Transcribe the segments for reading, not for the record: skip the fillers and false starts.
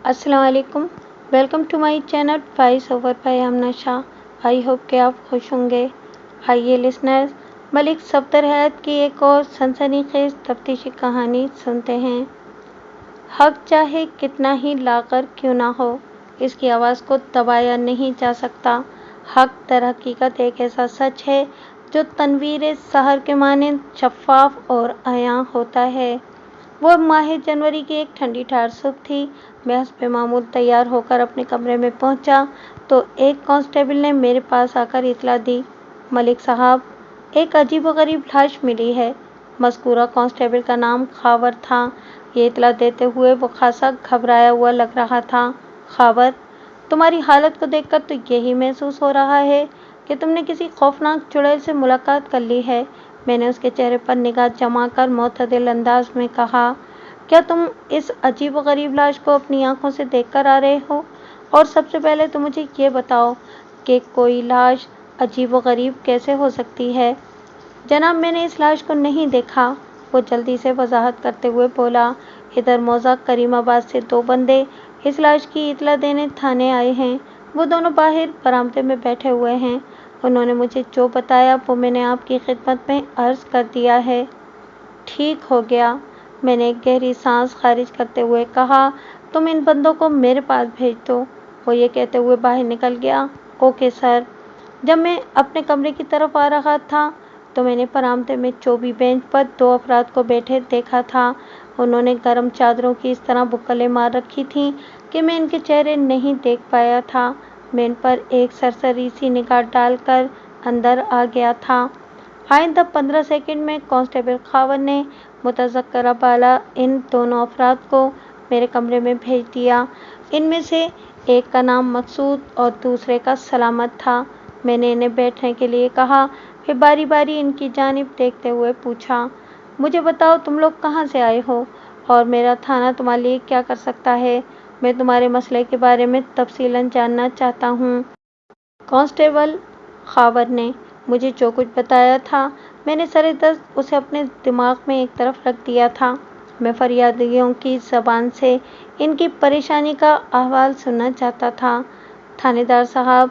अस्सलाम वालेकुम। Welcome to my channel voice over by Amna Shah. I hope कि आप खुश होंगे। आइए लिसनर्स, मलिक सफदर हयात की एक और सनसनीखेज तफ्तीशी कहानी सुनते हैं। हक चाहे कितना ही लाकर क्यों ना हो, इसकी आवाज़ को दबाया नहीं जा सकता। हक दर हकीकत एक ऐसा सच है जो तनवीर सहर के मानंद शफाफ और आया होता है। वो माह जनवरी की एक ठंडी ठार सुबह थी। मैं हस्बे मामूल तैयार होकर अपने कमरे में पहुंचा तो एक कांस्टेबल ने मेरे पास आकर इतला दी, मलिक साहब, एक अजीबोगरीब लाश मिली है। मज़कूरा कांस्टेबल का नाम खावर था। ये इतला देते हुए वो खासा घबराया हुआ लग रहा था। खावर, तुम्हारी हालत को देखकर तो यही महसूस हो रहा है कि तुमने किसी खौफनाक चुड़ैल से मुलाकात कर ली है। मैंने उसके चेहरे पर निगाह जमाकर मोतदिल अंदाज में कहा, क्या तुम इस अजीबोगरीब लाश को अपनी आंखों से देखकर आ रहे हो? और सबसे पहले तो मुझे ये बताओ कि कोई लाश अजीबोगरीब कैसे हो सकती है? जनाब, मैंने इस लाश को नहीं देखा, वो जल्दी से वजाहत करते हुए बोला। इधर मौजा करीमाबाद से 2 बंदे इस लाश की इतला देने थाने आए हैं। वो दोनों बाहर बरामदे में बैठे हुए हैं। उन्होंने मुझे जो बताया वो मैंने आपकी खिदमत में अर्ज कर दिया है। ठीक हो गया, मैंने एक गहरी सांस खारिज करते हुए कहा। तुम इन बंदों को मेरे पास भेज दो। वो ये कहते हुए बाहर निकल गया। Okay sir. जब मैं अपने कमरे की तरफ आ रहा था तो मैंने बरामदे में चौबी बेंच पर 2 अफराद को बैठे देखा था। उन्होंने गर्म चादरों की इस तरह बुक्कलें मार रखी थीं कि मैं इनके चेहरे नहीं देख पाया था। मैं इन पर एक सरसरी सी निगाह डालकर अंदर आ गया था। आइंदा 15 सेकंड में कांस्टेबल खावर ने मुतज़क्करा बाला इन दोनों अफराद को मेरे कमरे में भेज दिया। इनमें से एक का नाम मकसूद और दूसरे का सलामत था। मैंने इन्हें बैठने के लिए कहा, फिर बारी बारी इनकी जानिब देखते हुए पूछा, मुझे बताओ तुम लोग कहाँ से आए हो और मेरा थाना तुम्हारे लिए क्या कर सकता है? मैं तुम्हारे मसले के बारे में तफसीलन जानना चाहता हूँ। कांस्टेबल खावर ने मुझे जो कुछ बताया था मैंने सरे दस्त उसे अपने दिमाग में एक तरफ रख दिया था। मैं फरियादियों की ज़बान से इनकी परेशानी का अहवाल सुनना चाहता था। थानेदार साहब,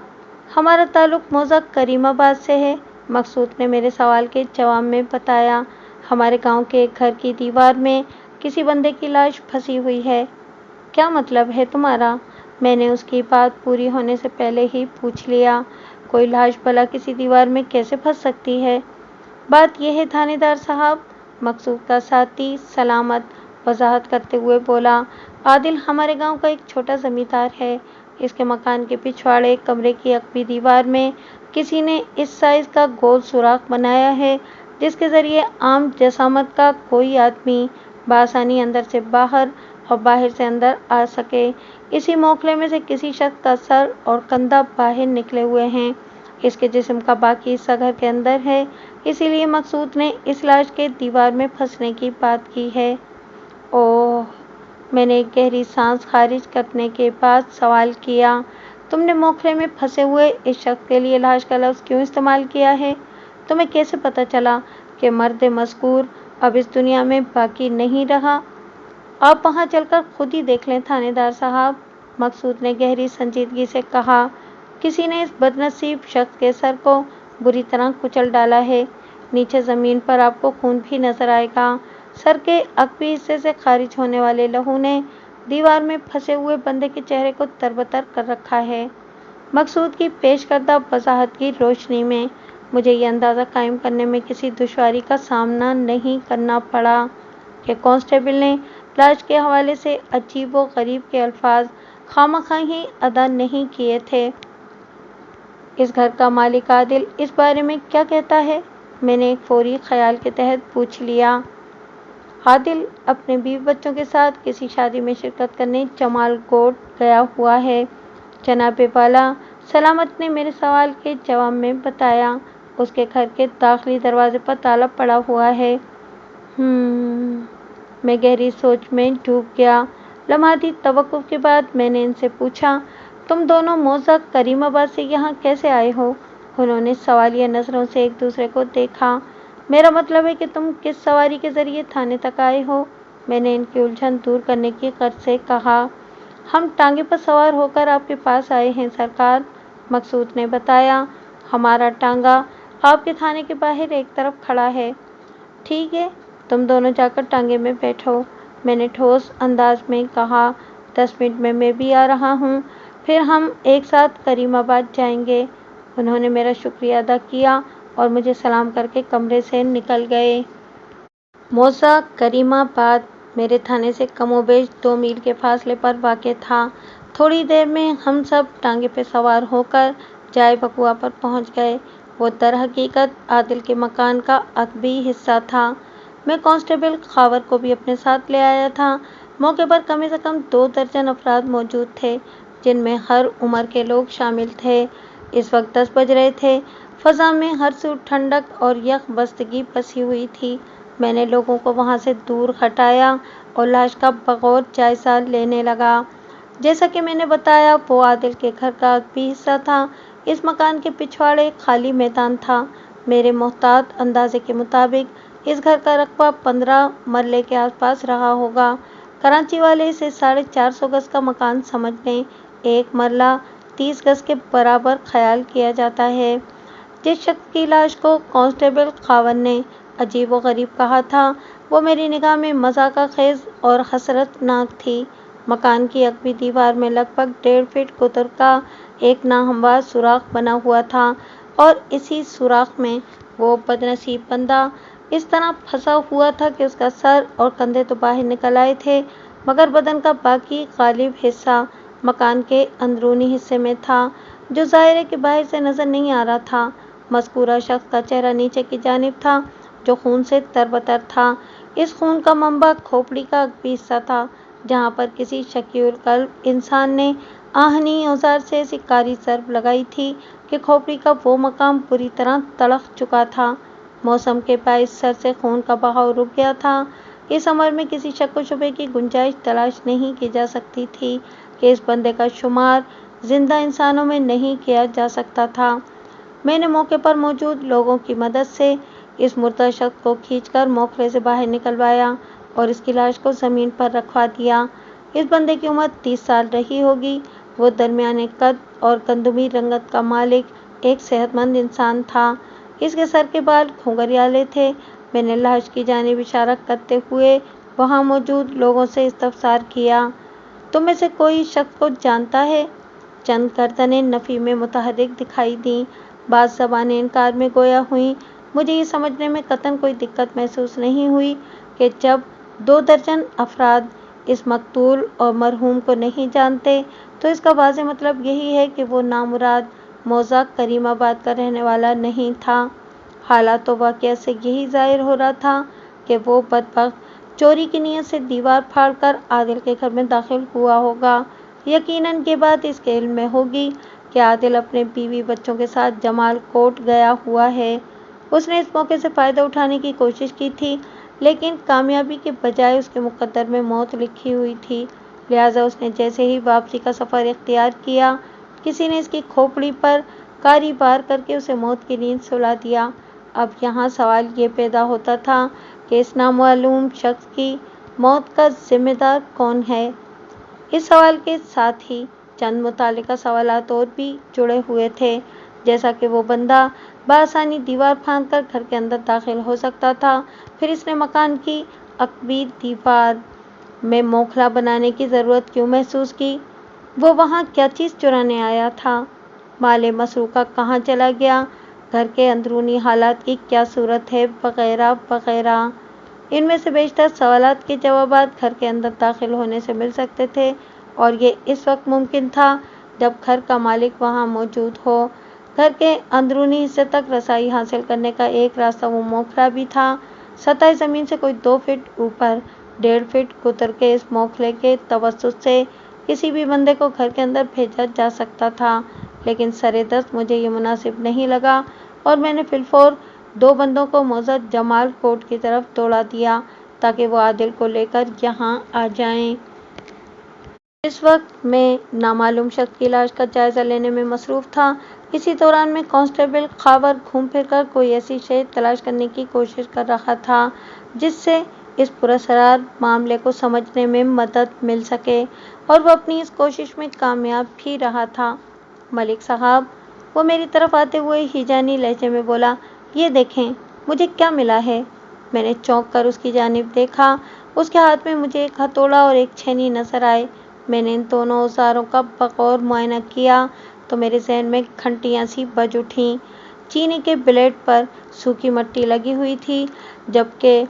हमारा ताल्लुक़ मौजा करीमाबाद से है, मकसूद ने मेरे सवाल के जवाब में बताया। हमारे गांव के एक घर की दीवार में किसी बंदे की लाश फंसी हुई है। क्या मतलब है तुम्हारा? मैंने उसकी बात पूरी होने से पहले ही पूछ लिया। कोई लाश भला किसी दीवार में कैसे फंस सकती है? बात यह है थानेदार साहब, मकसूद का साथी सलामत वजाहत करते हुए बोला। आदिल हमारे गांव का एक छोटा जमींदार है। इसके मकान के पिछवाड़े कमरे की अकबी दीवार में किसी ने इस साइज का गोल सुराख बनाया है जिसके जरिए आम जसामत का कोई आदमी बआसानी अंदर से बाहर और बाहर से अंदर आ सके। इसी मोखले में से किसी शख्स का सर और कंधा बाहर निकले हुए हैं। इसके जिस्म का बाकी हिस्सा घर के अंदर है, इसीलिए मकसूद ने इस लाश के दीवार में फंसने की बात की है। ओह, मैंने एक गहरी सांस खारिज करने के बाद सवाल किया, तुमने मोखले में फंसे हुए इस शख्स के लिए लाश का लफ्ज़ क्यों इस्तेमाल किया है? तुम्हें कैसे पता चला कि मर्द मज़कूर अब इस दुनिया में बाकी नहीं रहा? आप वहाँ चलकर खुद ही देख लें थानेदार साहब, मकसूद ने गहरी संजीदगी से कहा। किसी ने इस बदनसीब शख्स के सर को बुरी तरह कुचल डाला है। नीचे ज़मीन पर आपको खून भी नजर आएगा। सर के अकबी हिस्से से खारिज होने वाले लहू ने दीवार में फंसे हुए बंदे के चेहरे को तरबतर कर रखा है। मकसूद की पेश करदा वजाहत की रोशनी में मुझे ये अंदाज़ा कायम करने में किसी दुश्वारी का सामना नहीं करना पड़ा कि कांस्टेबल ने लाश के हवाले से अजीब व गरीब के अल्फाज खामखा ही अदा नहीं किए थे। इस घर का मालिक आदिल इस बारे में क्या कहता है? मैंने एक फौरी ख्याल के तहत पूछ लिया। आदिल अपने बीवी बच्चों के साथ किसी शादी में शिरकत करने जमाल कोट गया हुआ है, जनाबे वाला, सलामत ने मेरे सवाल के जवाब में बताया। उसके घर के दाखिली दरवाजे पर ताला पड़ा हुआ है। मैं गहरी सोच में डूब गया। लम्हाती तवक्कुफ के बाद मैंने इनसे पूछा, तुम दोनों मौजा करीमाबाद से यहाँ कैसे आए हो? उन्होंने सवालिया नज़रों से एक दूसरे को देखा। मेरा मतलब है कि तुम किस सवारी के ज़रिए थाने तक आए हो? मैंने इनकी उलझन दूर करने की गर्ज से कहा। ہم ٹانگے پر سوار ہو کر آپ کے پاس آئے ہیں سرکار، مقصود نے بتایا۔ ہمارا ٹانگا آپ کے تھانے کے باہر ایک طرف کھڑا ہے۔ ٹھیک ہے، تم دونوں جا کر ٹانگے میں بیٹھو، میں نے ٹھوس انداز میں کہا۔ 10 منٹ میں بھی آ رہا ہوں، پھر ہم ایک ساتھ کریم آباد جائیں گے۔ انہوں نے میرا شکریہ ادا کیا اور مجھے سلام کر کے کمرے سے نکل گئے۔ موزہ کریم آباد میرے تھانے سے کم و بیش 2 میل کے فاصلے پر واقع تھا۔ تھوڑی دیر میں ہم سب ٹانگے پہ سوار ہو کر جائے وقوع پر پہنچ گئے۔ وہ در حقیقت عادل کے مکان کا عقبی حصہ تھا۔ میں کانسٹیبل خاور کو بھی اپنے ساتھ لے آیا تھا۔ موقع پر کم سے کم 2 درجن افراد موجود تھے، جن میں ہر عمر کے لوگ شامل تھے۔ اس وقت 10 بج رہے تھے۔ فضا میں ہر سو ٹھنڈک اور یک بستگی بسی ہوئی تھی۔ میں نے لوگوں کو وہاں سے دور ہٹایا اور لاش کا بغور جائزہ لینے لگا۔ جیسا کہ میں نے بتایا، وہ عادل کے گھر کا عقبی حصہ تھا۔ اس مکان کے پچھواڑے خالی میدان تھا۔ میرے محتاط اندازے کے مطابق اس گھر کا رقبہ 15 مرلے کے آس پاس رہا ہوگا۔ کراچی والے اسے 450 گز کا مکان سمجھ لیں۔ ایک مرلہ 30 گز کے برابر خیال کیا جاتا ہے۔ جس شخص کی لاش کو کانسٹیبل خاور نے عجیب و غریب کہا تھا، وہ میری نگاہ میں مضحکہ خیز اور حسرت ناک تھی۔ مکان کی عقبی دیوار میں لگ بھگ 1.5 فٹ قطر کا ایک ناہموار سوراخ بنا ہوا تھا اور اسی سوراخ میں وہ بدنصیب بندہ اس طرح پھنسا ہوا تھا کہ اس کا سر اور کندھے تو باہر نکل آئے تھے، مگر بدن کا باقی غالب حصہ مکان کے اندرونی حصے میں تھا، جو ظاہر ہے کہ باہر سے نظر نہیں آ رہا تھا۔ مذکورہ شخص کا چہرہ نیچے کی جانب تھا، جو خون سے تربتر تھا۔ اس خون کا منبع کھوپڑی کا عقبی حصہ تھا، جہاں پر کسی شقی القلب انسان نے آہنی اوزار سے ایسی کاری ضرب لگائی تھی کہ کھوپڑی کا وہ مقام بری طرح تڑپ چکا تھا۔ موسم کے باعث سر سے خون کا بہاؤ رک گیا تھا۔ اس امر میں کسی شک و شبے کی گنجائش تلاش نہیں کی جا سکتی تھی کہ اس بندے کا شمار زندہ انسانوں میں نہیں کیا جا سکتا تھا۔ میں نے موقع پر موجود لوگوں کی مدد سے اس مردہ شخص کو کھینچ کر موکھلے سے باہر نکلوایا اور اس کی لاش کو زمین پر رکھوا دیا۔ اس بندے کی عمر 30 سال رہی ہوگی۔ وہ درمیانے قد اور گندمی رنگت کا مالک ایک صحت مند انسان تھا۔ اس کے سر کے بال گھونگھریالے تھے۔ میں نے لاش کی جانب اشارہ کرتے ہوئے وہاں موجود لوگوں سے استفسار کیا، تم میں سے کوئی شخص کو جانتا ہے؟ چند گردنیں نفی میں متحرک دکھائی دیں۔ بعض زبانیں انکار میں گویا ہوئیں۔ مجھے یہ سمجھنے میں قطعاً کوئی دقت محسوس نہیں ہوئی کہ جب 2 درجن افراد اس مقتول اور مرحوم کو نہیں جانتے، تو اس کا واضح مطلب یہی ہے کہ وہ نامراد موزہ کریم آباد کا رہنے والا نہیں تھا۔ حالات و واقعات سے یہی ظاہر ہو رہا تھا کہ وہ بدبخت چوری کی نیت سے دیوار پھاڑ کر عادل کے گھر میں داخل ہوا ہوگا۔ یقیناً یہ بات اس کے علم میں ہوگی کہ عادل اپنے بیوی بچوں کے ساتھ جمال کوٹ گیا ہوا ہے۔ اس نے اس موقع سے فائدہ اٹھانے کی کوشش کی تھی، لیکن کامیابی کے بجائے اس کے مقدر میں موت لکھی ہوئی تھی، لہٰذا اس نے جیسے ہی واپسی کا سفر اختیار کیا، کسی نے اس کی کھوپڑی پر کاری بار کر کے اسے موت کی نیند سلا دیا۔ اب یہاں سوال یہ پیدا ہوتا تھا کہ اس نامعلوم شخص کی موت کا ذمہ دار کون ہے؟ اس سوال کے ساتھ ہی چند متعلقہ سوالات اور بھی جڑے ہوئے تھے، جیسا کہ وہ بندہ بآسانی دیوار پھاند کر گھر کے اندر داخل ہو سکتا تھا، پھر اس نے مکان کی عقبی دیوار میں موکھلا بنانے کی ضرورت کیوں محسوس کی؟ وہ وہاں کیا چیز چرانے آیا تھا؟ مال مسروقہ کہاں چلا گیا؟ گھر کے اندرونی حالات کی کیا صورت ہے؟ وغیرہ وغیرہ۔ ان میں سے بیشتر سوالات کے جوابات گھر کے اندر داخل ہونے سے مل سکتے تھے، اور یہ اس وقت ممکن تھا جب گھر کا مالک وہاں موجود ہو۔ گھر کے اندرونی حصے تک رسائی حاصل کرنے کا ایک راستہ وہ موکھلا بھی تھا۔ سطح زمین سے کوئی 2 فٹ اوپر 1.5 فٹ قطر کے اس موکھلے کے توسط سے کسی بھی بندے کو گھر کے اندر بھیجا جا سکتا تھا، لیکن سرِ دست مجھے یہ مناسب نہیں لگا اور میں نے فی الفور 2 بندوں کو موزہ جمال کوٹ کی طرف دوڑا دیا تاکہ وہ عادل کو لے کر یہاں آ جائیں۔ اس وقت میں نامعلوم شخص کی لاش کا جائزہ لینے میں مصروف تھا۔ اسی دوران میں کانسٹیبل خاور گھوم پھر کر کوئی ایسی شے تلاش کرنے کی کوشش کر رہا تھا جس سے इस पुरस्कार मामले को समझने में मदद मिल सके, और वो अपनी इस कोशिश में कामयाब भी रहा था। मलिक साहब, वो मेरी तरफ आते हुए हिजानी लहजे में बोला, ये देखें, मुझे क्या मिला है। मैंने चौंक कर उसकी जानिब देखा। उसके हाथ में मुझे एक हथौड़ा और एक छेनी नजर आए। मैंने इन दोनों औजारों का बगौर मुआयना किया तो मेरे जहन में घंटियां सी बज उठीं। चीनी के ब्लेड पर सूखी मिट्टी लगी हुई थी, जबकि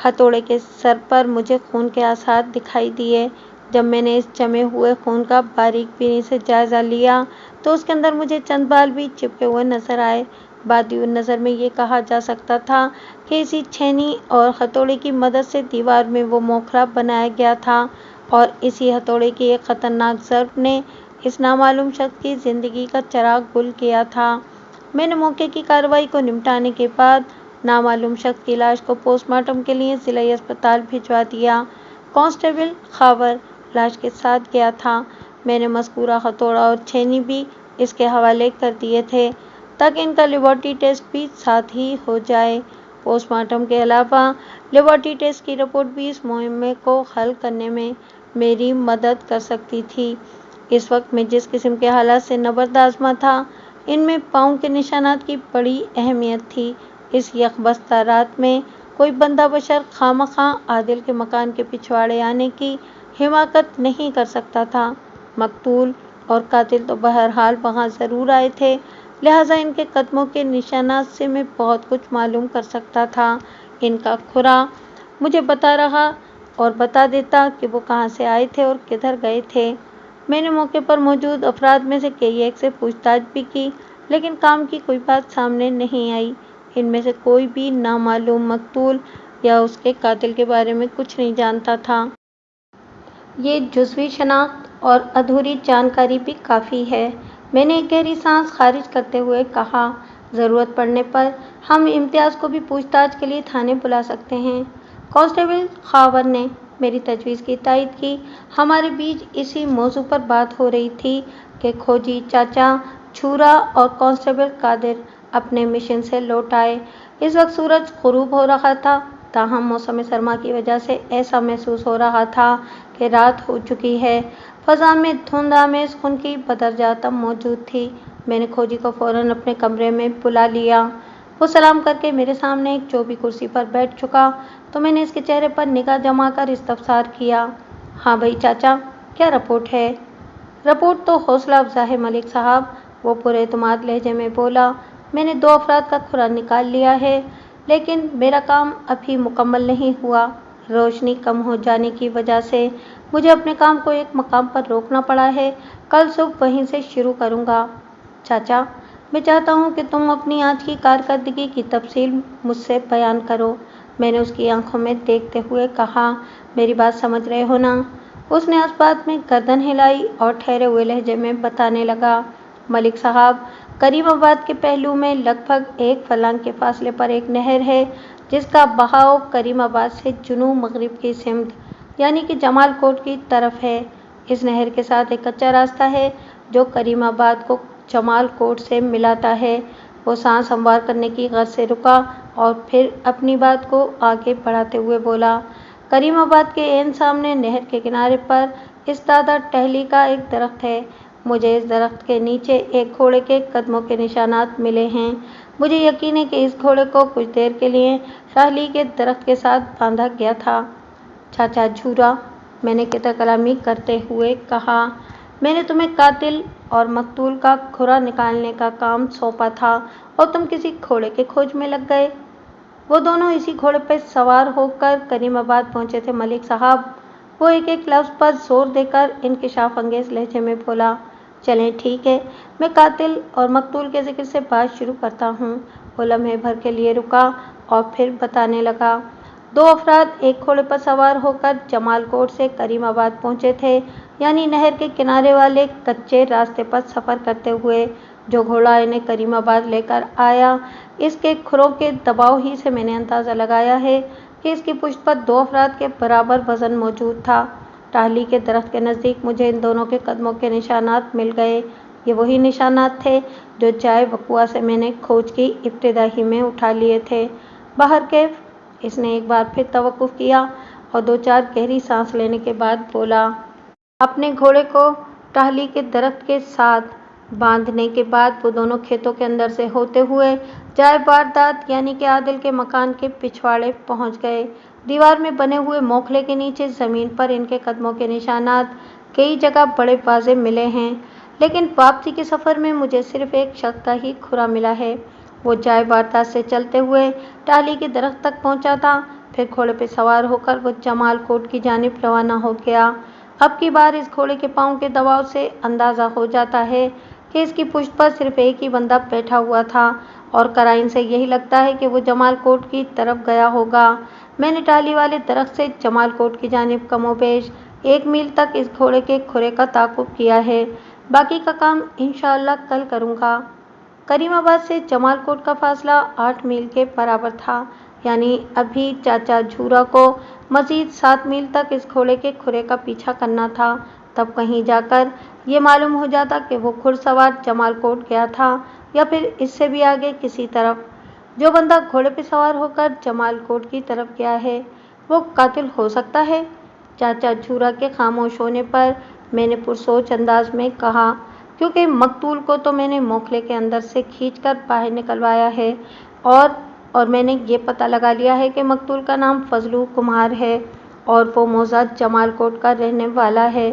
हथौड़े के सर पर मुझे खून के आसार दिखाई दिए। जब मैंने इस जमे हुए खून का बारीक बीनी से जायजा लिया तो उसके अंदर मुझे चंद बाल भी चिपके हुए नजर आए। बादी नज़र में ये कहा जा सकता था कि इसी छेनी और हथौड़े की मदद से दीवार में वो मोखरा बनाया गया था, और इसी हथौड़े की एक खतरनाक ज़रब ने इस नामालूम शख्स की ज़िंदगी का चिराग गुल किया था। मैंने मौके की कार्रवाई को निपटाने के बाद नामालूम शख्स की लाश को पोस्टमार्टम के लिए जिला अस्पताल भिजवा दिया। कांस्टेबल खावर लाश के साथ गया था। मैंने मज़कूरा हथौड़ा और छेनी भी इसके हवाले कर दिए थे ताकि इनका लेबॉरेटरी टेस्ट भी साथ ही हो जाए। पोस्टमार्टम के अलावा लेबॉरेटरी टेस्ट की रिपोर्ट भी इस मुहिम को हल करने में मेरी मदद कर सकती थी। इस वक्त मैं जिस किस्म के हालात से नबर्दाश्त था, इनमें पाँव के निशानात की बड़ी अहमियत थी। इस यकबस्ता रात में कोई बंदा बशर खामखा आदिल के मकान के पिछवाड़े आने की हिमाकत नहीं कर सकता था। मकतूल और कातिल तो बहरहाल वहाँ ज़रूर आए थे, लिहाजा इनके कदमों के निशानात से मैं बहुत कुछ मालूम कर सकता था। इनका खुरा मुझे बता रहा और बता देता कि वो कहाँ से आए थे और किधर गए थे। मैंने मौके पर मौजूद अफराद में से कई एक से पूछताछ भी की, लेकिन काम की कोई बात सामने नहीं आई। इनमें से कोई भी नामालूम मकतूल या उसके कातिल के बारे में कुछ नहीं जानता था। ये जुज़वी शनाख्त और अधूरी जानकारी भी काफ़ी है। मैंने एक गहरी सांस खारिज करते हुए कहा, ज़रूरत पड़ने पर हम इम्तियाज़ को भी पूछताछ के लिए थाने बुला सकते हैं। कांस्टेबल खावर ने मेरी तजवीज़ की तायद की। हमारे बीच इसी मौजू पर बात हो रही थी कि खोजी चाचा, छूरा और कांस्टेबल कादिर अपने मिशन से लौट आए। इस वक्त सूरज ग़ुरूब हो रहा था, ताहम मौसम सरमा की वजह से ऐसा महसूस हो रहा था कि रात हो चुकी है। फ़ज़ा में धुंध आमेज़ खुनकी बदरजाहत मौजूद थी। मैंने खोजी को फ़ौरन अपने कमरे में बुला लिया। वो सलाम करके मेरे सामने एक चौबी कुर्सी पर बैठ चुका तो मैंने इसके चेहरे पर निगाह जमाकर इस्तफ़सार किया। हाँ भाई चाचा, क्या रिपोर्ट है? रिपोर्ट तो हौसला अफ़ज़ा है मलिक साहब, वो पुरएतमाद लहजे में बोला। मैंने 2 अफराद का खुरा निकाल लिया है, लेकिन मेरा काम अभी मुकम्मल नहीं हुआ। रोशनी कम हो जाने की वजह से मुझे अपने काम को एक मकाम पर रोकना पड़ा है। कल सुबह वहीं से शुरू करूँगा। चाचा, मैं चाहता हूँ कि तुम अपनी आज की कारकर्दगी की तफसील मुझसे बयान करो। मैंने उसकी आंखों में देखते हुए कहा, मेरी बात समझ रहे हो ना? उसने उस बात में गर्दन हिलाई और ठहरे हुए लहजे में बताने लगा, मलिक साहब, करीमाबाद के पहलू में लगभग 1 फर्लांग के फासले पर एक नहर है जिसका बहाव करीमाबाद से जुनूब मगरिब की सिमत यानी कि जमाल कोट की तरफ है। इस नहर के साथ एक कच्चा रास्ता है जो करीमाबाद को जमाल कोट से मिलाता है। वो सांस हमवार करने की गर्ज से रुका और फिर अपनी बात को आगे बढ़ाते हुए बोला, करीमाबाद के एन सामने नहर के किनारे पर इस्तादा टहली का एक दरख्त है। मुझे इस दरख्त के नीचे एक घोड़े के कदमों के निशानात मिले हैं। मुझे यकीन है कि इस घोड़े को कुछ देर के लिए शाहली के दरख्त के साथ बांधा गया था। चाचा झूरा, मैंने किता कलामी करते हुए कहा, मैंने तुम्हें कातिल और मकतूल का खुरा निकालने का काम सौंपा था और तुम किसी घोड़े के खोज में लग गए। वो दोनों इसी घोड़े पर सवार होकर करीमाबाद पहुंचे थे मलिक साहब। वो एक एक लफ्ज़ पर जोर देकर इंकिशाफ अंगेज़ लहजे में बोला। चलें ठीक है, मैं कातिल और मकतूल के जिक्र से बात शुरू करता हूँ। वो लम्हे भर के लिए रुका और फिर बताने लगा, 2 अफराद एक घोड़े पर सवार होकर जमालकोट से करीमाबाद पहुँचे थे, यानी नहर के किनारे वाले कच्चे रास्ते पर सफ़र करते हुए। जो घोड़ा इन्हें करीमाबाद लेकर आया, इसके खुरों के दबाव ही से मैंने अंदाज़ा लगाया है कि इसकी पुश्त पर 2 अफराद के बराबर वज़न मौजूद था। टाहली के दरख्त के नज़दीक मुझे इन दोनों के कदमों के निशानात मिल गए। ये वही निशानात थे जो जाए वक़ुआ से मैंने खोज की इब्तिदा ही में उठा लिए थे। बाहर के اس نے ایک بار پھر توقف کیا اور 2-4 گہری سانس لینے کے بعد بولا۔ اپنے گھوڑے کو ٹہلی کے درخت کے ساتھ باندھنے کے بعد وہ دونوں کھیتوں کے اندر سے ہوتے ہوئے جائے واردات یعنی کہ عادل کے مکان کے پچھواڑے پہنچ گئے۔ دیوار میں بنے ہوئے موکھلے کے نیچے زمین پر ان کے قدموں کے نشانات کئی جگہ بڑے واضح ملے ہیں، لیکن واپسی کے سفر میں مجھے صرف ایک شخص کا ہی کھرا ملا ہے۔ وہ جائے واردات سے چلتے ہوئے ٹہلی کے درخت تک پہنچا تھا، پھر گھوڑے پہ سوار ہو کر وہ جمال کوٹ کی جانب روانہ ہو گیا۔ اب کی بار اس گھوڑے کے پاؤں کے دباؤ سے اندازہ ہو جاتا ہے کہ اس کی پشت پر صرف ایک ہی بندہ بیٹھا ہوا تھا، اور قرائن سے یہی لگتا ہے کہ وہ جمال کوٹ کی طرف گیا ہوگا۔ میں نے ٹہلی والے درخت سے جمال کوٹ کی جانب کم و بیش 1 میل تک اس گھوڑے کے کھرے کا تعاقب کیا ہے، باقی کا کام انشاءاللہ کل کروں گا۔ کریم آباد سے جمال کوٹ کا فاصلہ 8 میل کے برابر تھا، یعنی ابھی چاچا جھورا کو مزید 7 میل تک اس گھوڑے کے کھرے کا پیچھا کرنا تھا، تب کہیں جا کر یہ معلوم ہو جاتا کہ وہ گھڑ سوار جمال کوٹ گیا تھا یا پھر اس سے بھی آگے کسی طرف۔ جو بندہ گھوڑے پہ سوار ہو کر جمال کوٹ کی طرف گیا ہے وہ قاتل ہو سکتا ہے؟ چاچا جھورا کے خاموش ہونے پر میں نے پرسوچ انداز میں کہا، کیونکہ مقتول کو تو میں نے موکھلے کے اندر سے کھینچ کر باہر نکلوایا ہے، اور میں نے یہ پتہ لگا لیا ہے کہ مقتول کا نام فضلو کمار ہے اور وہ موضع جمال کوٹ کا رہنے والا ہے۔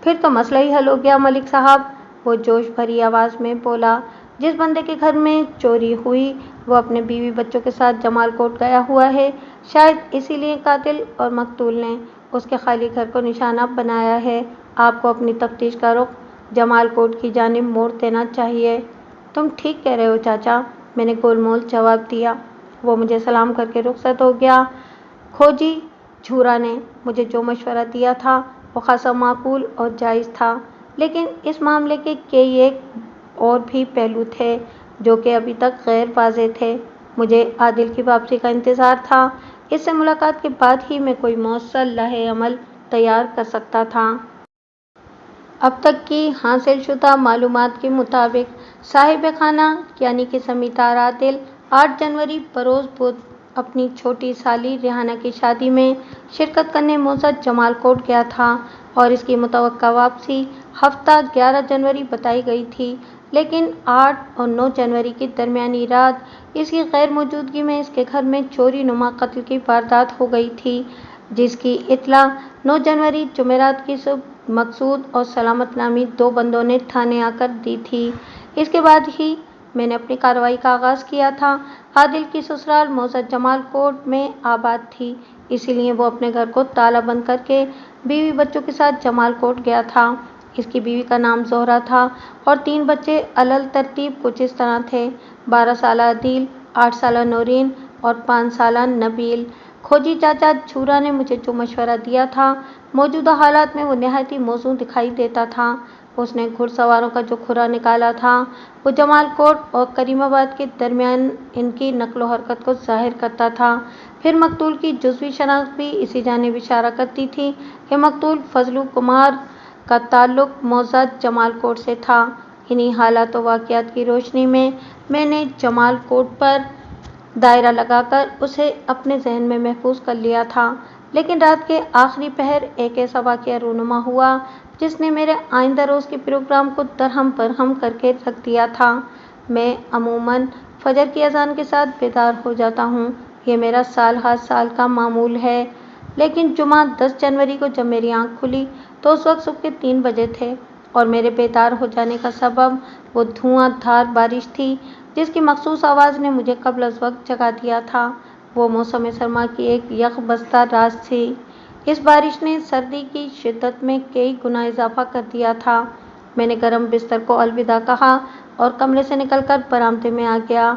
پھر تو مسئلہ ہی حل ہو گیا ملک صاحب، وہ جوش بھری آواز میں بولا۔ جس بندے کے گھر میں چوری ہوئی وہ اپنے بیوی بچوں کے ساتھ جمال کوٹ گیا ہوا ہے، شاید اسی لیے قاتل اور مقتول نے اس کے خالی گھر کو نشانہ بنایا ہے۔ آپ کو اپنی تفتیش کا رخ جمال کوٹ کی جانب موڑ دینا چاہیے۔ تم ٹھیک کہہ رہے ہو چاچا، میں نے گول مول جواب دیا۔ وہ مجھے سلام کر کے رخصت ہو گیا۔ کھوجی جھورا نے مجھے جو مشورہ دیا تھا وہ خاصا معقول اور جائز تھا، لیکن اس معاملے کے کئی ایک اور بھی پہلو تھے جو کہ ابھی تک غیر واضح تھے۔ مجھے عادل کی واپسی کا انتظار تھا، اس سے ملاقات کے بعد ہی میں کوئی مؤثر لائحہ عمل تیار کر سکتا تھا۔ اب تک کی حاصل شدہ معلومات کے مطابق صاحب خانہ یعنی کہ سمیتار عادل 8 جنوری بروز بدھ اپنی چھوٹی سالی ریحانہ کی شادی میں شرکت کرنے موضع جمال کوٹ گیا تھا، اور اس کی متوقع واپسی ہفتہ 11 جنوری بتائی گئی تھی، لیکن 8 اور 9 جنوری کی درمیانی رات اس کی غیر موجودگی میں اس کے گھر میں چوری نما قتل کی واردات ہو گئی تھی، جس کی اطلاع 9 جنوری جمعرات کی صبح مقصود اور سلامت نامی 2 بندوں نے تھانے آ کر دی تھی۔ اس کے بعد ہی میں نے اپنی کارروائی کا آغاز کیا تھا۔ عادل کی سسرال موضع جمال کوٹ میں آباد تھی، اسی لیے وہ اپنے گھر کو تالا بند کر کے بیوی بچوں کے ساتھ جمال کوٹ گیا تھا۔ اس کی بیوی کا نام زہرا تھا اور 3 بچے علل ترتیب کچھ اس طرح تھے: 12 سالہ عدیل، 8 سالہ نورین اور 5 سالہ نبیل۔ کھوجی چاچا جھورا نے مجھے جو مشورہ دیا تھا موجودہ حالات میں وہ نہایت ہی موزوں دکھائی دیتا تھا۔ اس نے گھڑ سواروں کا جو کھرا نکالا تھا وہ جمال کوٹ اور کریم آباد کے درمیان ان کی نقل و حرکت کو ظاہر کرتا تھا۔ پھر مقتول کی جزوی شناخت بھی اسی جانب اشارہ کرتی تھی کہ مقتول فضلو کمار کا تعلق موضع جمال کوٹ سے تھا۔ انہی حالات و واقعات کی روشنی میں میں نے جمال کوٹ پر دائرہ لگا کر اسے اپنے ذہن میں محفوظ کر لیا تھا، لیکن رات کے آخری پہر ایک ایسا واقعہ رونما ہوا جس نے میرے آئندہ روز کے پروگرام کو درہم برہم کر کے رکھ دیا تھا۔ میں عموماً فجر کی اذان کے ساتھ بیدار ہو جاتا ہوں، یہ میرا سال ہر سال کا معمول ہے، لیکن جمعہ 10 جنوری کو جب میری آنکھ کھلی تو اس وقت صبح کے 3 بجے تھے، اور میرے بیدار ہو جانے کا سبب وہ دھواں دھار بارش تھی جس کی مخصوص آواز نے مجھے قبل از وقت جگا دیا تھا۔ وہ موسم سرما کی ایک یخ بستہ رات تھی۔ اس بارش نے سردی کی شدت میں کئی گنا اضافہ کر دیا تھا۔ میں نے گرم بستر کو الوداع کہا اور کمرے سے نکل کر برآمدے میں آ گیا۔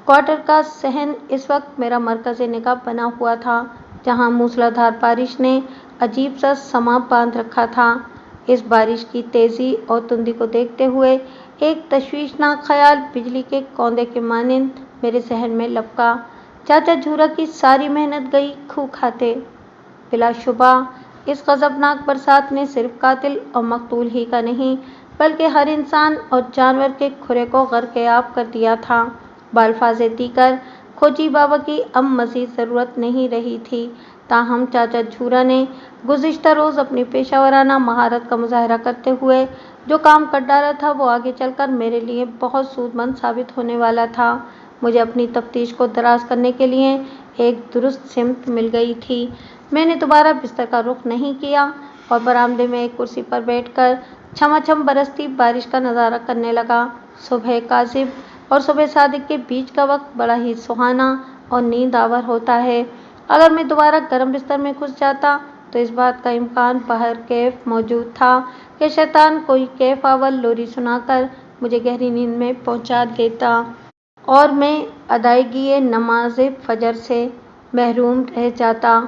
کوارٹر کا صحن اس وقت میرا مرکز نگاہ بنا ہوا تھا، جہاں موسلا دھار بارش نے عجیب سا سماں باندھ رکھا تھا۔ اس بارش کی تیزی اور تندی کو دیکھتے ہوئے ایک تشویشناک خیال بجلی کے کوندے کے مانند میرے ذہن میں لپکا: چاچا جھورا کی ساری محنت گئی کھو کھاتے۔ بلا شبہ اس غضبناک برسات نے صرف قاتل اور مقتول ہی کا نہیں بلکہ ہر انسان اور جانور کے کھرے کو غرق آب کر دیا تھا۔ بالفاظ دیگر खोजी बाबा की अब मज़ीद ज़रूरत नहीं रही थी। ताहम चाचा झूरा ने गुज़िश्ता रोज़ अपनी पेशेवराना महारत का मुज़ाहरा करते हुए जो काम कर डाला था वो आगे चलकर मेरे लिए बहुत सूदमंद साबित होने वाला था। मुझे अपनी तफ्तीश को दराज करने के लिए एक दुरुस्त सिमत मिल गई थी। मैंने दोबारा बिस्तर का रुख नहीं किया और बरामदे में एक कुर्सी पर बैठकर छमाछम बरसती बारिश का नज़ारा करने लगा। सुबह काज़िब और सुबह सादिक के बीच का वक्त बड़ा ही सुहाना और नींद आवर होता है। अगर मैं दोबारा गर्म बिस्तर में घुस जाता तो इस बात का इम्कान बाहर कैफ मौजूद था कि शैतान कोई कैफ आवर लोरी सुनाकर मुझे गहरी नींद में पहुंचा देता और मैं अदायगी नमाज फजर से महरूम रह जाता।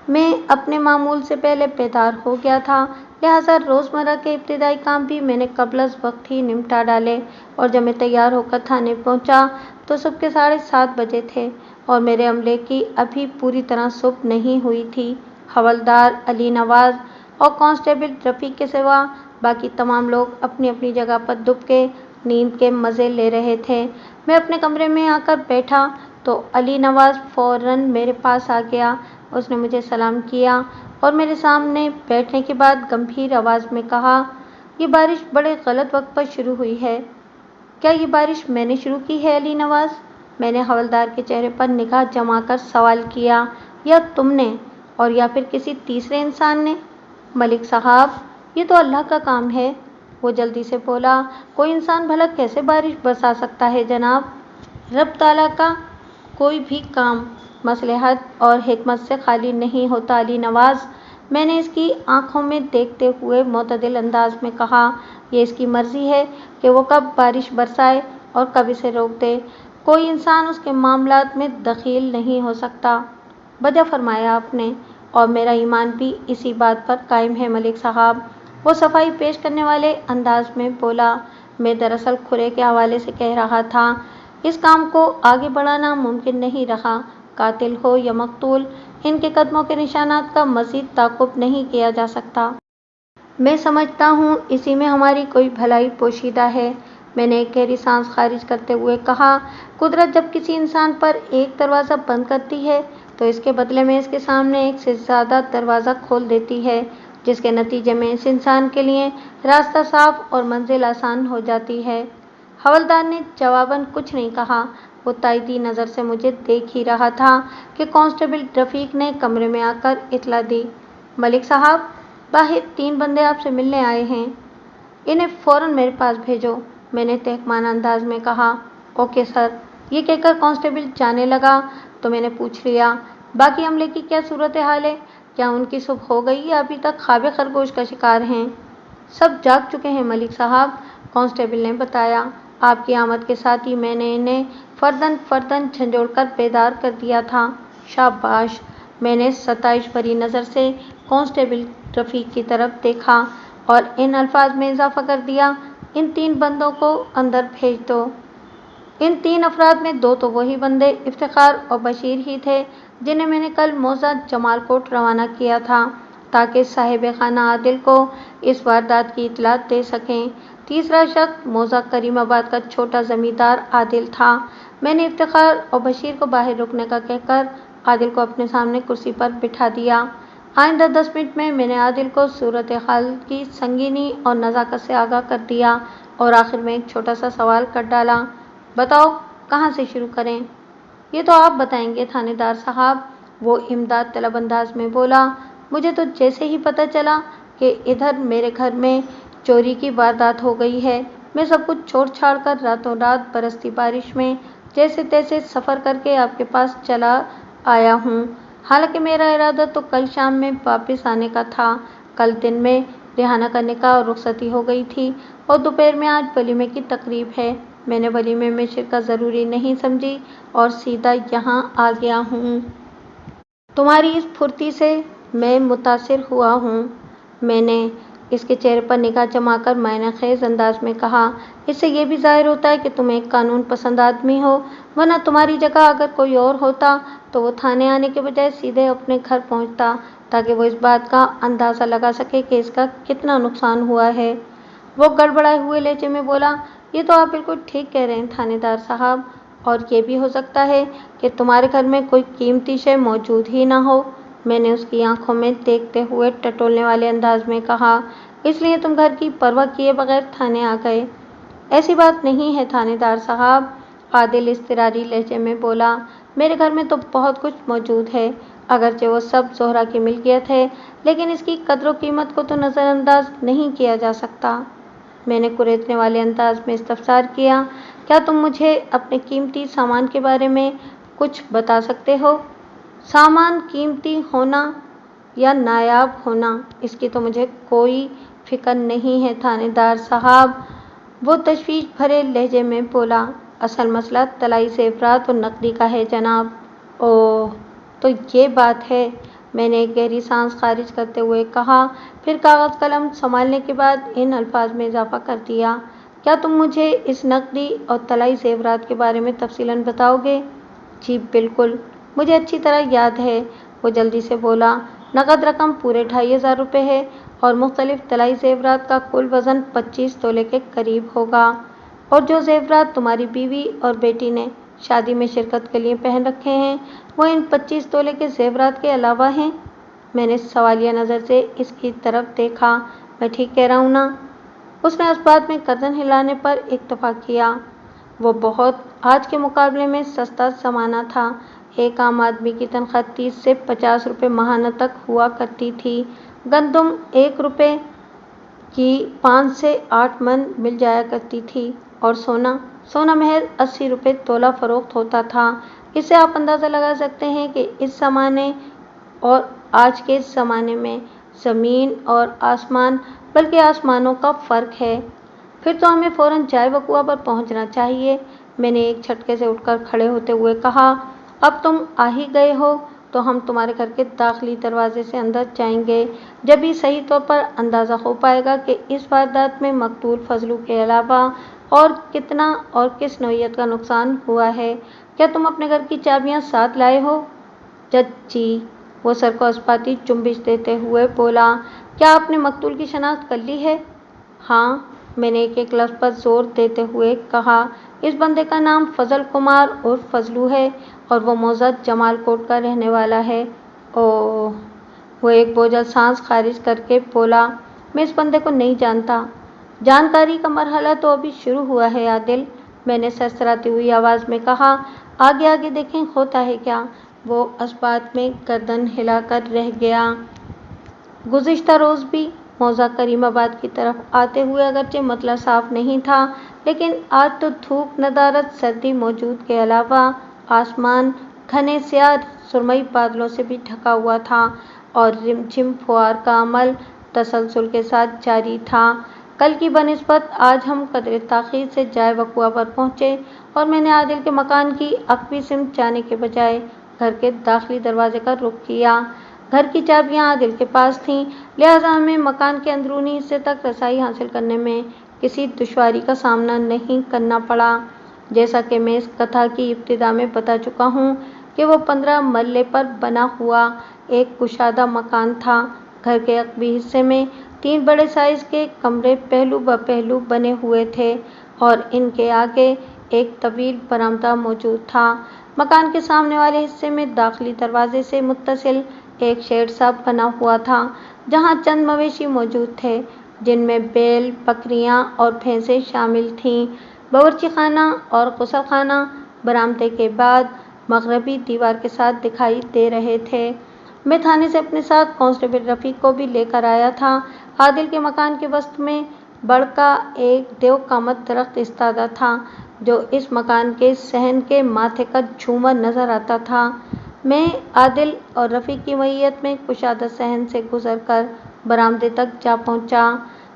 मैं अपने मामूल से पहले बेदार हो गया था, लिहाजा रोज़मर्रा के इब्तिदाई काम भी मैंने कबलज़ वक्त ही निपटा डाले और जब मैं तैयार होकर थाने पहुंचा तो सुबह के 7:30 बजे थे और मेरे अमले की अभी पूरी तरह सुबह नहीं हुई थी। हवलदार अली नवाज़ और कांस्टेबल रफ़ीक के सिवा बाकी तमाम लोग अपनी अपनी जगह पर दुबके नींद के मज़े ले रहे थे। मैं अपने कमरे में आकर बैठा तो अली नवाज़ फ़ौरन मेरे पास आ गया। उसने मुझे सलाम किया और मेरे सामने बैठने के बाद गंभीर आवाज़ में कहा, ये बारिश बड़े गलत वक्त पर शुरू हुई है। क्या ये बारिश मैंने शुरू की है अली नवाज़? मैंने हवलदार के चेहरे पर निगाह जमाकर सवाल किया। या तुमने और या फिर किसी तीसरे इंसान ने? मलिक साहब, ये तो अल्लाह का काम है। वो जल्दी से बोला, कोई इंसान भला कैसे बारिश बरसा सकता है जनाब? रब ताला का कोई भी काम मसलहत और हिकमत से खाली नहीं होता अली नवाज़। मैंने इसकी आंखों में देखते हुए मोतदिल अंदाज में कहा, ये इसकी मर्जी है कि वो कब बारिश बरसाए और कब इसे रोक दे। कोई इंसान उसके मामलात में दखील नहीं हो सकता। बजा फरमाया आपने, और मेरा ईमान भी इसी बात पर कायम है मलिक साहब। वो सफाई पेश करने वाले अंदाज में बोला। मैं दरअसल खुरे के हवाले से कह रहा था, इस काम को आगे बढ़ाना मुमकिन नहीं रहा। कातिल हो या मकतूल, इनके कदमों के निशानात का मज़ीद ताक़ुब नहीं किया जा सकता। मैं समझता हूँ इसी में हमारी कोई भलाई पोशीदा है। मैंने एक गहरी सांस खारिज करते हुए कहा, कुदरत जब किसी इंसान पर एक दरवाज़ा बंद करती है तो इसके बदले में इसके सामने एक से ज़्यादा दरवाज़ा खोल देती है, जिसके नतीजे में इस इंसान के लिए रास्ता साफ और मंजिल आसान हो जाती है। हवलदार ने जवाबन कुछ नहीं कहा। वो ताइदी नज़र से मुझे देख ही रहा था कि कांस्टेबल रफ़ीक ने कमरे में आकर इतला दी, मलिक साहब, बाहर 3 बंदे आपसे मिलने आए हैं। इन्हें फ़ौरन मेरे पास भेजो, मैंने तहकमान अंदाज में कहा। Okay sir. ये कहकर कांस्टेबल जाने लगा तो मैंने पूछ लिया, बाकी अमले की क्या सूरत हाल है? क्या उनकी सुबह हो गई या अभी तक ख्वाब खरगोश का शिकार हैं? सब जाग चुके हैं मलिक साहब, कांस्टेबल ने बताया। आपकी आमद के साथ ही मैंने इन्हें फर्दन फर्दन झंझोड़कर बेदार कर दिया था। शाबाश। मैंने सताइश भरी नज़र से कांस्टेबल रफ़ीक की तरफ देखा और इन अल्फाज में इजाफा कर दिया, इन 3 बंदों को अंदर भेज दो। इन 3 अफराद में 2 तो वही बंदे इफ्तिखार और बशीर ही थे जिन्हें मैंने कल मौजा जमालकोट रवाना किया था ताकि साहिब खाना आदिल को इस वारदात की इतला दे सकें। तीसरा शख्स मौजा करीमाबाद का छोटा ज़मींदार आदिल था। मैंने इफ्तिखार और बशीर को बाहर रुकने का कहकर आदिल को अपने सामने कुर्सी पर बिठा दिया। आइंदा 10 मिनट में मैंने आदिल को सूरत हाल की संगीनी और नज़ाकत से आगाह कर दिया और आखिर में एक छोटा सा सवाल कर डाला, बताओ कहाँ से शुरू करें? ये तो आप बताएंगे थानेदार साहब, वो इमदाद तलब अंदाज में बोला। मुझे तो जैसे ही पता चला कि इधर मेरे घर में चोरी की वारदात हो गई है, मैं सब कुछ छोड़ छाड़ कर रातों रात बरसती बारिश में जैसे तैसे सफ़र करके आपके पास चला आया हूँ। हालांकि मेरा इरादा तो कल शाम में वापस आने का था। कल दिन में रिहाना करने का और रुखसती हो गई थी और दोपहर में आज वलीमे की तकरीब है। मैंने वलीमे में शिरकत ज़रूरी नहीं समझी और सीधा यहाँ आ गया हूँ। तुम्हारी इस फुर्ती से मैं मुतासिर हुआ हूँ। मैंने इसके चेहरे पर निगाह जमाकर मायने खेज अंदाज में कहा, इससे यह भी जाहिर होता है कि तुम एक कानून पसंद आदमी हो, वरना तुम्हारी जगह अगर कोई और होता तो वो थाने आने के बजाय सीधे अपने घर पहुंचता ताकि वो इस बात का अंदाज़ा लगा सके कि इसका कितना नुकसान हुआ है। वो गड़बड़ाए हुए लहजे में बोला, ये तो आप बिल्कुल ठीक कह रहे हैं थानेदार साहब, اور یہ بھی ہو سکتا ہے کہ تمہارے گھر میں کوئی قیمتی شے موجود ہی نہ ہو۔ میں نے اس کی آنکھوں میں دیکھتے ہوئے ٹٹولنے والے انداز میں کہا، اس لیے تم گھر کی پرواہ کیے بغیر تھانے آ گئے؟ ایسی بات نہیں ہے تھانے دار صاحب، عادل اضطراری لہجے میں بولا، میرے گھر میں تو بہت کچھ موجود ہے، اگرچہ وہ سب زہرا کی ملکیت ہے، لیکن اس کی قدر و قیمت کو تو نظر انداز نہیں کیا جا سکتا۔ میں نے کریدنے والے انداز میں استفسار کیا، کیا تم مجھے اپنے قیمتی سامان کے بارے میں کچھ بتا سکتے ہو؟ سامان قیمتی ہونا یا نایاب ہونا، اس کی تو مجھے کوئی فکر نہیں ہے تھانے دار صاحب، وہ تشویش بھرے لہجے میں بولا، اصل مسئلہ طلائی زیورات اور نقدی کا ہے جناب۔ اوہ، تو یہ بات ہے، میں نے ایک گہری سانس خارج کرتے ہوئے کہا، پھر کاغذ قلم سنبھالنے کے بعد ان الفاظ میں اضافہ کر دیا، کیا تم مجھے اس نقدی اور طلائی زیورات کے بارے میں تفصیلاً بتاؤ گے؟ جی بالکل، مجھے اچھی طرح یاد ہے، وہ جلدی سے بولا، نقد رقم پورے 2500 روپے ہے اور مختلف طلائی زیورات کا کل وزن 25 تولے کے قریب ہوگا، اور جو زیورات تمہاری بیوی اور بیٹی نے شادی میں شرکت کے لیے پہن رکھے ہیں وہ ان 25 تولے کے زیورات کے علاوہ ہیں۔ میں نے سوالیہ نظر سے اس کی طرف دیکھا، میں ٹھیک کہہ رہا ہوں نا؟ اس نے اس بات میں گردن ہلانے پر اکتفا کیا، وہ بہت آج کے مقابلے میں سستا زمانہ تھا، ایک عام آدمی کی تنخواہ 30 سے 50 روپے ماہانہ تک ہوا کرتی تھی، گندم 1 روپے کی 5 سے 8 من مل جایا کرتی تھی، اور سونا محض 80 روپے تولہ فروخت ہوتا تھا۔ اس سے آپ اندازہ لگا سکتے ہیں کہ اس زمانے اور آج کے زمانے میں زمین اور آسمان، بلکہ آسمانوں کا فرق ہے۔ پھر تو ہمیں فوراً جائے وقوع پر پہنچنا چاہیے، میں نے ایک جھٹکے سے اٹھ کر کھڑے ہوتے ہوئے کہا، اب تم آ ہی گئے ہو تو ہم تمہارے گھر کے داخلی دروازے سے اندر جائیں گے، جبھی صحیح طور پر اندازہ ہو پائے گا کہ اس واردات میں مقتول فضلو کے علاوہ اور کتنا اور کس نوعیت کا نقصان ہوا ہے۔ کیا تم اپنے گھر کی چابیاں ساتھ لائے ہو؟ جج جی، وہ سر کو اسباتی جنبش دیتے ہوئے بولا، کیا آپ نے مقتول کی شناخت کر لی ہے؟ ہاں، میں نے ایک ایک لفظ پر زور دیتے ہوئے کہا، اس بندے کا نام فضل کمار عرف فضلو ہے اور وہ موزد جمال کوٹ کا رہنے والا ہے۔ اوہ، وہ ایک بوجھل سانس خارج کر کے بولا، میں اس بندے کو نہیں جانتا۔ جانکاری کا مرحلہ تو ابھی شروع ہوا ہے عادل، میں نے سرسراتی ہوئی آواز میں کہا، آگے آگے دیکھیں ہوتا ہے کیا؟ وہ اس بات میں گردن ہلا کر رہ گیا۔ گزشتہ روز بھی موزہ کریم آباد کی طرف آتے ہوئے اگرچہ مطلع صاف نہیں تھا، لیکن آج تو دھوپ ندارت سردی موجود کے علاوہ آسمان گھنے سیاہ سرمئی بادلوں سے بھی ڈھکا ہوا تھا اور رم جھم پھوار کا عمل تسلسل کے ساتھ جاری تھا۔ کل کی بنسبت آج ہم قدرے تاخیر سے جائے وقوع پر پہنچے اور میں نے عادل کے مکان کی عقبی سمت جانے کے بجائے گھر کے داخلی دروازے کا رخ کیا۔ گھر کی چابیاں عادل کے پاس تھیں، لہٰذا ہمیں مکان کے اندرونی حصے تک رسائی حاصل کرنے میں کسی دشواری کا سامنا نہیں کرنا پڑا۔ جیسا کہ میں اس کتھا کی ابتدا میں بتا چکا ہوں کہ وہ 15 مرلے پر بنا ہوا ایک کشادہ مکان تھا۔ گھر کے عقبی حصے میں 3 بڑے سائز کے کمرے پہلو بہ پہلو بنے ہوئے تھے اور ان کے آگے ایک طویل برآمدہ موجود تھا۔ مکان کے سامنے والے حصے میں داخلی دروازے سے متصل ایک شیڈ سا بنا ہوا تھا جہاں چند مویشی موجود تھے، جن میں بیل، بکریاں اور بھینسیں شامل تھیں۔ باورچی خانہ اور غسل خانہ برآمدے کے بعد مغربی دیوار کے ساتھ دکھائی دے رہے تھے۔ میں تھانے سے اپنے ساتھ کانسٹیبل رفیق کو بھی لے کر آیا تھا۔ عادل کے مکان کے وسط میں بڑ کا ایک دیو قامت درخت ایستادہ تھا جو اس مکان کے صحن کے ماتھے کا جھومر نظر آتا تھا۔ میں عادل اور رفیق کی معیت میں کشادہ صحن سے گزر کر برآمدے تک جا پہنچا۔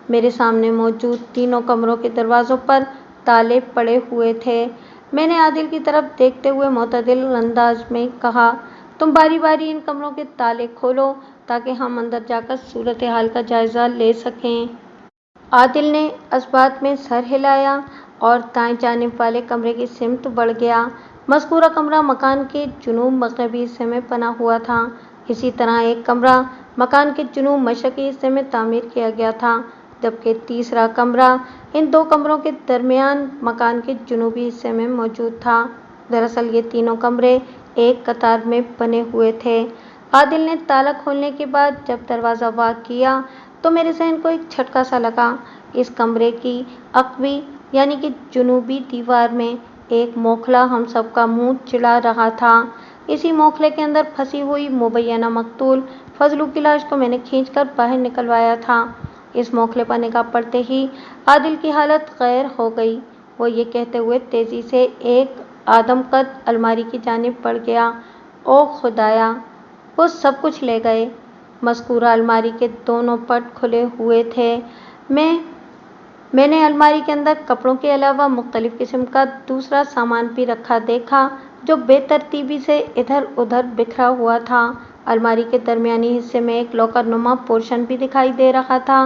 میرے سامنے موجود تینوں کمروں کے دروازوں پر تالے پڑے ہوئے تھے۔ میں نے عادل کی طرف دیکھتے ہوئے معتدل انداز میں کہا، تم باری باری ان کمروں کے تالے کھولو تاکہ ہم اندر جا کر صورتحال کا جائزہ لے سکیں۔ عادل نے اس بات میں سر ہلایا اور دائیں جانب والے کمرے کی سمت بڑھ گیا۔ مذکورہ کمرہ مکان کے جنوب مغربی حصے میں بنا ہوا تھا۔ اسی طرح ایک کمرہ مکان کے جنوب مشرقی حصے میں تعمیر کیا گیا تھا، جبکہ تیسرا کمرہ ان 2 کمروں کے درمیان مکان کے جنوبی حصے میں موجود تھا۔ दरअसल ये तीनों कमरे एक कतार में बने हुए थे। आदिल ने ताला खोलने के बाद जब दरवाज़ा वाक किया तो मेरे ज़हन को एक झटका सा लगा। इस कमरे की अक़वी यानी कि जुनूबी दीवार में एक मोखला हम सबका मुंह चिढ़ा रहा था। इसी मोखले के अंदर फंसी हुई मुबैना मकतूल फजलू की लाश को मैंने खींचकर बाहर निकलवाया था। इस मोखले पर निगाह पड़ते ही आदिल की हालत गैर हो गई। वो ये कहते हुए तेज़ी से एक आदमकद अलमारी की जानिब बढ़ गया। ओ खुदाया, वो सब कुछ ले गए। मज़कूरा अलमारी के दोनों पट खुले हुए थे। मैंने अलमारी के अंदर कपड़ों के अलावा मुख्तलिफ किस्म का दूसरा सामान भी रखा देखा, जो बेतरतीबी से इधर उधर बिखरा हुआ था। अलमारी के दरमियानी हिस्से में एक लॉकर नुमा पोर्शन भी दिखाई दे रहा था,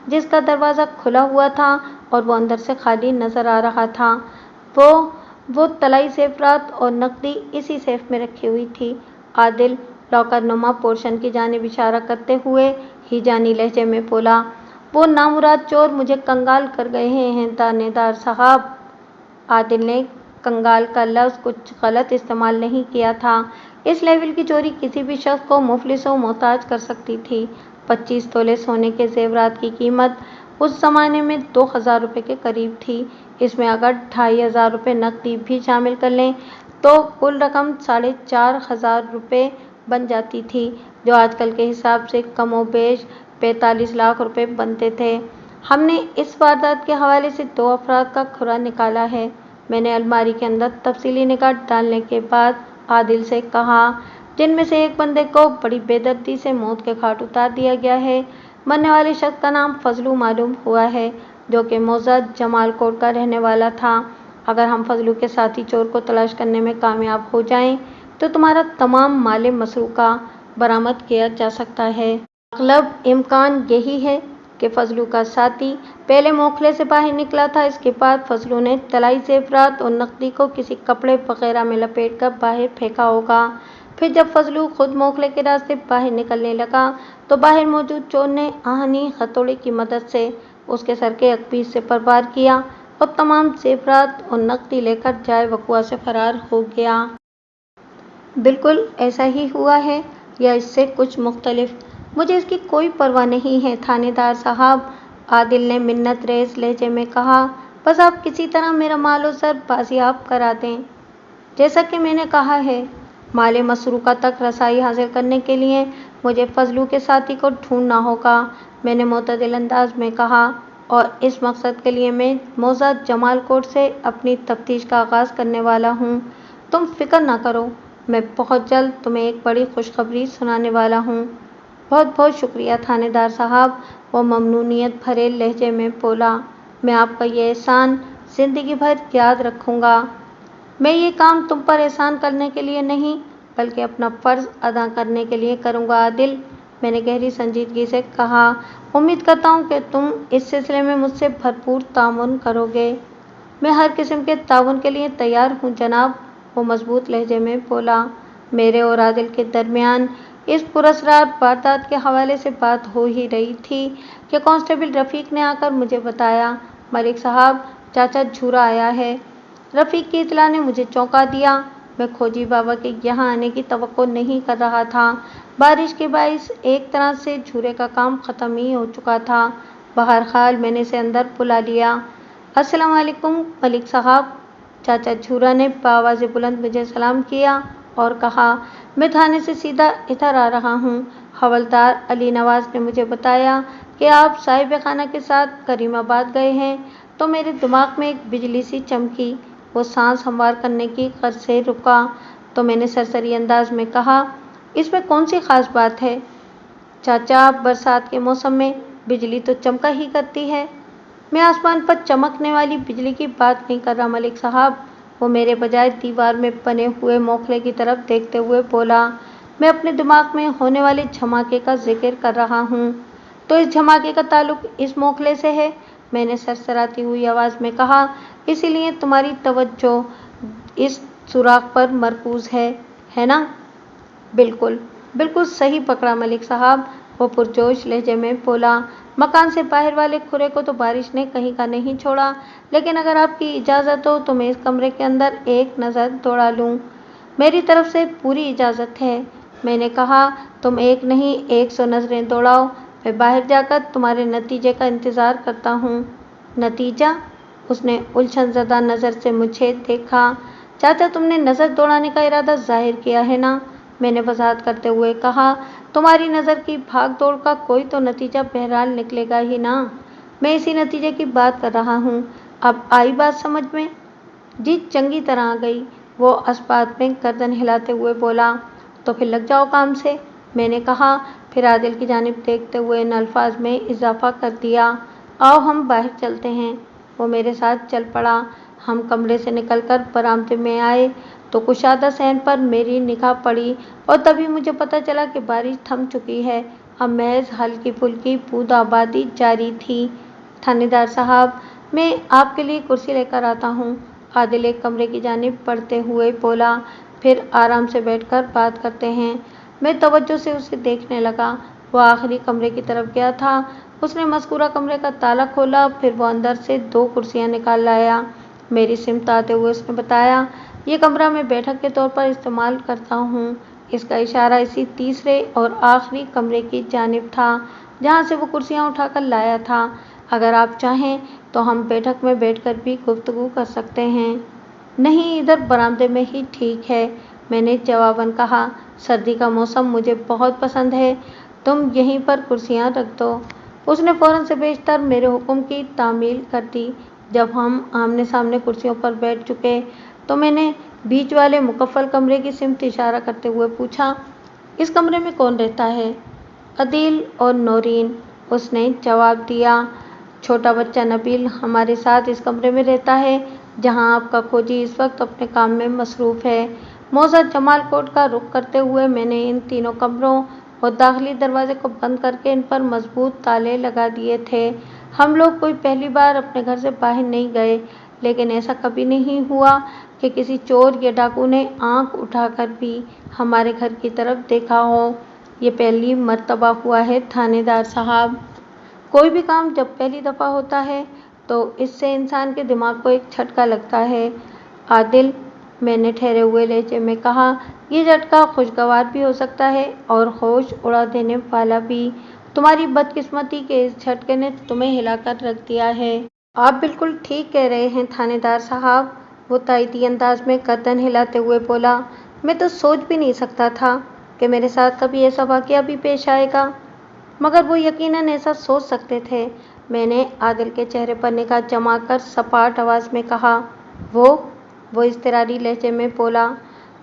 जिसका दरवाज़ा खुला हुआ था और वो अंदर से खाली नज़र आ रहा था। वो तलाई ज़ेवरात और नकदी इसी सेफ में रखी हुई थी। आदिल लॉकर नुमा पोर्शन की जानिब इशारा करते हुए हिजानी लहजे में बोला, वो नामुराद चोर मुझे कंगाल कर गए हैं थानेदार साहब। आदिल ने कंगाल का लफ्ज़ कुछ गलत इस्तेमाल नहीं किया था। इस लेवल की चोरी किसी भी शख्स को मुफलिस व मोहताज कर सकती थी। 25 तोले सोने के ज़ेवरात की कीमत उस ज़माने में 2000 रुपये के करीब थी। इसमें अगर 2500 रुपये नकदी भी शामिल कर लें तो कुल रकम 4500 रुपये बन जाती थी, जो आजकल के हिसाब से कमोबेश 45 लाख रुपये बनते थे। हमने इस वारदात के हवाले से 2 अफराद का खुरा निकाला है। मैंने अलमारी के अंदर तफसीली निगाह डालने के बाद आदिल से कहा, जिनमें से एक बंदे को बड़ी बेदर्दी से मौत के घाट उतार दिया गया है। मरने वाले शख्स का नाम फजलू मालूम हुआ है, जो कि मौजा जमाल कोट का रहने वाला था। अगर हम फजलू के साथी चोर को तलाश करने में कामयाब हो जाएं तो तुम्हारा तमाम माल मसरूका बरामद किया जा सकता है। अगलब इम्कान यही है कि फजलू का साथी पहले मोखले से बाहर निकला था। इसके बाद फजलू ने तलाई ज़ेवरात और नकदी को किसी कपड़े वगैरह में लपेट कर बाहर फेंका होगा। फिर जब फजलू खुद मोखले के रास्ते बाहर निकलने लगा तो बाहर मौजूद चोर ने आहनी हथौड़े की मदद से उसके सर के अक़वी से पर वार किया और तमाम ज़ेवरात और नकदी लेकर जाए वक़ुआ से फरार हो गया। बिल्कुल ऐसा ही हुआ है या इससे कुछ मुख्तलिफ? मुझे इसकी कोई परवाह नहीं है थानेदार साहब, आदिल ने मिन्नत रेज़ लहजे में कहा। बस आप किसी तरह मेरा माल और ज़र बाजियाब करा दें। जैसा कि मैंने कहा है, माल मसरूका तक रसाई हासिल करने के लिए मुझे फजलू के साथी को ढूंढना होगा, मैंने मोतदिल अंदाज में कहा, और इस मकसद के लिए मैं मौजा जमाल कोट से अपनी तफ्तीश का आगाज़ करने वाला हूँ। तुम फिक्र ना करो, मैं बहुत जल्द तुम्हें एक बड़ी खुशखबरी सुनाने वाला हूँ। बहुत बहुत शुक्रिया थानेदार साहब, वो ममनूनियत भरे लहजे में बोला। मैं आपका ये एहसान ज़िंदगी भर याद रखूँगा। मैं ये काम तुम पर एहसान करने के लिए नहीं, बल्कि अपना फ़र्ज़ अदा करने के लिए करूँगा आदिल, मैंने गहरी संजीदगी से कहा। उम्मीद करता हूँ कि तुम इस सिलसिले में मुझसे भरपूर ताउन करोगे। मैं हर किस्म के ताउन के लिए तैयार हूँ जनाब, वो मज़बूत लहजे में बोला। मेरे और आदिल के दरमियान इस पुरस्कार वारदात के हवाले से बात हो ही रही थी कि कांस्टेबल रफ़ीक ने आकर मुझे बताया, मलिक साहब, चाचा झूरा आया है। रफ़ीक की इत्तला ने मुझे चौंका दिया। मैं खोजी बाबा के यहाँ आने की तवक्को नहीं कर रहा था। बारिश के बाइस एक तरह से झूरे का काम ख़त्म ही हो चुका था। बहरहाल मैंने इसे अंदर बुला लिया। अस्सलाम वालेकुम मलिक साहब, चाचा झूरा ने बावाज़ बुलंद मुझे सलाम किया और कहा, मैं थाने से सीधा इधर आ रहा हूँ। हवलदार अली नवाज़ ने मुझे बताया कि आप साहिब खाना के साथ करीमाबाद गए हैं, तो मेरे दिमाग में एक बिजली सी चमकी। वो सांस हमवार करने की गर्ज से रुका तो मैंने सरसरी अंदाज में कहा, इसमें कौन सी ख़ास बात है चाचा, बरसात के मौसम में बिजली तो चमका ही करती है। मैं आसमान पर चमकने वाली बिजली की बात नहीं कर रहा मलिक साहब, वो मेरे बजाय दीवार में बने हुए मोखले की तरफ देखते हुए बोला। मैं अपने दिमाग में होने वाले धमाके का जिक्र कर रहा हूँ। तो इस धमाके का ताल्लुक इस मोखले से है, मैंने सरसराती हुई आवाज़ में कहा, इसीलिए तुम्हारी तवज्जो इस सुराख पर मरकूज़ है ना? बिल्कुल बिल्कुल सही पकड़ा मलिक साहब, वो पुरजोश लहजे में बोला। मकान से बाहर वाले खुरे को तो बारिश ने कहीं का नहीं छोड़ा, लेकिन अगर आपकी इजाज़त हो तो मैं इस कमरे के अंदर एक नज़र दौड़ा लूँ। मेरी तरफ से पूरी इजाज़त है, मैंने कहा। तुम एक नहीं 100 नज़रें दौड़ाओ, मैं बाहर जाकर तुम्हारे नतीजे का इंतज़ार करता हूँ। नतीजा? उसने उलझनज़दा नज़र से मुझे देखा। चाचा, तुमने नज़र दौड़ाने का इरादा ज़ाहिर किया है ना? मैंने वजाहत करते हुए कहा। तुम्हारी नज़र की भाग दौड़ का कोई तो नतीजा बहरहाल निकलेगा ही ना। मैं इसी नतीजे की बात कर रहा हूँ। अब आई बात समझ में? जी, चंगी तरह आ गई। वो अस्पात में गर्दन हिलाते हुए बोला। तो फिर लग जाओ काम से, मैंने कहा। फिर आदिल की जानिब देखते हुए इन अल्फाज में इजाफा कर दिया, आओ हम बाहर चलते हैं। वो मेरे साथ चल पड़ा। हम कमरे से निकलकर बरामदे में आए तो कुशादा सहन पर मेरी निगाह पड़ी और तभी मुझे पता चला कि बारिश थम चुकी है। अब महज हल्की फुल्की बूंदाबांदी जारी थी। थानेदार साहब, मैं आपके लिए कुर्सी लेकर आता हूँ, आदिल एक कमरे की जानिब बढ़ते हुए बोला। फिर आराम से बैठकर बात करते हैं। मैं तवज्जो से उसे देखने लगा। वो आखिरी कमरे की तरफ गया था। उसने मज़कूरा कमरे का ताला खोला, फिर वो अंदर से 2 कुर्सियाँ निकाल लाया। मेरी सिमत आते हुए उसने बताया, ये कमरा मैं बैठक के तौर पर इस्तेमाल करता हूँ। इसका इशारा इसी तीसरे और आखिरी कमरे की जानिब था, जहाँ से वो कुर्सियाँ उठाकर लाया था। अगर आप चाहें तो हम बैठक में बैठकर भी गुफ्तगू कर सकते हैं। नहीं, इधर बरामदे में ही ठीक है, मैंने जवाबन कहा। सर्दी का मौसम मुझे बहुत पसंद है, तुम यहीं पर कुर्सियाँ रख दो। उसने फ़ौरन से बेशतर मेरे हुक्म की तामील कर दी। जब हम आमने सामने कुर्सियों पर बैठ चुके तो मैंने बीच वाले मुकफ़्फ़ल कमरे की सिमत इशारा करते हुए पूछा, इस कमरे में कौन रहता है? अदील और नौरीन, उसने जवाब दिया। छोटा बच्चा नबील हमारे साथ इस कमरे में रहता है, जहां आपका खोजी इस वक्त अपने काम में मसरूफ़ है। मौज़ा जमाल कोट का रुख करते हुए मैंने इन तीनों कमरों और दाखिली दरवाजे को बंद करके इन पर मजबूत ताले लगा दिए थे। हम लोग कोई पहली बार अपने घर से बाहर नहीं गए, लेकिन ऐसा कभी नहीं हुआ कि किसी चोर या डाकू ने आंख उठाकर भी हमारे घर की तरफ देखा हो। ये पहली मर्तबा हुआ है थानेदार साहब। कोई भी काम जब पहली दफ़ा होता है तो इससे इंसान के दिमाग को एक झटका लगता है। आदिल, मैंने ठहरे हुए लहजे में कहा, ये झटका खुशगवार भी हो सकता है और होश उड़ा देने वाला भी। तुम्हारी बदकिस्मती के इस झटके ने तुम्हें हिलाकर रख दिया है। आप बिल्कुल ठीक कह रहे हैं थानेदार साहब, वो तायदी अंदाज में गर्दन हिलाते हुए बोला। मैं तो सोच भी नहीं सकता था कि मेरे साथ कभी ऐसा वाक़या भी पेश आएगा, मगर वो यकीनन ऐसा सोच सकते थे। मैंने आदिल के चेहरे पर निगाह जमाकर सपाट आवाज़ में कहा, वो इज़्तिरारी लहजे में बोला।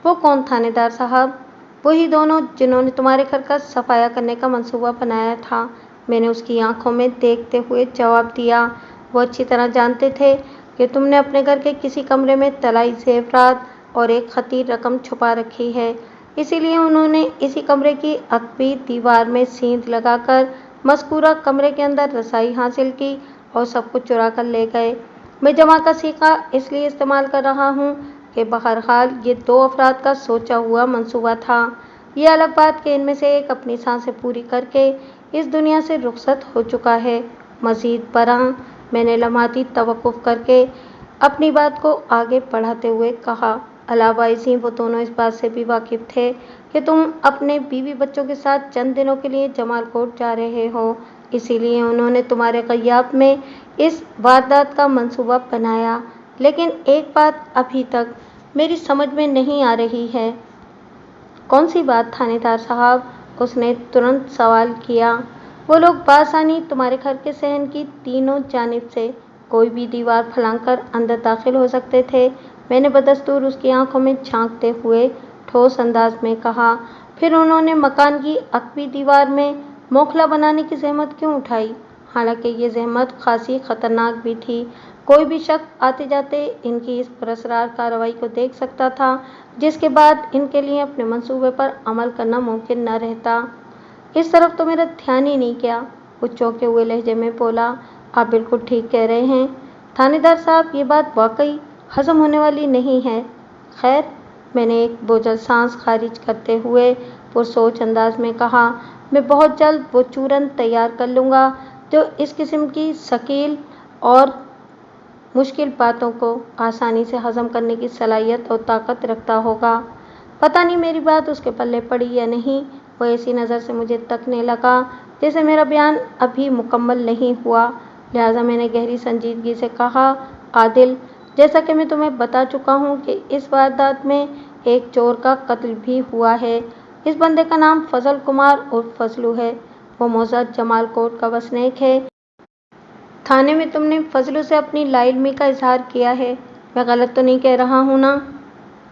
वो कौन थानेदार साहब? वही दोनों जिन्होंने तुम्हारे घर का सफाया करने का मंसूबा बनाया था, मैंने उसकी आंखों में देखते हुए जवाब दिया। वो अच्छी तरह जानते थे कि तुमने अपने घर के किसी कमरे में तलाई ज़ेवरात और एक खतीर रकम छुपा रखी है, इसीलिए उन्होंने इसी कमरे की अकबी दीवार में सींध लगाकर मज़कूरा कमरे के अंदर रसाई हासिल की और सब कुछ चुरा कर ले गए। मैं जमा का सीखा इसलिए इस्तेमाल कर रहा हूँ कि बहरहाल ये 2 अफराद का सोचा हुआ मंसूबा था। ये अलग बात कि इनमें से एक अपनी सांसें पूरी करके इस दुनिया से रुखसत हो चुका है। मज़ीद बरआं, मैंने लम्हाती तवक्कुफ़ करके अपनी बात को आगे बढ़ाते हुए कहा, अलावा इसी वो दोनों इस बात से भी वाकिफ़ थे कि तुम अपने बीवी बच्चों के साथ चंद दिनों के लिए जमाल कोट जा रहे हो, इसीलिए उन्होंने तुम्हारे ग़ियाब में इस वारदात का मंसूबा बनाया। लेकिन एक बात अभी तक मेरी समझ में नहीं आ रही है। कौन सी बात थानेदार साहब? उसने तुरंत सवाल किया। वो लोग बासानी तुम्हारे घर के सहन की तीनों जानिब से कोई भी दीवार फलांग कर अंदर दाखिल हो सकते थे, मैंने बदस्तूर उसकी आंखों में झांकते हुए ठोस अंदाज में कहा। फिर उन्होंने मकान की अकबी दीवार में मोखला बनाने की जहमत क्यों उठाई, हालांकि ये जहमत खासी ख़तरनाक भी थी। कोई भी शख्स आते जाते इनकी इस पुरअसरार कार्रवाई को देख सकता था, जिसके बाद इनके लिए अपने मंसूबे पर अमल करना मुमकिन न रहता। इस तरफ तो मेरा ध्यान ही नहीं गया, वो चौंके हुए लहजे में बोला। आप बिल्कुल ठीक कह रहे हैं थानेदार साहब, ये बात वाकई हजम होने वाली नहीं है। खैर, मैंने एक बोझल सांस खारिज करते हुए पुरसोच अंदाज में कहा, मैं बहुत जल्द वो चूरन तैयार कर लूँगा जो इस किस्म की शकील और मुश्किल बातों को आसानी से हजम करने की सलाहियत और ताकत रखता होगा। पता नहीं मेरी बात उसके पल्ले पड़ी या नहीं। वो ऐसी नज़र से मुझे तकने लगा जैसे मेरा बयान अभी मुकम्मल नहीं हुआ। लिहाजा मैंने गहरी संजीदगी से कहा, आदिल, जैसा कि मैं तुम्हें बता चुका हूँ कि इस वारदात में एक चोर का कत्ल भी हुआ है। इस बंदे का नाम फजल कुमार उर्फ फजलू है। वो मौजूद जमाल कोट का वसनीक है। थाने में तुमने फजलू से अपनी लाइल्मी का इजहार किया है। मैं गलत तो नहीं कह रहा हूँ ना?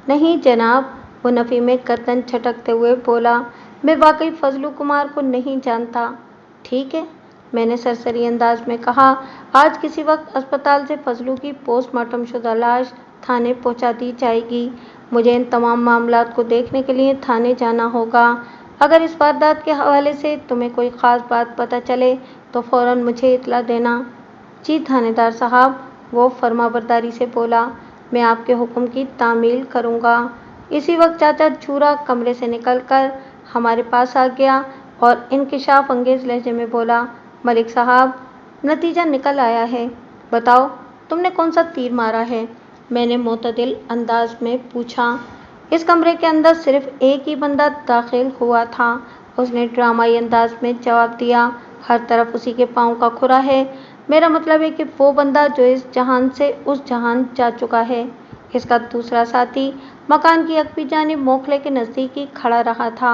नहीं जनाब, वो नफ़ी में गर्दन झटकते हुए बोला। मैं वाकई फजलू कुमार को नहीं जानता। ठीक है, मैंने सरसरी अंदाज में कहा। आज किसी वक्त अस्पताल से फजलू की पोस्टमार्टम शुदा लाश थाने पहुंचा दी जाएगी। मुझे इन तमाम मामलात को देखने के लिए थाने जाना होगा। अगर इस वारदात के हवाले से तुम्हें कोई ख़ास बात पता चले तो फ़ौरन मुझे इत्तला देना। जी थानेदार साहब, वो फर्माबरदारी से बोला। मैं आपके हुक्म की तामील करूँगा। इसी वक्त चाचा छूरा कमरे से निकलकर हमारे पास आ गया और इंकिशाफ अंगेज़ लहजे में बोला, मलिक साहब, नतीजा निकल आया है। बताओ, तुमने कौन सा तीर मारा है? मैंने मोतदिल अंदाज में पूछा। इस कमरे के अंदर सिर्फ एक ही बंदा दाखिल हुआ था। उसने ड्रामाई अंदाज में जवाब दिया, हर तरफ उसी के पाँव का खुरा है। मेरा मतलब है कि वो बंदा जो इस जहान से उस जहान जा चुका है। इसका दूसरा साथी मकान की अगबी जानिब मोखले के नज़दीक ही खड़ा रहा था।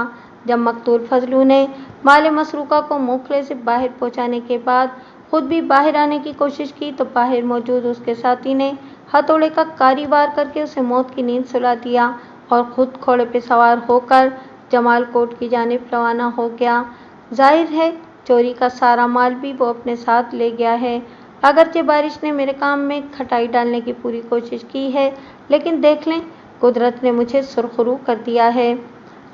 जब मकतूल फजलू ने माले मसरूका को मोखले से बाहर पहुंचाने के बाद खुद भी बाहर आने की कोशिश की तो बाहर मौजूद उसके साथी ने हथौड़े का कारी वार करके उसे मौत की नींद सुला दिया और खुद घोड़े पर सवार होकर जमाल कोट की जानिब रवाना हो गया। जाहिर है चोरी का सारा माल भी वो अपने साथ ले गया है। अगरचे बारिश ने मेरे काम में खटाई डालने की पूरी कोशिश की है, लेकिन देख लें, कुदरत ने मुझे सुरखरू कर दिया है।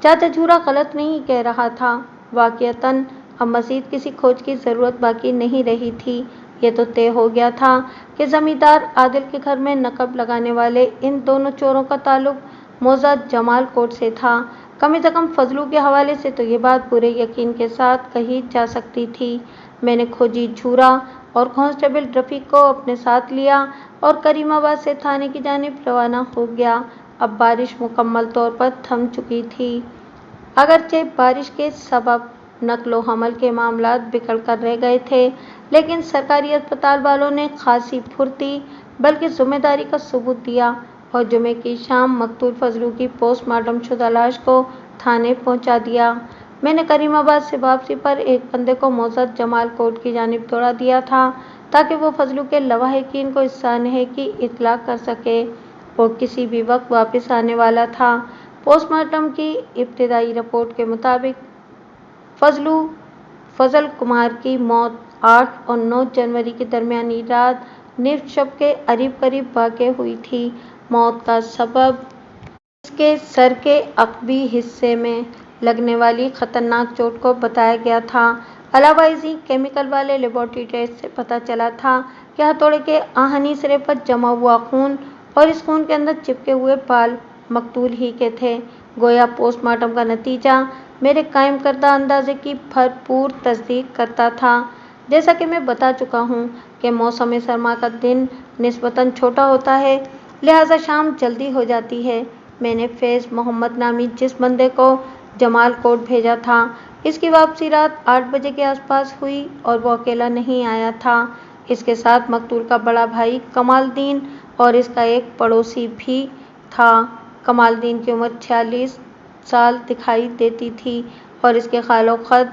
चाचा झूरा गलत नहीं कह रहा था। वाक़ियतन अब मज़ीद किसी खोज की ज़रूरत बाकी नहीं रही थी। ये तो तय हो गया था कि ज़मींदार आदिल के घर में नकब लगाने वाले इन दोनों चोरों का ताल्लुक मौजूद जमाल कोट से था। कम से कम फजलू के हवाले से तो ये बात पूरे यकीन के साथ कही जा सकती थी। मैंने खोजी झूरा और कांस्टेबल रफ़ीक को अपने साथ लिया और करीमाबाद से थाने की जानिब रवाना हो गया। अब बारिश मुकम्मल तौर पर थम चुकी थी। अगरचे बारिश के सबब नकलो हमल के मामलात बिगड़ कर रह गए थे, लेकिन सरकारी अस्पताल वालों ने खासी फुर्ती बल्कि जिम्मेदारी का सबूत दिया और जुमे की शाम मकतूल फजलू की पोस्टमार्टम शुदा लाश को थाने पहुंचा दिया। मैंने करीमाबाद से वापसी पर एक बंदे को मौजूद जमाल कोट की जानिब दौड़ा दिया था ताकि वो फजलू के लवाहिकीन को इस सानहे की इत्तला कर सके। वो किसी भी वक्त वापस आने वाला था। पोस्टमार्टम की इब्तिदाई रिपोर्ट के मुताबिक फजल कुमार की मौत 8 और 9 जनवरी की दरमियानी रात निस्फ शब के करीब करीब वाक़ हुई थी। मौत का सबब इसके सर के अक़बी हिस्से में लगने वाली ख़तरनाक चोट को बताया गया था। अलावा इसी केमिकल वाले लेबॉर्ट्री टेस्ट से पता चला था कि हथौड़े के आहनी सिरे पर जमा हुआ खून और इस खून के अंदर चिपके हुए बाल मकतूल ही के थे। गोया पोस्टमार्टम का नतीजा मेरे कायम करदा अंदाजे की भरपूर तस्दीक करता था। जैसा कि मैं बता चुका हूँ कि मौसम सरमा का दिन निस्बतन छोटा होता है, लिहाजा शाम जल्दी हो जाती है। मैंने फैज़ मोहम्मद नामी जिस बंदे को जमाल कोट भेजा था, इसकी वापसी रात 8 बजे के आसपास हुई और वो अकेला नहीं आया था। इसके साथ मकतूल का बड़ा भाई कमालदीन और इसका एक पड़ोसी भी था। कमालदीन की उम्र 46 साल दिखाई देती थी और इसके खालो खद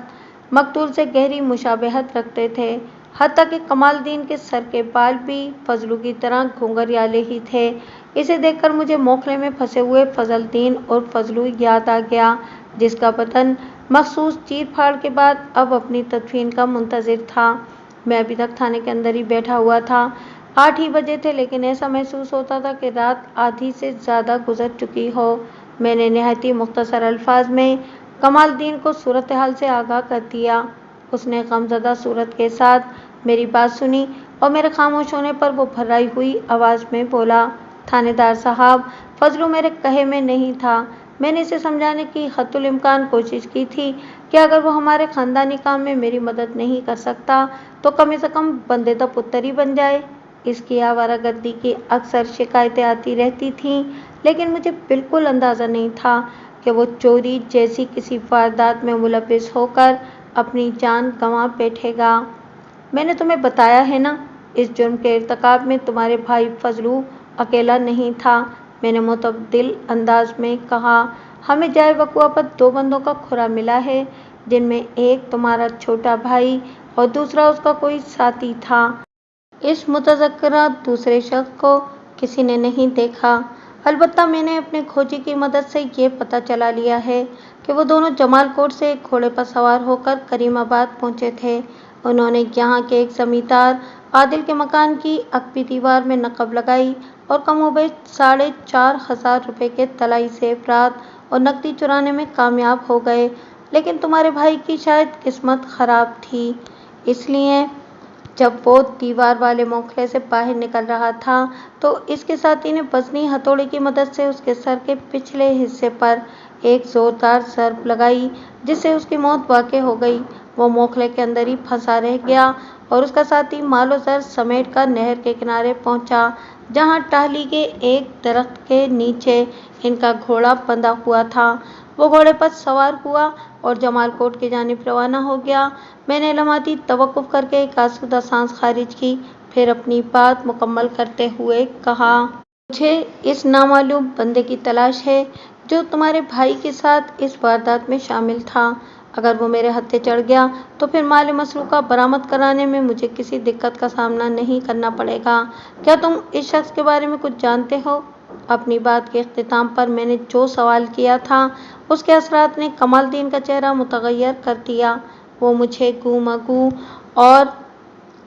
मकतूल से गहरी मुशाबहत रखते थे। हत्ता कि कमालदीन के सर के बाल भी फजलू की तरह घुंघरियाले ही थे। इसे देखकर मुझे मोखले में फंसे हुए फजलदीन और फजलू याद आ गया, जिसका बदन मखसूस चीर फाड़ के बाद अब अपनी तदफीन का मुंतज़िर था। मैं अभी तक थाने के अंदर ही बैठा हुआ था। 8 ही बजे थे, लेकिन ऐसा महसूस होता था कि रात आधी से ज़्यादा गुजर चुकी हो। मैंने नहायत ही मुख्तसर अल्फाज में कमालदीन को सूरत हाल से आगाह कर दिया। उसने गमज़दा सूरत के साथ मेरी बात सुनी और मेरे खामोश होने पर वो भर्राई हुई आवाज़ में बोला, थानेदार साहब, फजलू मेरे कहे में नहीं था। میں نے اسے سمجھانے کی حتی الامکان کوشش کی تھی کہ اگر وہ ہمارے خاندانی کام میں میری مدد نہیں کر سکتا تو کم سے کم بندے دا پتر ہی بن جائے۔ اس کی آوارہ گردی کی اکثر شکایتیں آتی رہتی تھیں، لیکن مجھے بالکل اندازہ نہیں تھا کہ وہ چوری جیسی کسی واردات میں ملوث ہو کر اپنی جان گنوا بیٹھے گا۔ میں نے تمہیں بتایا ہے نا، اس جرم کے ارتکاب میں تمہارے بھائی فضلو اکیلا نہیں تھا، میں نے متبادل انداز میں کہا۔ ہمیں جائے وقوعت 2 بندوں کا کھرا ملا ہے، جن میں ایک تمہارا چھوٹا بھائی اور دوسرا اس کا کوئی ساتھی تھا۔ اس متذکرہ دوسرے شخص کو کسی نے نہیں دیکھا، البتہ میں نے اپنے کھوجی کی مدد سے یہ پتہ چلا لیا ہے کہ وہ دونوں جمال کوٹ سے ایک گھوڑے پر سوار ہو کر کریم آباد پہنچے تھے۔ انہوں نے یہاں کے ایک زمیندار عادل کے مکان کی عقبی دیوار میں نقب لگائی اور کم و بیش 4,500 روپے کے طلائی زیورات اور نقدی چرانے میں کامیاب ہو گئے، لیکن تمہارے بھائی کی شاید قسمت خراب تھی، اس لیے جب وہ دیوار والے موکھلے سے باہر نکل رہا تھا تو اس کے ساتھی نے وزنی ہتھوڑی کی مدد سے اس کے سر کے پچھلے حصے پر ایک زوردار ضرب لگائی، جس سے اس کی موت واقع ہو گئی۔ وہ موکھلے کے اندر ہی پھنسا رہ گیا اور اس کا ساتھی مال و زر سمیٹ کر نہر کے کنارے پہنچا، جہاں ٹہنی کے ایک درخت کے نیچے ان کا گھوڑا بندھا ہوا تھا۔ وہ گھوڑے پر سوار ہوا اور جمال کوٹ کی جانب روانہ ہو گیا۔ میں نے لمحاتی توقف کر کے ایک آسودہ سانس خارج کی، پھر اپنی بات مکمل کرتے ہوئے کہا۔ مجھے اس نامعلوم بندے کی تلاش ہے جو تمہارے بھائی کے ساتھ اس واردات میں شامل تھا۔ اگر وہ میرے ہتھے چڑھ گیا تو پھر مال مسروقہ برآمد کرانے میں مجھے کسی دقت کا سامنا نہیں کرنا پڑے گا۔ کیا تم اس شخص کے بارے میں کچھ جانتے ہو؟ اپنی بات کے اختتام پر میں نے جو سوال کیا تھا اس کے اثرات نے کمال الدین کا چہرہ متغیر کر دیا۔ وہ مجھے گو مگو اور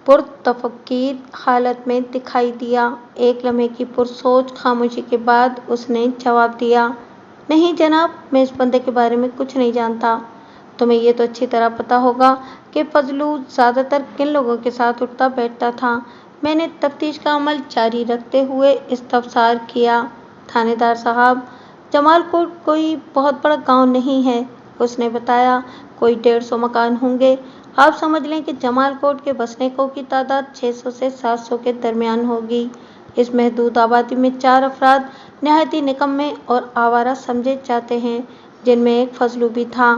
پرتفکر حالت میں دکھائی دیا۔ ایک لمحے کی پرسوچ خاموشی کے بعد اس نے جواب دیا، نہیں جناب، میں اس بندے کے بارے میں کچھ نہیں جانتا۔ تمہیں یہ تو اچھی طرح پتہ ہوگا کہ فضلو زیادہ تر کن لوگوں کے ساتھ اٹھتا بیٹھتا تھا۔ میں نے تفتیش کا عمل جاری رکھتے ہوئے استفسار کیا۔ تھانے دار صاحب، جمال کوٹ کوئی بہت بڑا گاؤں نہیں ہے، اس نے بتایا۔ کوئی 150 مکان ہوں گے۔ آپ سمجھ لیں کہ جمال کوٹ کے بسنیکوں کی تعداد 600 سے 700 کے درمیان ہوگی۔ اس محدود آبادی میں 4 افراد نہایت ہی نکمے اور آوارہ سمجھے جاتے ہیں، جن میں ایک فضلو بھی تھا۔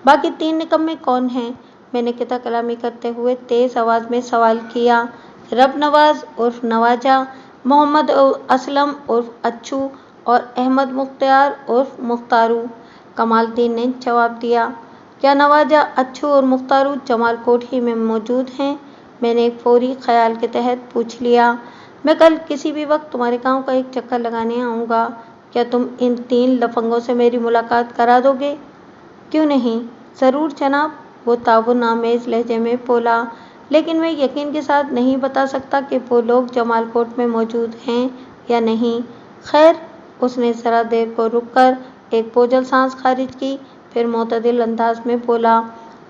باقی 3 نکمے کون ہیں؟ میں نے قطع کلامی کرتے ہوئے تیز آواز میں سوال کیا۔ رب نواز عرف نواجہ، محمد اسلم عرف اچھو اور احمد مختار عرف مختارو، کمال الدین نے جواب دیا۔ کیا نواجہ، اچھو اور مختارو جمال کوٹ ہی میں موجود ہیں؟ میں نے ایک فوری خیال کے تحت پوچھ لیا۔ میں کل کسی بھی وقت تمہارے گاؤں کا ایک چکر لگانے آؤں گا، کیا تم ان 3 لفنگوں سے میری ملاقات کرا دو گے؟ کیوں نہیں، ضرور جناب، وہ تعاون آمیز لہجے میں بولا، لیکن میں یقین کے ساتھ نہیں بتا سکتا کہ وہ لوگ جمال کوٹ میں موجود ہیں یا نہیں۔ خیر، اس نے ذرا دیر کو رک کر ایک بوجھل سانس خارج کی، پھر معتدل انداز میں بولا،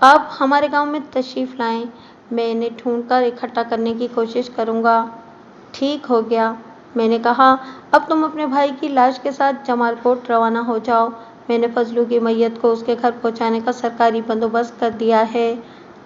آپ ہمارے گاؤں میں تشریف لائیں، میں انہیں ڈھونڈ کر اکٹھا کرنے کی کوشش کروں گا۔ ٹھیک ہو گیا، میں نے کہا، اب تم اپنے بھائی کی لاش کے ساتھ جمال کوٹ روانہ ہو جاؤ۔ میں نے فضلو کی میت کو اس کے گھر پہنچانے کا سرکاری بندوبست کر دیا ہے۔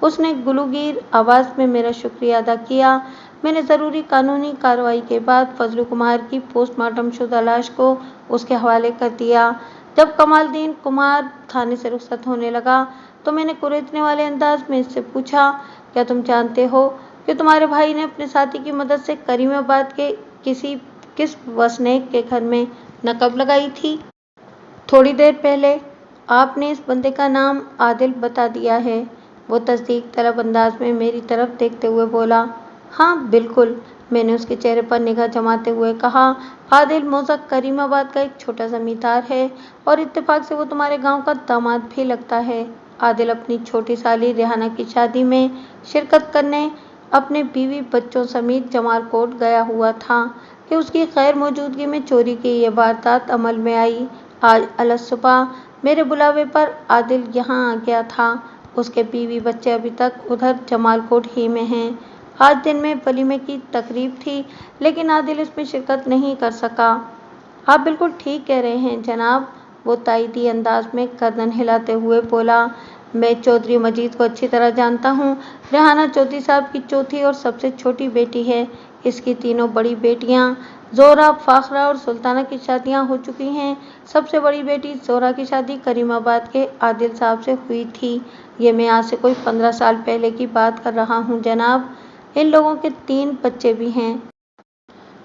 اس نے گلوگیر آواز میں میرا شکریہ ادا کیا۔ میں نے ضروری قانونی کارروائی کے بعد فضلو کمار کی پوسٹ مارٹم شدہ لاش کو اس کے حوالے کر دیا۔ جب کمال الدین کمار تھانے سے رخصت ہونے لگا تو میں نے کریدنے والے انداز میں اس سے پوچھا، کیا تم جانتے ہو کہ تمہارے بھائی نے اپنے ساتھی کی مدد سے کریم آباد کے کس وسنیک کے گھر میں نقب لگائی تھی؟ تھوڑی دیر پہلے۔ آپ نے اس بندے کا نام عادل بتا دیا ہے؟ وہ تصدیق طلب انداز میں میری طرف دیکھتے ہوئے بولا۔ ہاں بالکل، میں نے اس کے چہرے پر نگاہ جماتے ہوئے کہا۔ عادل موزک کریم آباد کا ایک چھوٹا زمیندار ہے اور اتفاق سے وہ تمہارے گاؤں کا داماد بھی لگتا ہے۔ عادل اپنی چھوٹی سالی ریحانہ کی شادی میں شرکت کرنے اپنے بیوی بچوں سمیت جمال کوٹ گیا ہوا تھا کہ اس کی غیر موجودگی میں چوری کی یہ واردات عمل میں آئی۔ آج الصبح میرے بلاوے پر عادل یہاں آ گیا تھا۔ اس کے بیوی بچے ابھی تک ادھر جمال کوٹ ہی میں ہیں۔ آج دن میں ولیمے کی تقریب تھی لیکن عادل اس میں شرکت نہیں کر سکا۔ آپ بالکل ٹھیک کہہ رہے ہیں جناب، वो تائیدی انداز میں گردن ہلاتے ہوئے بولا، میں چودھری مجید کو اچھی طرح جانتا ہوں۔ ریحانہ چودھری صاحب کی چوتھی اور سب سے چھوٹی بیٹی ہے۔ اس کی تینوں بڑی بیٹیاں زہرا، فاخرہ اور سلطانہ کی شادیاں ہو چکی ہیں۔ سب سے بڑی بیٹی زہرا کی شادی کریم آباد کے عادل صاحب سے ہوئی تھی۔ یہ میں آج سے کوئی 15 سال پہلے کی بات کر رہا ہوں جناب۔ ان لوگوں کے 3 بچے بھی ہیں۔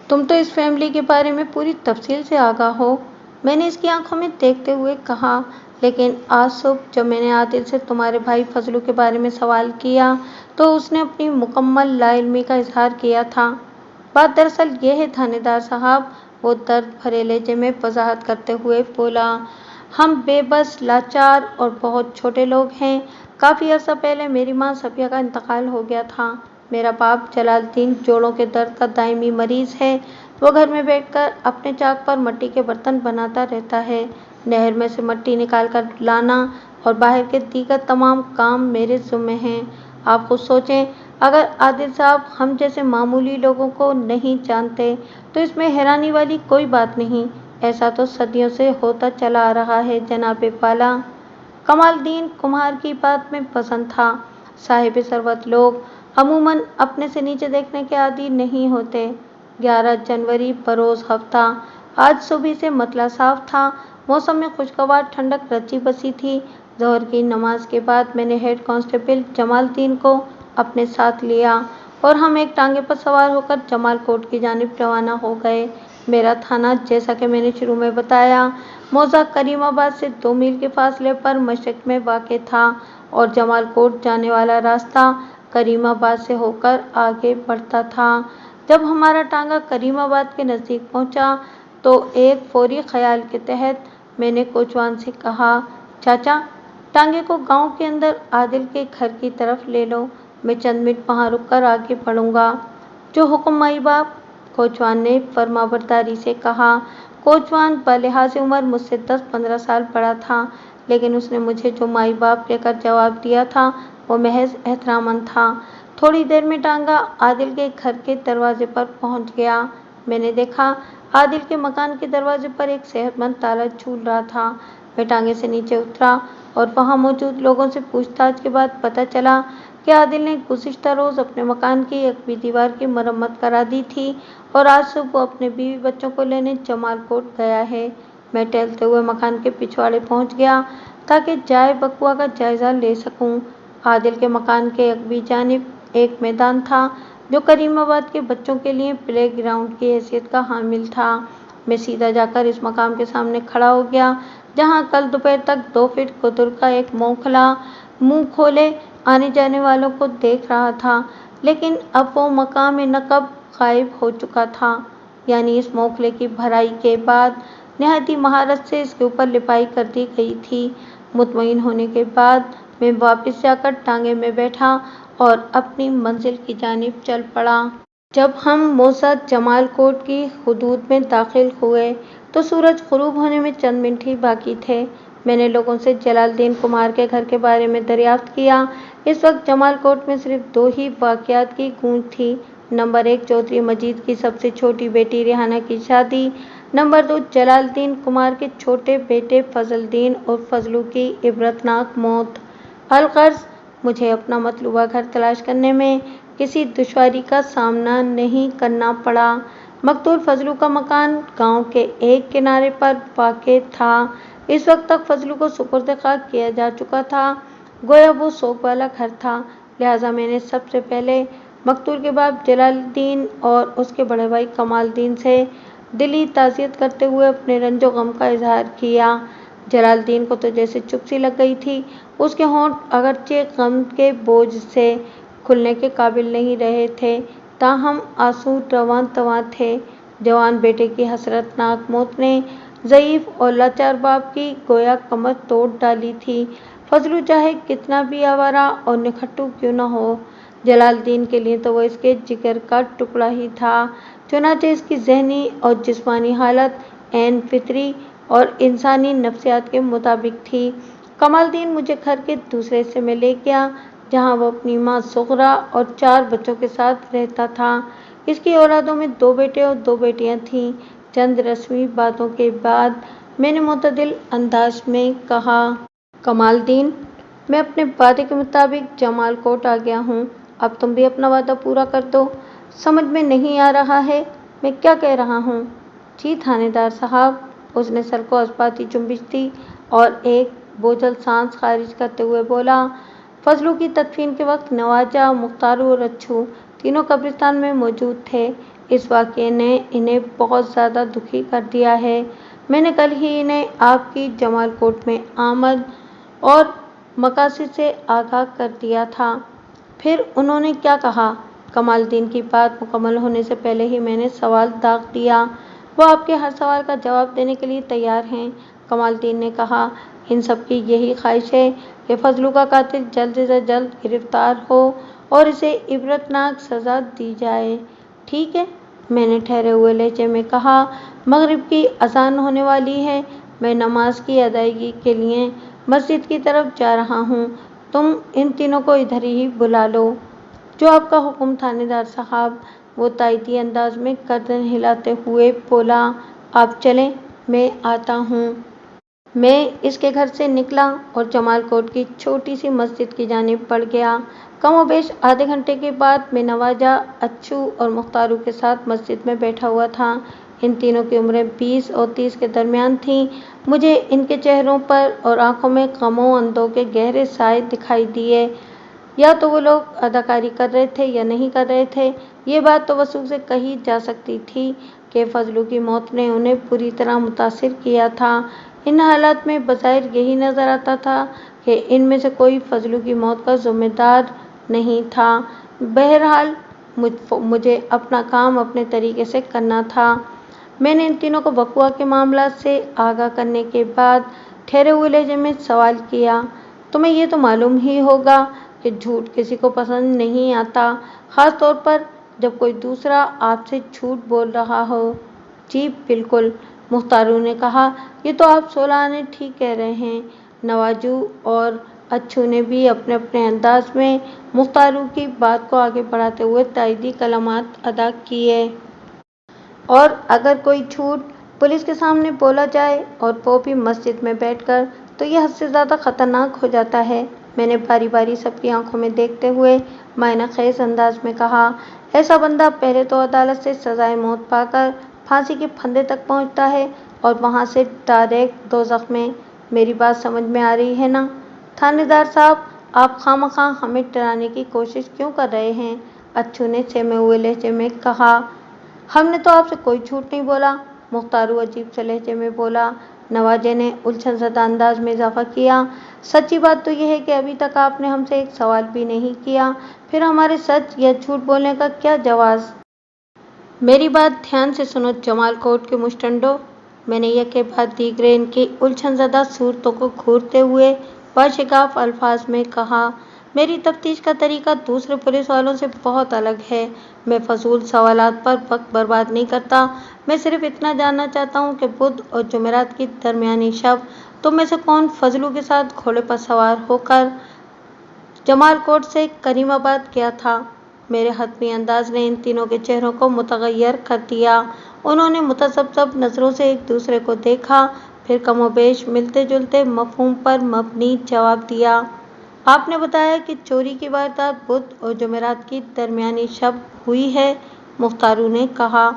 تم تو اس فیملی کے بارے میں پوری تفصیل سے آگاہ ہو، میں نے اس کی آنکھوں میں دیکھتے ہوئے کہا۔ لیکن آج صبح جب میں نے عادل سے تمہارے بھائی فضلو کے بارے میں سوال کیا تو اس نے اپنی مکمل لا علمی کا اظہار کیا تھا۔ بات دراصل یہ ہے تھانے دار صاحب، وہ درد بھرے لہجے میں وضاحت کرتے ہوئے بولا، ہم بے بس، لاچار اور بہت چھوٹے لوگ ہیں۔ کافی عرصہ پہلے میری ماں صفیہ کا انتقال ہو گیا تھا۔ میرا باپ جلال الدین جوڑوں کے درد کا دائمی مریض ہے۔ وہ گھر میں بیٹھ کر اپنے چاک پر مٹی کے برتن بناتا رہتا ہے۔ نہر میں سے مٹی نکال کر لانا اور باہر کے دیگر تمام کام میرے ذمہ ہیں۔ آپ خود سوچیں، اگر عادل صاحب ہم جیسے معمولی لوگوں کو نہیں جانتے تو اس میں حیرانی والی کوئی بات نہیں۔ ایسا تو صدیوں سے ہوتا چلا آ رہا ہے جناب والا۔ کمال الدین کمہار کی بات میں وزن تھا۔ صاحب ثروت لوگ عموماً اپنے سے نیچے دیکھنے کے عادی نہیں ہوتے۔ 11 جنوری بروز ہفتہ۔ آج صبح سے مطلع صاف تھا۔ موسم میں خوشگوار ٹھنڈک رچی بسی تھی۔ ظہر کی نماز کے بعد میں نے ہیڈ کانسٹیبل جمال الدین کو اپنے ساتھ لیا اور ہم ایک ٹانگے پر سوار ہو کر جمال کوٹ کی جانب روانہ ہو گئے۔ میرا تھانہ، جیسا کہ میں نے شروع میں بتایا، موضع کریم آباد سے 2 میل کے فاصلے پر مشرق میں واقع تھا اور جمال کوٹ جانے والا راستہ کریم آباد سے ہو کر آگے بڑھتا تھا۔ جب ہمارا ٹانگا کریم آباد کے نزدیک پہنچا تو ایک فوری خیال کے تحت میں نے کوچوان سے کہا، چاچا، ٹانگے کو گاؤں کے اندر عادل کے گھر کی طرف لے لو، میں چند منٹ وہاں رک کر آگے بڑھوں گا۔ جو حکم مائی باپ، کوچوان نے فرمانبرداری سے کہا۔ کوچوان بلحاظ عمر مجھ سے 10-15 سال بڑا تھا، لیکن اس نے مجھے جو مائی باپ کہہ کر جواب دیا تھا وہ محض احتراماً تھا۔ تھوڑی دیر میں ٹانگا عادل کے گھر کے دروازے پر پہنچ گیا۔ میں نے دیکھا عادل کے مکان کے دروازے پر ایک صحت مند تالا جھول رہا تھا۔ میں ٹانگے سے نیچے اترا اور وہاں موجود لوگوں سے پوچھ تاچھ کے بعد پتہ چلا کہ عادل نے گزشتہ روز اپنے مکان کی ایک دیوار کی مرمت کرا دی تھی اور آج صبح وہ اپنے بیوی بچوں کو لینے جمال کوٹ گیا ہے۔ میں ٹہلتے ہوئے مکان کے پچھواڑے پہنچ گیا تاکہ جائے وقوع کا جائزہ لے سکوں۔ عادل کے مکان کے ایک جانب ایک میدان تھا جو کریم آباد کے بچوں کے لیے پلے گراؤنڈ کی حیثیت کا حامل تھا۔ میں سیدھا جا کر اس مقام کے سامنے کھڑا ہو گیا جہاں کل دوپہر تک 2 فٹ قطر کا ایک موکھلا منہ کھولے آنے جانے والوں کو دیکھ رہا تھا، لیکن اب وہ مقام نقب غائب ہو چکا تھا۔ یعنی اس موکھلے کی بھرائی کے بعد نہایتی مہارت سے اس کے اوپر لپائی کر دی گئی تھی۔ مطمئن ہونے کے بعد میں واپس جا کر ٹانگے میں بیٹھا اور اپنی منزل کی جانب چل پڑا۔ جب ہم موضع جمال کوٹ کی حدود میں داخل ہوئے تو سورج غروب ہونے میں چند منٹ ہی باقی تھے۔ میں نے لوگوں سے جلال الدین کمہار کے گھر کے بارے میں دریافت کیا۔ اس وقت جمال کوٹ میں صرف 2 ہی واقعات کی گونج تھی۔ نمبر 1، چودھری مجید کی سب سے چھوٹی بیٹی ریحانہ کی شادی۔ نمبر 2، جلال الدین کمہار کے چھوٹے بیٹے فضل الدین اور فضلو کی عبرتناک موت۔ الغرض مجھے اپنا مطلوبہ گھر تلاش کرنے میں کسی دشواری کا سامنا نہیں کرنا پڑا۔ مقتول فضلو کا مکان گاؤں کے ایک کنارے پر واقع تھا۔ اس وقت تک فضلو کو سپرد خاک کیا جا چکا تھا، گویا وہ سوگ والا گھر تھا۔ لہٰذا میں نے سب سے پہلے مقتول کے باپ جلال الدین اور اس کے بڑے بھائی کمال الدین سے دلی تعزیت کرتے ہوئے اپنے رنج و غم کا اظہار کیا۔ جلال الدین کو تو جیسے چپ سی لگ گئی تھی۔ اس کے ہونٹ اگرچہ غم کے بوجھ سے کھلنے کے قابل نہیں رہے تھے، تاہم آنسو رواں تواں تھے۔ جوان بیٹے کی حسرت ناک موت نے ضعیف اور لاچار باپ کی گویا کمر توڑ ڈالی تھی۔ فضلو چاہے کتنا بھی آوارہ اور نکھٹو کیوں نہ ہو، جلال الدین کے لیے تو وہ اس کے جگر کا ٹکڑا ہی تھا۔ چنانچہ اس کی ذہنی اور جسمانی حالت عین فطری اور انسانی نفسیات کے مطابق تھی۔ کمال الدین مجھے گھر کے دوسرے حصے میں لے گیا جہاں وہ اپنی ماں زہرا اور 4 بچوں کے ساتھ رہتا تھا۔ اس کی اولادوں میں 2 بیٹے اور 2 بیٹیاں تھیں۔ چند رسمی باتوں کے بعد میں نے معتدل انداز میں کہا۔ کمال الدین، میں اپنے وعدے کے مطابق جمال کوٹ آ گیا ہوں، اب تم بھی اپنا وعدہ پورا کر دو۔ سمجھ میں نہیں آ رہا ہے میں کیا کہہ رہا ہوں؟ جی تھانے دار صاحب، اس نے سر کو جذباتی جنبش دی اور ایک بوجھل سانس خارج کرتے ہوئے بولا۔ فضلو کی تدفین کے وقت نوازا، مختارو اور اچھو تینوں قبرستان میں موجود تھے۔ اس واقعے نے انہیں بہت زیادہ دکھی کر دیا ہے۔ میں نے کل ہی انہیں آپ کی جمال کوٹ میں آمد اور مقاصد سے آگاہ کر دیا تھا۔ پھر انہوں نے کیا کہا؟ کمال الدین کی بات مکمل ہونے سے پہلے ہی میں نے سوال داغ دیا۔ وہ آپ کے ہر سوال کا جواب دینے کے لیے تیار ہیں۔ کمال الدین نے کہا، ان سب کی یہی خواہش ہے کہ فضلو کا قاتل جلد سے جلد گرفتار ہو اور اسے عبرتناک سزا دی جائے۔ ٹھیک ہے، میں نے ٹھہرے ہوئے لہجے میں کہا، مغرب کی اذان ہونے والی ہے، میں نماز کی ادائیگی کے لیے مسجد کی طرف جا رہا ہوں، تم ان تینوں کو ادھر ہی بلا لو۔ جو آپ کا حکم تھانے دار صاحب، وہ تائیدی انداز میں گردن ہلاتے ہوئے بولا۔ آپ چلیں، میں آتا ہوں۔ میں اس کے گھر سے نکلا اور جمال کوٹ کی چھوٹی سی مسجد کی جانب بڑھ گیا۔ کم و بیش آدھے گھنٹے کے بعد میں نوازا، اچھو اور مختارو کے ساتھ مسجد میں بیٹھا ہوا تھا۔ ان تینوں کی عمریں 20 اور 30 کے درمیان تھیں۔ مجھے ان کے چہروں پر اور آنکھوں میں غم و اندوہ کے گہرے سائے دکھائی دیے۔ یا تو وہ لوگ اداکاری کر رہے تھے یا نہیں کر رہے تھے۔ یہ بات تو وثوق سے کہی جا سکتی تھی کہ فضلو کی موت نے انہیں بری طرح متاثر کیا تھا۔ ان حالات میں بظاہر یہی نظر آتا تھا کہ ان میں سے کوئی فضلو کی موت کا ذمہ دار نہیں تھا۔ بہرحال مجھے اپنا کام اپنے طریقے سے کرنا تھا۔ میں نے ان تینوں کو وقوعہ کے معاملات سے آگاہ کرنے کے بعد ٹھہرے ہوئے لہجے میں سوال کیا۔ تمہیں یہ تو معلوم ہی ہوگا کہ جھوٹ کسی کو پسند نہیں آتا، خاص طور پر جب کوئی دوسرا آپ سے جھوٹ بول رہا ہو۔ جی بالکل، مختارو نے کہا، یہ تو آپ صلحانہ ٹھیک کہہ رہے ہیں۔ نوازو اور اچھو نے بھی اپنے اپنے انداز میں مختارو کی بات کو آگے بڑھاتے ہوئے تائیدی کلمات ادا کیے۔ اور اگر کوئی جھوٹ پولیس کے سامنے بولا جائے اور وہ بھی مسجد میں بیٹھ کر، تو یہ حد سے زیادہ خطرناک ہو جاتا ہے۔ میں نے باری باری سب کی آنکھوں میں دیکھتے ہوئے معنی خیز انداز میں کہا، ایسا بندہ پہلے تو عدالت سے سزائے موت پا کر پھانسی کے پھندے تک پہنچتا ہے اور وہاں سے ڈائریکٹ دوزخ میں۔ میری بات سمجھ میں آ رہی ہے نا؟ تھانے دار صاحب، آپ خواہ مخواہ ہمیں ڈرانے کی کوشش کیوں کر رہے ہیں؟ اچھو نے سہمے ہوئے لہجے میں کہا۔ ہم نے تو آپ سے کوئی جھوٹ نہیں بولا، مختارو عجیب سے لہجے میں بولا۔ نوازے نے الجھن زدہ انداز میں اضافہ کیا، سچی بات تو یہ ہے کہ ابھی تک آپ نے ہم سے ایک سوال بھی نہیں کیا، پھر ہمارے سچ یا جھوٹ بولنے کا کیا جواز؟ میری بات دھیان سے سنو جمال کوٹ کے مشتنڈو، میں نے یکے بعد دیگرے ان کی الجھن زدہ صورتوں کو گھورتے ہوئے باشگاف الفاظ میں کہا، میری تفتیش کا طریقہ دوسرے پولیس والوں سے بہت الگ ہے۔ میں فضول سوالات پر وقت برباد نہیں کرتا۔ میں صرف اتنا جاننا چاہتا ہوں کہ بدھ اور جمعرات کی درمیانی شب تم میں سے کون فضلو کے ساتھ گھوڑے پر سوار ہو کر جمال کوٹ سے کریم آباد گیا تھا؟ میرے حتمی انداز نے ان تینوں کے چہروں کو متغیر کر دیا۔ انہوں نے متذبذب نظروں سے ایک دوسرے کو دیکھا، پھر کم و بیش ملتے جلتے مفہوم پر مبنی جواب دیا۔ آپ نے بتایا کہ چوری کی واردات بدھ اور جمعرات کی درمیانی شب ہوئی ہے، مختارو نے کہا۔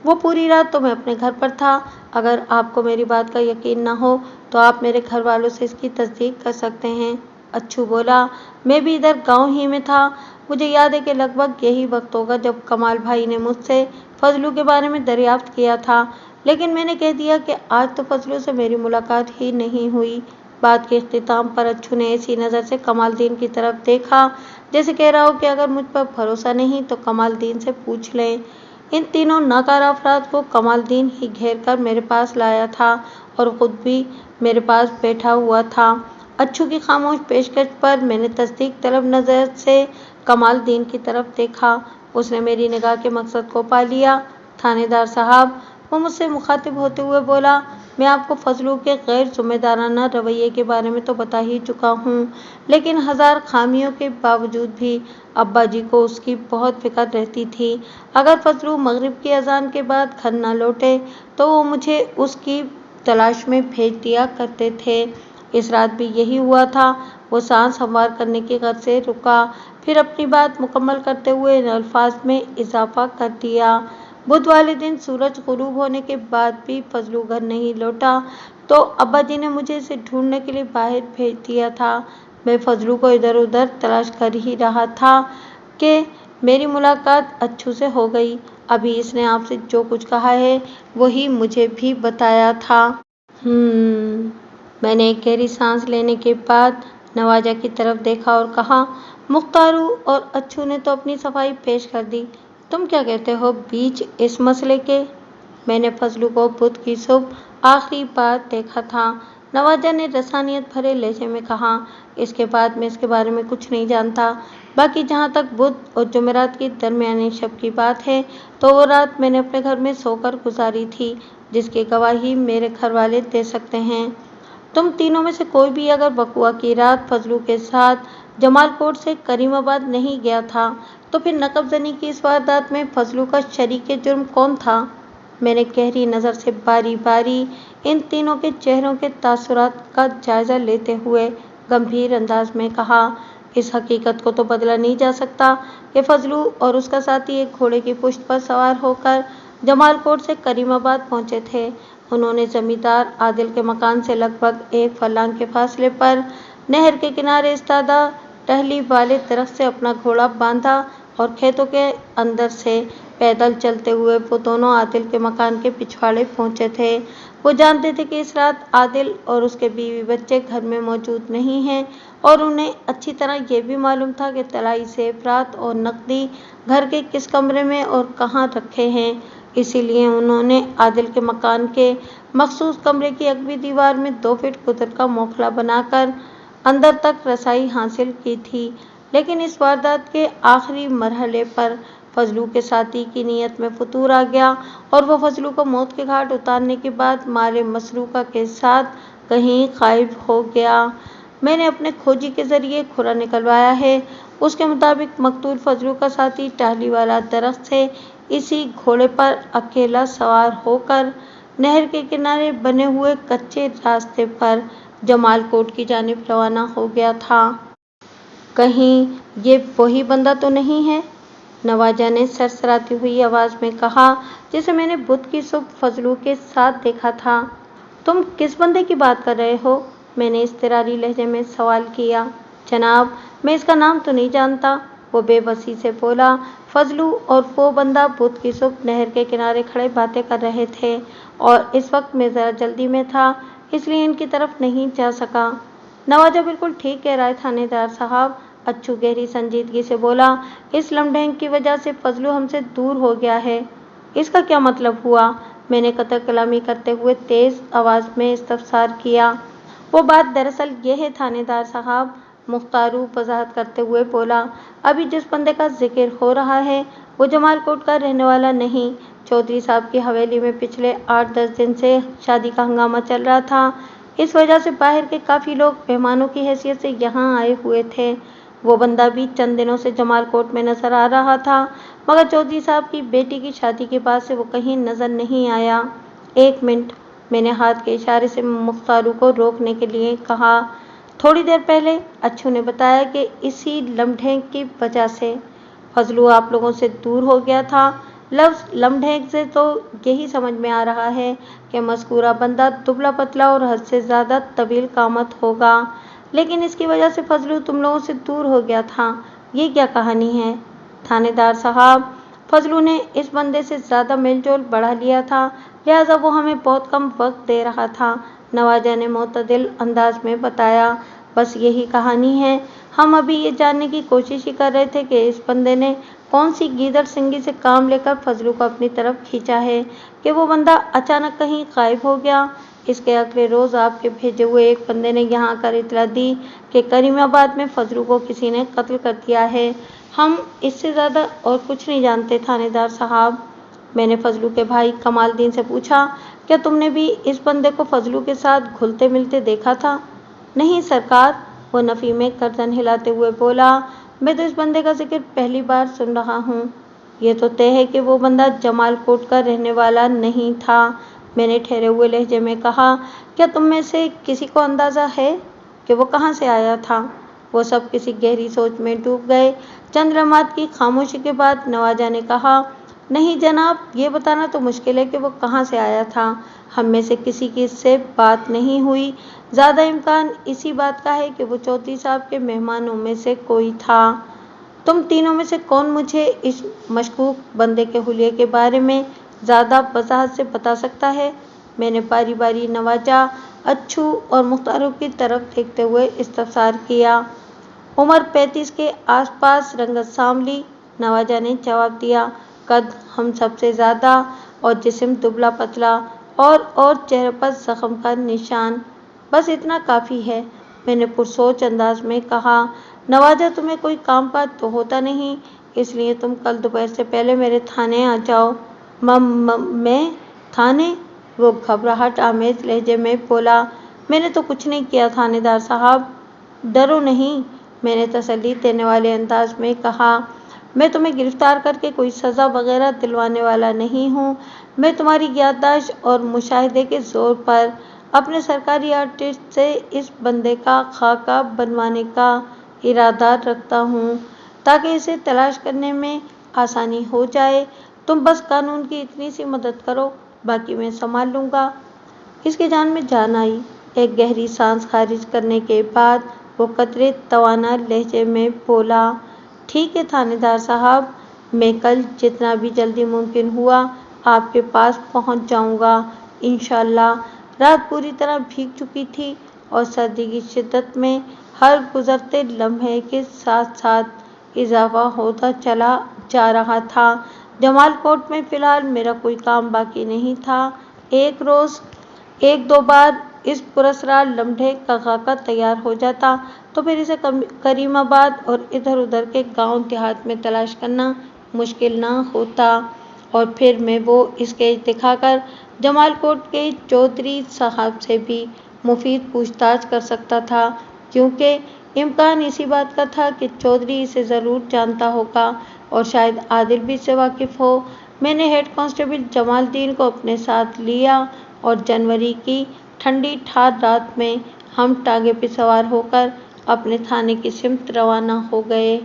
وہ پوری رات تو میں اپنے گھر پر تھا۔ اگر آپ کو میری بات کا یقین نہ ہو تو آپ میرے گھر والوں سے اس کی تصدیق کر سکتے ہیں۔ اچھو بولا، میں بھی ادھر گاؤں ہی میں تھا۔ مجھے یاد ہے کہ لگ بھگ یہی وقت ہوگا جب کمال بھائی نے مجھ سے فضلو کے بارے میں دریافت کیا تھا، لیکن میں نے کہہ دیا کہ آج تو فضلو سے میری ملاقات ہی نہیں ہوئی۔ بات کے اختتام پر اچھو نے ایسی نظر سے کمال الدین کی طرف دیکھا جیسے کہہ رہا ہو کہ اگر مجھ پر بھروسہ نہیں تو کمال الدین سے پوچھ لیں۔ ان تینوں ناکارہ افراد کو کمال الدین ہی گھیر کر میرے پاس لایا تھا اور خود بھی میرے پاس بیٹھا ہوا تھا۔ اچھو کی خاموش پیشکش پر میں نے تصدیق طلب نظر سے کمال الدین کی طرف دیکھا۔ اس نے میری نگاہ کے مقصد کو پا لیا۔ تھانے دار صاحب، وہ مجھ سے مخاطب ہوتے ہوئے بولا، میں آپ کو فضلو کے غیر ذمہ دارانہ رویے کے بارے میں تو بتا ہی چکا ہوں، لیکن ہزار خامیوں کے باوجود بھی ابا جی کو اس کی بہت فکر رہتی تھی۔ اگر فضلو مغرب کی اذان کے بعد گھر نہ لوٹے تو وہ مجھے اس کی तलाश में भेज दिया करते थे। इस रात भी यही हुआ था। वो सांस हमवार करने की गर्ज से रुका, फिर अपनी बात मुकम्मल करते हुए इन अल्फाज में इजाफा कर दिया। बुध वाले दिन सूरज गुरूब होने के बाद भी फजलू घर नहीं लौटा तो अब्बा जी ने मुझे इसे ढूंढने के लिए बाहर भेज दिया था। मैं फजलू को इधर उधर तलाश कर ही रहा था कि मेरी मुलाकात अच्छू से हो गई। अभी इसने आपसे जो कुछ कहा है वही मुझे भी बताया था। मैंने एक गहरी सांस लेने के बाद नवाजा की तरफ देखा और कहा, मुख्तारू और अच्छू ने तो अपनी सफाई पेश कर दी, तुम क्या कहते हो बीच इस मसले के? मैंने फजलू को बुध की सुबह आखिरी बार देखा था। नवाजा ने रसानियत भरे लहजे में कहा, इसके बाद मैं इसके बारे में कुछ नहीं जानता। बाकी जहाँ तक बुध और जुमेरात की दरमियानी शब की बात है तो वो रात मैंने अपने घर में सोकर गुजारी थी, जिसकी गवाही मेरे घर वाले दे सकते हैं। तुम तीनों में से कोई भी अगर बकुआ की रात फजलू के साथ जमालकोट से करीमाबाद नहीं गया था तो फिर नकबजनी की इस वारदात में फजलू का शरीके जुर्म कौन था? मैंने गहरी नज़र से बारी बारी इन तीनों के चेहरों के तासुरात का जायजा लेते हुए गंभीर अंदाज में कहा, इस हकीकत को तो बदला नहीं जा सकता कि फजलू और उसका साथी एक घोड़े की पुश्त पर सवार होकर जमालकोट से करीमाबाद पहुंचे थे। उन्होंने जमींदार आदिल के मकान से लगभग 1 फरलांग के फासले पर नहर के किनारे इस्तादा टहली वाले दरख्त से अपना घोड़ा बांधा और खेतों के अंदर से पैदल चलते हुए वो दोनों आदिल के मकान के पिछवाड़े पहुंचे थे। वो जानते थे कि इस रात आदिल और उसके बीवी बच्चे घर में मौजूद नहीं हैं और उन्हें अच्छी तरह ये भी मालूम था कि तलाई ज़ेवरात और नकदी घर के किस कमरे में और कहाँ रखे हैं। इसीलिए उन्होंने आदिल के मकान के मखसूस कमरे की अगवी दीवार में 2 फीट कुदर का मोखला बनाकर अंदर तक रसाई हासिल की थी। लेकिन इस वारदात के आखिरी मरहले पर फजलू के साथी की नीयत में फतूर आ गया और वो फजलू को मौत के घाट उतारने के बाद माले मसरूका के साथ कहीं गायब हो गया। मैंने अपने खोजी के जरिए खुरा निकलवाया है। उसके मुताबिक मकतूल फजलू का साथी टाहली वाला दरख्त से इसी घोड़े पर अकेला सवार होकर नहर के किनारे बने हुए कच्चे रास्ते पर जमालकोट की जानिब रवाना हो गया था। कहीं ये वही बंदा तो नहीं है? नवाजा ने सरसराती हुई आवाज़ में कहा, जिसे मैंने बुध की सुबह फजलू के साथ देखा था। तुम किस बंदे की बात कर रहे हो? मैंने इज़्तिरारी लहजे में सवाल किया। जनाब, मैं इसका नाम तो नहीं जानता, वो बेबसी से बोला। फजलू और वो बंदा बुध की सुबह नहर के किनारे खड़े बातें कर रहे थे और इस वक्त मैं ज़रा जल्दी में था, इसलिए इनकी तरफ नहीं जा सका। नवाजा बिल्कुल ठीक कह रहा है थानेदार साहब, अच्छू गहरी संजीदगी से बोला। इस लम्हें की वजह से फजलू हमसे दूर हो गया है। इसका क्या मतलब हुआ? मैंने कतर कलामी करते हुए तेज़ आवाज़ में इस्तफसार किया। वो बात दरअसल ये है थानेदार साहब, मुख्तारू वजाहत करते हुए बोला। अभी जिस बंदे का जिक्र हो रहा है वो जमालकोट का रहने वाला नहीं। चौधरी साहब की हवेली में पिछले 8-10 दिन से शादी का हंगामा चल रहा था। इस वजह से बाहर के काफ़ी लोग मेहमानों की हैसियत से यहाँ आए हुए थे। वो बंदा भी चंद दिनों से जमालकोट में नज़र आ रहा था, मगर चौधरी साहब की बेटी की शादी के बाद से वो कहीं नज़र नहीं आया। 1 मिनट, मैंने हाथ के इशारे से मुख्तारू को रोकने के लिए कहा। थोड़ी देर पहले अच्छू ने बताया कि इसी लम्हे की वजह से फजलू आप लोगों से दूर हो गया था। लफ्ज़ लम्हे से तो यही समझ में आ रहा है कि मज़कूरा बंदा दुबला पतला और हद से ज़्यादा तवील कामत होगा, लेकिन इसकी वजह से फजलू तुम लोगों से दूर हो गया था। ये क्या कहानी है? थानेदार साहब, फजलू ने इस बंदे से ज़्यादा मेलजोल बढ़ा लिया था, लिहाजा वो हमें बहुत कम वक्त दे रहा था, नवाजा ने मोतदिल अंदाज में बताया। बस यही कहानी है। हम अभी ये जानने की कोशिश ही कर रहे थे कि इस बंदे ने कौन सी गीदड़ सिंगी से काम लेकर फजलू को अपनी तरफ खींचा है कि वो बंदा अचानक कहीं गायब हो गया। इसके अगले रोज़ आपके भेजे हुए एक बंदे ने यहाँ आकर इतला दी कि करीमाबाद में फजलू को किसी ने कत्ल कर दिया है। हम इससे ज़्यादा और कुछ नहीं जानते थानेदार साहब। मैंने फजलू के भाई कमालदीन से पूछा, क्या तुमने भी इस बंदे को फजलू के साथ घुलते मिलते देखा था? नहीं सरकार, वो नफ़ी में गर्दन हिलाते हुए बोला। मैं तो इस बंदे का जिक्र पहली बार सुन रहा हूँ। ये तो तय है कि वो बंदा जमालकोट का रहने वाला नहीं था। میں نے ٹھہرے ہوئے لہجے میں کہا، کیا تم میں سے کسی کو اندازہ ہے کہ وہ کہاں سے آیا تھا؟ وہ سب کسی گہری سوچ میں ڈوب گئے۔ چند لمحات کی خاموشی کے بعد نوازا نے کہا، نہیں جناب، یہ بتانا تو مشکل ہے کہ وہ کہاں سے آیا تھا۔ ہم میں سے کسی کی اس سے بات نہیں ہوئی۔ زیادہ امکان اسی بات کا ہے کہ وہ چودھری صاحب کے مہمانوں میں سے کوئی تھا۔ تم تینوں میں سے کون مجھے اس مشکوک بندے کے حلیے کے بارے میں زیادہ وضاحت سے بتا سکتا ہے؟ میں نے باری باری نوازا، اچھو اور مختارو کی طرف دیکھتے ہوئے استفسار کیا۔ عمر 35 کے آس پاس، رنگت سانولی، نوازا نے جواب دیا، قد ہم سب سے زیادہ اور جسم دبلا پتلا اور چہرے پر زخم کا نشان۔ بس اتنا کافی ہے، میں نے پرسوچ انداز میں کہا۔ نوازا تمہیں کوئی کام کاج تو ہوتا نہیں، اس لیے تم کل دوپہر سے پہلے میرے تھانے آ جاؤ۔ میں تھانے؟ وہ گھبراہٹ آمیز لہجے میں بولا، میں نے تو کچھ نہیں کیا تھانے دار صاحب۔ ڈرو نہیں، میں نے تسلی دینے والے انداز میں کہا، میں تمہیں گرفتار کر کے کوئی سزا وغیرہ دلوانے والا نہیں ہوں۔ میں تمہاری یادداشت اور مشاہدے کے زور پر اپنے سرکاری آرٹسٹ سے اس بندے کا خاکہ بنوانے کا ارادہ رکھتا ہوں تاکہ اسے تلاش کرنے میں آسانی ہو جائے۔ تم بس قانون کی اتنی سی مدد کرو، باقی میں سنبھال لوں گا۔ اس کی جان میں جان آئی۔ ایک گہری سانس خارج کرنے کے بعد وہ قدرے توانا لہجے میں بولا، ٹھیک ہے تھانے دار صاحب، میں کل جتنا بھی جلدی ممکن ہوا آپ کے پاس پہنچ جاؤں گا انشاءاللہ۔ رات پوری طرح بھیگ چکی تھی اور سردی کی شدت میں ہر گزرتے لمحے کے ساتھ ساتھ اضافہ ہوتا چلا جا رہا تھا۔ جمال کوٹ میں فی الحال میرا کوئی کام باقی نہیں تھا۔ ایک روز ایک دو بار اس پراسرار لمحے کا خاکہ تیار ہو جاتا تو پھر اسے کریم آباد اور ادھر ادھر کے گاؤں دیہات میں تلاش کرنا مشکل نہ ہوتا، اور پھر میں وہ اسکیچ دکھا کر جمال کوٹ کے چودھری صاحب سے بھی مفید پوچھ تاچھ کر سکتا تھا، کیونکہ امکان اسی بات کا تھا کہ چودھری اسے ضرور جانتا ہوگا اور شاید عادل بھی اس سے واقف ہو۔ میں نے ہیڈ کانسٹیبل جمال الدین کو اپنے ساتھ لیا اور جنوری کی ٹھنڈی ٹھار رات میں ہم ٹانگے پہ سوار ہو کر اپنے تھانے کی سمت روانہ ہو گئے۔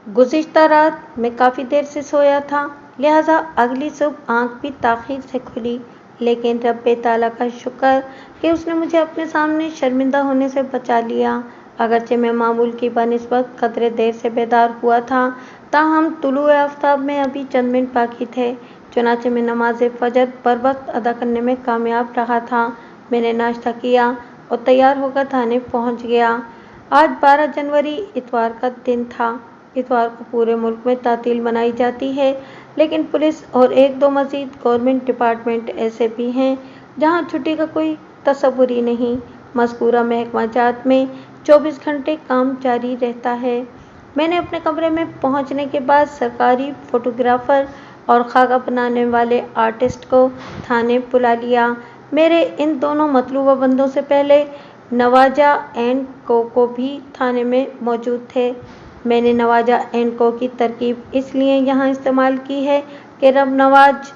گزشتہ رات میں کافی دیر سے سویا تھا، لہٰذا اگلی صبح آنکھ بھی تاخیر سے کھلی، لیکن رب تعالیٰ کا شکر کہ اس نے مجھے اپنے سامنے شرمندہ ہونے سے بچا لیا۔ اگرچہ میں معمول کی بنسبت قدرے دیر سے بیدار ہوا تھا، تاہم طلوع آفتاب میں ابھی چند منٹ باقی تھے، چنانچہ میں نماز فجر بروقت ادا کرنے میں کامیاب رہا تھا۔ میں نے ناشتہ کیا اور تیار ہو کر تھانے پہنچ گیا۔ آج 12 جنوری اتوار کا دن تھا۔ اتوار کو پورے ملک میں تعطیل منائی جاتی ہے، لیکن پولیس اور ایک دو مزید گورنمنٹ ڈپارٹمنٹ ایسے بھی ہیں جہاں چھٹی کا کوئی تصور ہی نہیں۔ مذکورہ محکمہ جات میں 24 گھنٹے کام جاری رہتا ہے۔ میں نے اپنے کمرے میں پہنچنے کے بعد سرکاری فوٹوگرافر اور خاکہ بنانے والے آرٹسٹ کو تھانے بلا لیا۔ میرے ان دونوں مطلوبہ بندوں سے پہلے نوازا اینڈ کو بھی تھانے میں موجود تھے۔ میں نے نوازا اینڈ کو کی ترکیب اس لیے یہاں استعمال کی ہے کہ رب نواز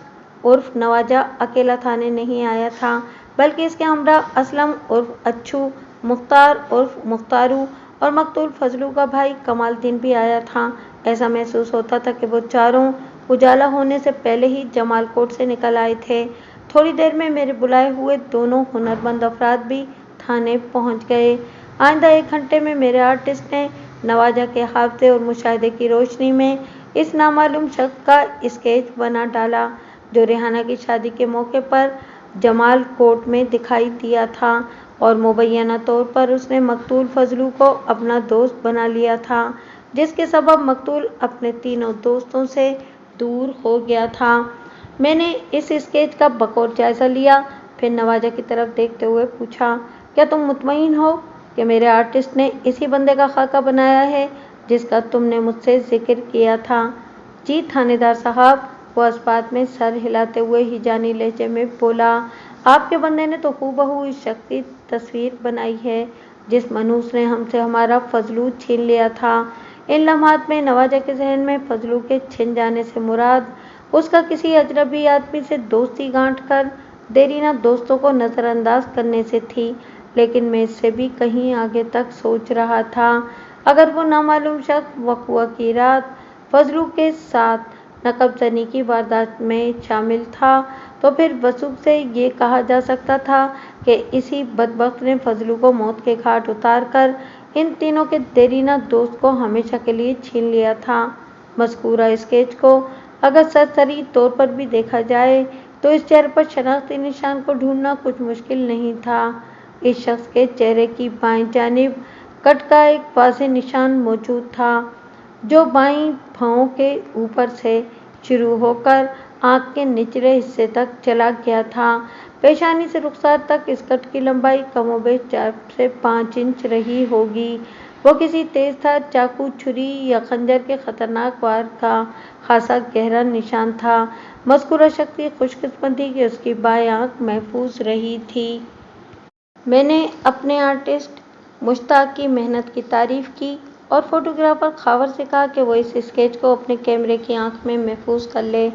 عرف نوازا اکیلا تھانے نہیں آیا تھا، بلکہ اس کے ہمراہ اسلم عرف اچھو، مختار عرف مختارو اور مقتول فضلو کا بھائی کمال الدین بھی آیا تھا۔ ایسا محسوس ہوتا تھا کہ وہ چاروں اجالا ہونے سے پہلے ہی جمال کوٹ سے نکل آئے تھے۔ تھوڑی دیر میں میرے بلائے ہوئے دونوں ہنرمند افراد بھی تھانے پہنچ گئے۔ آئندہ 1 گھنٹے میں میرے آرٹسٹ نے نوازا کے حافظے اور مشاہدے کی روشنی میں اس نامعلوم شخص کا اسکیچ بنا ڈالا جو ریحانہ کی شادی کے موقع پر جمال کوٹ میں دکھائی دیا تھا، اور مبینہ طور پر اس نے مقتول فضلو کو اپنا دوست بنا لیا تھا، جس کے سبب مقتول اپنے تینوں دوستوں سے دور ہو گیا تھا۔ میں نے اس اسکیچ کا بغور جائزہ لیا، پھر نوازا کی طرف دیکھتے ہوئے پوچھا، کیا تم مطمئن ہو کہ میرے آرٹسٹ نے اسی بندے کا خاکہ بنایا ہے جس کا تم نے مجھ سے ذکر کیا تھا؟ جی تھانے دار صاحب، وہ اس بات میں سر ہلاتے ہوئے ہیجانی لہجے میں بولا، آپ کے بندے نے تو ہو بہو اس شخص کی تصویر بنائی ہے جس منحوس نے ہم سے ہمارا فضلو چھین لیا تھا۔ ان لمحات میں نوازا کے ذہن میں فضلو کے چھن جانے سے مراد اس کا کسی اجنبی آدمی سے دوستی گانٹھ کر دیرینہ دوستوں کو نظر انداز کرنے سے تھی، لیکن میں اس سے بھی کہیں آگے تک سوچ رہا تھا۔ اگر وہ نامعلوم شخص وقوع کی رات فضلو کے ساتھ نقب زنی کی واردات میں شامل تھا تو پھر وثوق سے یہ کہا جا سکتا تھا کہ اسی بدبخت نے فضلو کو موت کے گھاٹ اتار کر ان تینوں کے دیرینہ دوست کو ہمیشہ کے لیے چھین لیا تھا۔ مذکورہ اسکیچ کو اگر سرسری طور پر بھی دیکھا جائے تو اس چہرے پر شناختی نشان کو ڈھونڈنا کچھ مشکل نہیں تھا۔ اس شخص کے چہرے کی بائیں جانب کٹ کا ایک واضح نشان موجود تھا جو بائیں بھون کے اوپر سے شروع ہو کر آنکھ کے نچلے حصے تک چلا گیا تھا۔ پیشانی سے رخسار تک اس کٹ کی لمبائی کم و بیش 4 سے 5 انچ رہی ہوگی۔ وہ کسی تیز دھار چاقو، چھری یا خنجر کے خطرناک وار کا خاصا گہرا نشان تھا۔ مذکورہ شخص کی خوش قسمتی کہ اس کی بائیں آنکھ محفوظ رہی تھی۔ میں نے اپنے آرٹسٹ مشتاق کی محنت کی تعریف کی اور فوٹوگرافر خاور سے کہا کہ وہ اس اسکیچ کو اپنے کیمرے کی آنکھ میں محفوظ کر لے۔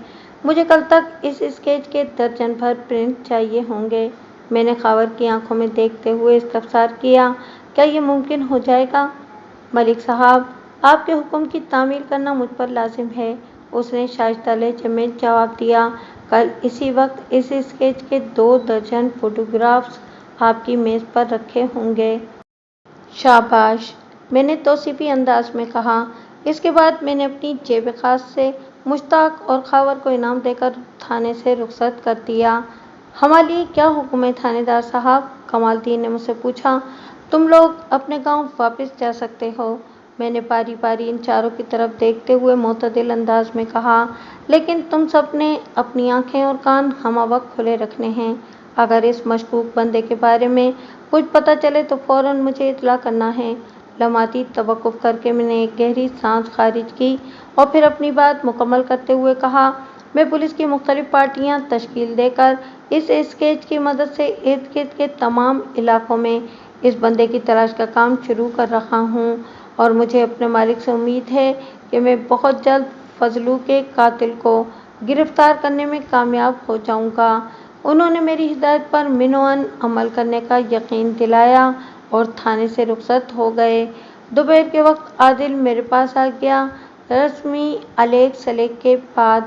مجھے کل تک اس اسکیچ کے درجن بھر پرنٹ چاہیے ہوں گے۔ میں نے خاور کی آنکھوں میں دیکھتے ہوئے استفسار کیا، کیا یہ ممکن ہو جائے گا؟ ملک صاحب، آپ کے حکم کی تعمیل کرنا مجھ پر لازم ہے، اس نے شائستہ لہجے میں جواب دیا۔ کل اسی وقت اس اسکیچ کے 2 درجن فوٹوگرافز آپ کی میز پر رکھے ہوں گے۔ شاباش، میں نے توصیفی انداز میں کہا۔ اس کے بعد میں نے اپنی جیب خاص سے مشتاق اور خاور کو انعام دے کر تھانے سے رخصت کر دیا۔ ہمارے کیا حکم ہے تھانے دار صاحب؟ کمال الدین نے مجھ سے پوچھا۔ تم لوگ اپنے گاؤں واپس جا سکتے ہو، میں نے باری باری ان چاروں کی طرف دیکھتے ہوئے معتدل انداز میں کہا، لیکن تم سب نے اپنی آنکھیں اور کان ہمہ وقت کھلے رکھنے ہیں۔ اگر اس مشکوک بندے کے بارے میں کچھ پتہ چلے تو فوراً مجھے اطلاع کرنا ہے۔ لمحاتی توقف کر کے میں نے ایک گہری سانس خارج کی اور پھر اپنی بات مکمل کرتے ہوئے کہا، میں پولیس کی مختلف پارٹیاں تشکیل دے کر اس اسکیچ کی مدد سے ارد گرد کے تمام علاقوں میں اس بندے کی تلاش کا کام شروع کر رہا ہوں اور مجھے اپنے مالک سے امید ہے کہ میں بہت جلد فضلو کے قاتل کو گرفتار کرنے میں کامیاب ہو جاؤں گا۔ انہوں نے میری ہدایت پر منوعاً عمل کرنے کا یقین دلایا اور تھانے سے رخصت ہو گئے۔ دوپہر کے وقت عادل میرے پاس آ گیا۔ رسمی علیق سلیق کے بعد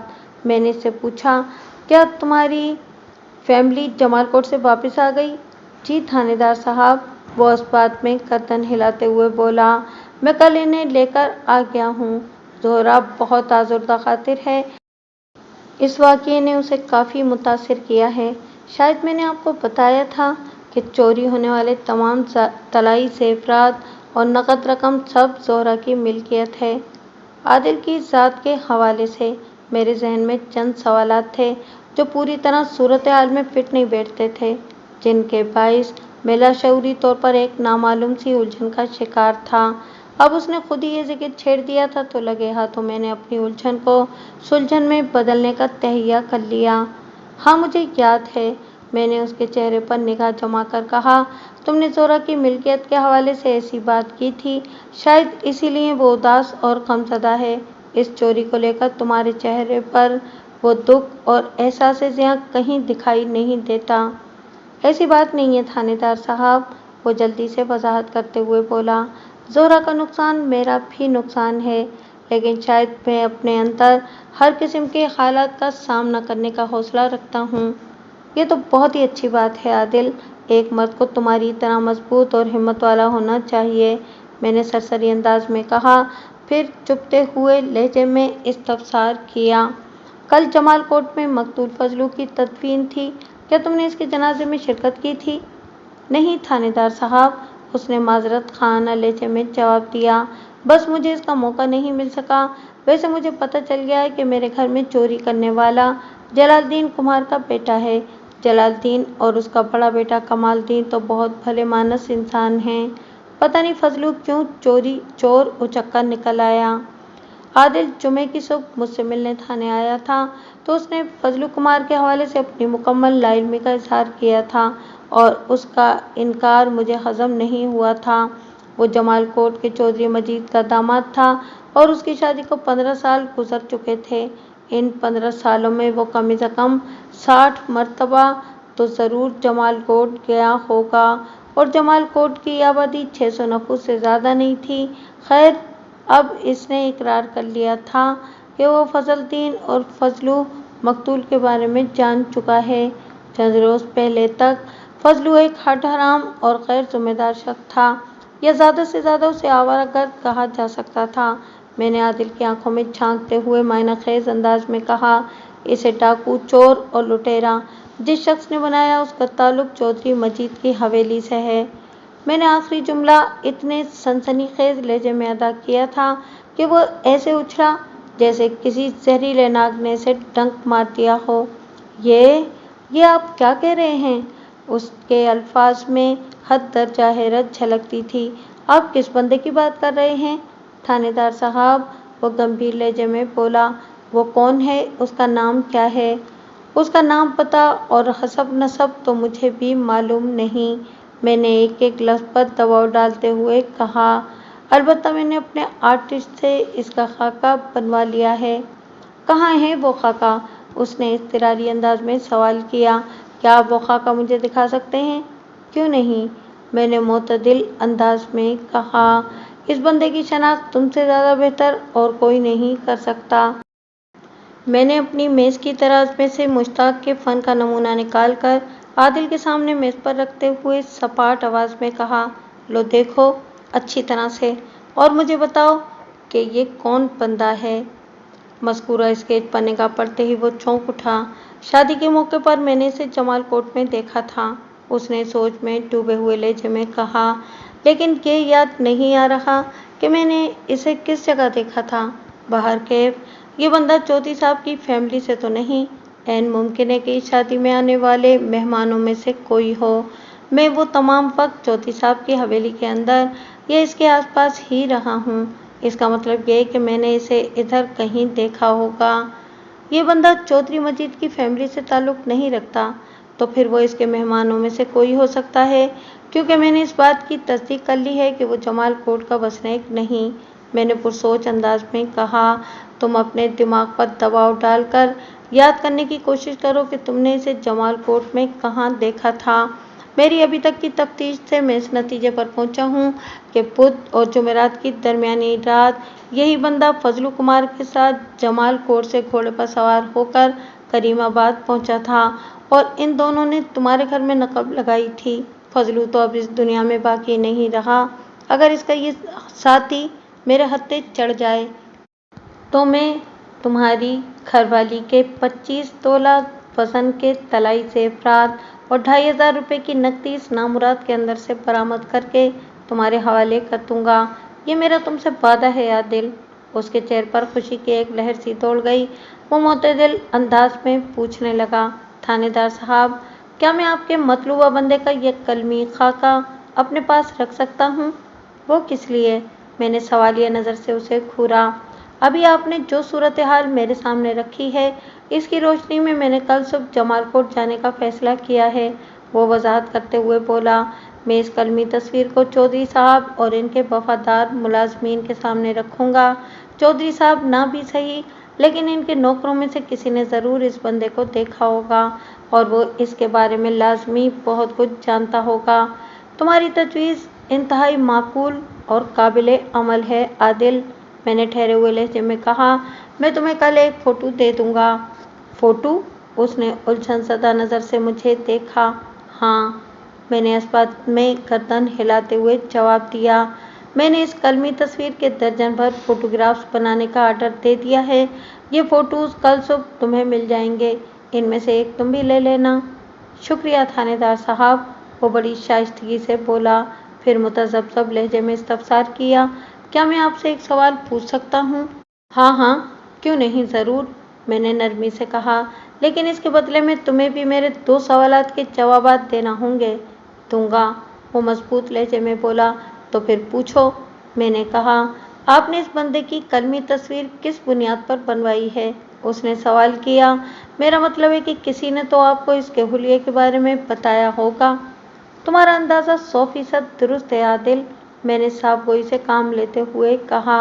میں نے اس سے پوچھا، کیا تمہاری فیملی جمال کوٹ سے واپس آ گئی؟ جی تھانے دار صاحب، وہ اس بات میں گردن ہلاتے ہوئے بولا، میں کل انہیں لے کر آ گیا ہوں۔ زہرا بہت آزردہ خاطر ہے۔ اس واقعے نے اسے کافی متاثر کیا ہے۔ شاید میں نے آپ کو بتایا تھا کہ چوری ہونے والے تمام طلائی زیورات اور نقد رقم سب زہرا کی ملکیت ہے۔ عادل کی ذات کے حوالے سے میرے ذہن میں چند سوالات تھے جو پوری طرح صورتحال میں فٹ نہیں بیٹھتے تھے، جن کے باعث میں لاشعوری طور پر ایک نامعلوم سی الجھن کا شکار تھا۔ اب اس نے خود ہی یہ ذکر چھیڑ دیا تھا تو لگے ہاتھوں میں نے اپنی الجھن کو سلجھن میں بدلنے کا تہیہ کر لیا۔ ہاں مجھے یاد ہے، میں نے اس کے چہرے پر نگاہ جما کر کہا، تم نے زہرا کی ملکیت کے حوالے سے ایسی بات کی تھی، شاید اسی لیے وہ اداس اور غمزدہ ہے۔ اس چوری کو لے کر تمہارے چہرے پر وہ دکھ اور احساس زیاں کہیں دکھائی نہیں دیتا۔ ایسی بات نہیں ہے تھانے دار صاحب، وہ جلدی سے وضاحت کرتے ہوئے بولا، زہرا کا نقصان میرا بھی نقصان ہے، لیکن شاید میں اپنے اندر ہر قسم کے حالات کا سامنا کرنے کا حوصلہ رکھتا ہوں۔ یہ تو بہت ہی اچھی بات ہے عادل، ایک مرد کو تمہاری طرح مضبوط اور ہمت والا ہونا چاہیے، میں نے سرسری انداز میں کہا، پھر چبھتے ہوئے لہجے میں استفسار کیا، کل جمال کوٹ میں مقتول فضلو کی تدفین تھی، کیا تم نے اس کے جنازے میں شرکت کی تھی؟ نہیں تھانے دار صاحب، اس نے معذرت خواہانہ لہجے میں جواب دیا، بس مجھے اس کا موقع نہیں مل سکا۔ ویسے مجھے پتہ چل گیا ہے کہ میرے گھر میں چوری کرنے والا جلال الدین کمار کا بیٹا ہے۔ جلال الدین اور اس کا بڑا بیٹا کمال الدین تو بہت بھلے مانس انسان ہیں، پتہ نہیں فضلو کیوں چور اچکا نکل آیا۔ عادل جمعے کی صبح مجھ سے ملنے تھانے آیا تھا تو اس نے فضلو کمار کے حوالے سے اپنی مکمل لا علمی کا اظہار کیا تھا اور اس کا انکار مجھے ہضم نہیں ہوا تھا۔ وہ جمال کوٹ کے چودھری مجید کا داماد تھا اور اس کی شادی کو 15 سال گزر چکے تھے۔ ان 15 سالوں میں وہ کم از کم 60 مرتبہ तो ज़रूर जमाल कोट गया होगा, और जमाल कोट की आबादी 600 नफूस से ज़्यादा नहीं थी। खैर, अब इसने इकरार कर लिया था कि वो फजलुद्दीन और फजलू मकतूल के बारे में जान चुका है। चंद रोज़ पहले तक फजलू एक हठहराम और गैर जिम्मेदार शख्स था, या ज़्यादा से ज़्यादा उसे आवारागर्द कहा जा सकता था। मैंने आदिल की आंखों में झांकते हुए मायनाखेज अंदाज में कहा, इसे डाकू, चोर और लुटेरा जिस शख्स ने बनाया उसका ताल्लुक चौधरी मजीद की हवेली से है। मैंने आखिरी जुमला इतने सनसनीखेज लहजे में अदा किया था कि वो ऐसे उछला जैसे किसी जहरीले नाग ने इसे डंक मार दिया हो। ये आप क्या कह रहे हैं? उसके अल्फाज में हद दर्जा हैरत झलकती थी। आप किस बंदे की बात कर रहे हैं थानेदार साहब? वो गंभीर लहजे में बोला। वो कौन है? उसका नाम क्या है? उसका नाम, पता और हसब नसब तो मुझे भी मालूम नहीं, मैंने एक एक लफ्ज़ पर दबाव डालते हुए कहा। अलबत्ता मैंने अपने आर्टिस्ट से इसका खाका बनवा लिया है। कहाँ है वो खाका? उसने इज़्तिरारी अंदाज में सवाल किया। क्या आप वो खाका मुझे दिखा सकते हैं? क्यों नहीं, मैंने मोतदिल अंदाज में कहा। इस बंदे की शनाख्त तुमसे ज़्यादा बेहतर और कोई नहीं कर सकता। मैंने अपनी मेज़ की तराज में से मुश्ताक के फ़न का नमूना निकाल कर आदिल के सामने मेज़ पर रखते हुए सपाट आवाज़ में कहा, लो देखो अच्छी तरह से, और मुझे बताओ कि ये कौन बंदा है। मज़कूरा स्केच पन्ने का पढ़ते ही वो चौंक उठा। शादी के मौके पर मैंने इसे जमाल कोट में देखा था, उसने सोच में डूबे हुए लहजे में कहा, लेकिन ये याद नहीं आ रहा कि मैंने इसे किस जगह देखा था। बाहर कैफ, ये बंदा चौधरी साहब की फैमिली से तो नहीं? ऐन मुमकिन है कि इस शादी में आने वाले मेहमानों में से कोई हो। मैं वो तमाम वक्त चौधरी साहब की हवेली के अंदर या इसके आसपास ही रहा हूँ। इसका मतलब ये है कि मैंने इसे इधर कहीं देखा होगा। ये बंदा चौधरी मजीद की फैमिली से ताल्लुक़ नहीं रखता, तो फिर वो इसके मेहमानों में से कोई हो सकता है, क्योंकि मैंने इस बात की तस्दीक कर ली है कि वो जमाल कोट का वसनीक नहीं, मैंने पुरसोच अंदाज में कहा। तुम अपने दिमाग पर दबाव डालकर याद करने की कोशिश करो कि तुमने इसे जमाल कोट में कहाँ देखा था। मेरी अभी तक की तफ्तीश से मैं इस नतीजे पर पहुंचा हूँ कि बुध और जुमेरात की दरमियानी रात यही बंदा फजलू कुमार के साथ जमाल कोट से घोड़े पर सवार होकर करीमाबाद पहुंचा था, और इन दोनों ने तुम्हारे घर में नकब लगाई थी। फजलू तो अब इस दुनिया में बाकी नहीं रहा। अगर इसका ये साथी मेरे हत्थे चढ़ जाए तो मैं तुम्हारी घरवाली के 25 तोला वज़न के तलाई ज़ेवरात और 2500 रुपये की नकदी इस नामुराद के अंदर से बरामद करके तुम्हारे हवाले कर दूंगा। ये मेरा तुमसे वादा है आदिल। उसके चेहरे पर खुशी की एक लहर सी दौड़ गई। वो मोतदिल अंदाज में पूछने लगा, थानेदार साहब, क्या मैं आपके मतलूबा बंदे का ये कलमी खाका अपने पास रख सकता हूँ? वो किस लिए? मैंने सवालिया नज़र से उसे घूरा। अभी आपने जो सूरत हाल मेरे सामने रखी है, इसकी रोशनी में मैंने कल सुबह जमालकोट जाने का फैसला किया है। वो वजाहत करते हुए बोला। मैं इस कलमी तस्वीर को चौधरी साहब और इनके वफादार मुलाजमीन के सामने रखूँगा। चौधरी साहब ना भी सही, लेकिन इनके नौकरों में से किसी ने ज़रूर इस बंदे को देखा होगा, और वो इसके बारे में लाजमी बहुत कुछ जानता होगा। तुम्हारी तजवीज़ इंतहाई माकूल और काबिल अमल है आदिल, मैंने ठहरे हुए लहजे में कहा। मैं तुम्हें कल एक फ़ोटो दे दूँगा। फ़ोटो? उसने उलझन ज़दा नज़र से मुझे देखा। हाँ, मैंने इस बात में गर्दन हिलाते हुए जवाब दिया। मैंने इस कलमी तस्वीर के दर्जन भर फ़ोटोग्राफ्स बनाने का आर्डर दे दिया है। ये फ़ोटोज़ कल सुबह तुम्हें मिल जाएंगे, इनमें से एक तुम भी ले लेना। शुक्रिया थानेदार साहब, वो बड़ी शाइस्तगी से बोला। फिर मुतज़ब्ज़ब लहजे में इस्तफ़सार किया, क्या मैं आपसे एक सवाल पूछ सकता हूँ? हाँ हाँ, क्यों नहीं, ज़रूर, मैंने नरमी से कहा, लेकिन इसके बदले में तुम्हें भी मेरे 2 सवालात के जवाबात देना होंगे। दूंगा, वो मजबूत लहजे में बोला। तो फिर पूछो, मैंने कहा। आपने इस बंदे की कलमी तस्वीर किस बुनियाद पर बनवाई है? उसने सवाल किया। मेरा मतलब है कि किसी ने तो आपको इसके हुलिये के बारे में बताया होगा। तुम्हारा अंदाज़ा 100% दुरुस्त है आदिल, मैंने साफ़गोई से काम लेते हुए कहा।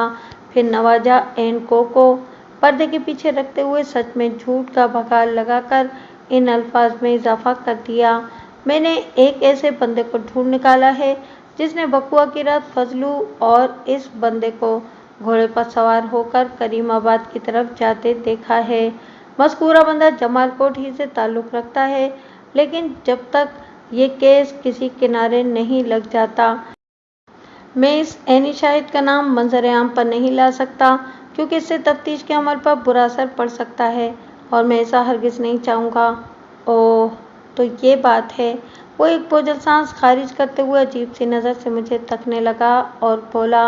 फिर नवाजा एन को पर्दे के पीछे रखते हुए सच में झूठ का भगाल लगाकर इन अल्फाज में इजाफा कर दिया। मैंने एक ऐसे बंदे को ढूंढ निकाला है जिसने बकुआ की रात फजलू और इस बंदे को घोड़े पर सवार होकर करीमाबाद की तरफ जाते देखा है। मज़कूरा बंदा जमालकोट ही से ताल्लुक़ रखता है, लेकिन जब तक ये केस किसी किनारे नहीं लग जाता, मैं इस ऐनी शाहिद का नाम मंजर-ए-आम पर नहीं ला सकता, क्योंकि इससे तफ्तीश के अमल पर बुरा असर पड़ सकता है और मैं ऐसा हरगिज़ नहीं चाहूँगा। ओह, तो ये बात है। वो एक बोझल सांस खारिज करते हुए अजीब सी नज़र से मुझे तकने लगा और बोला,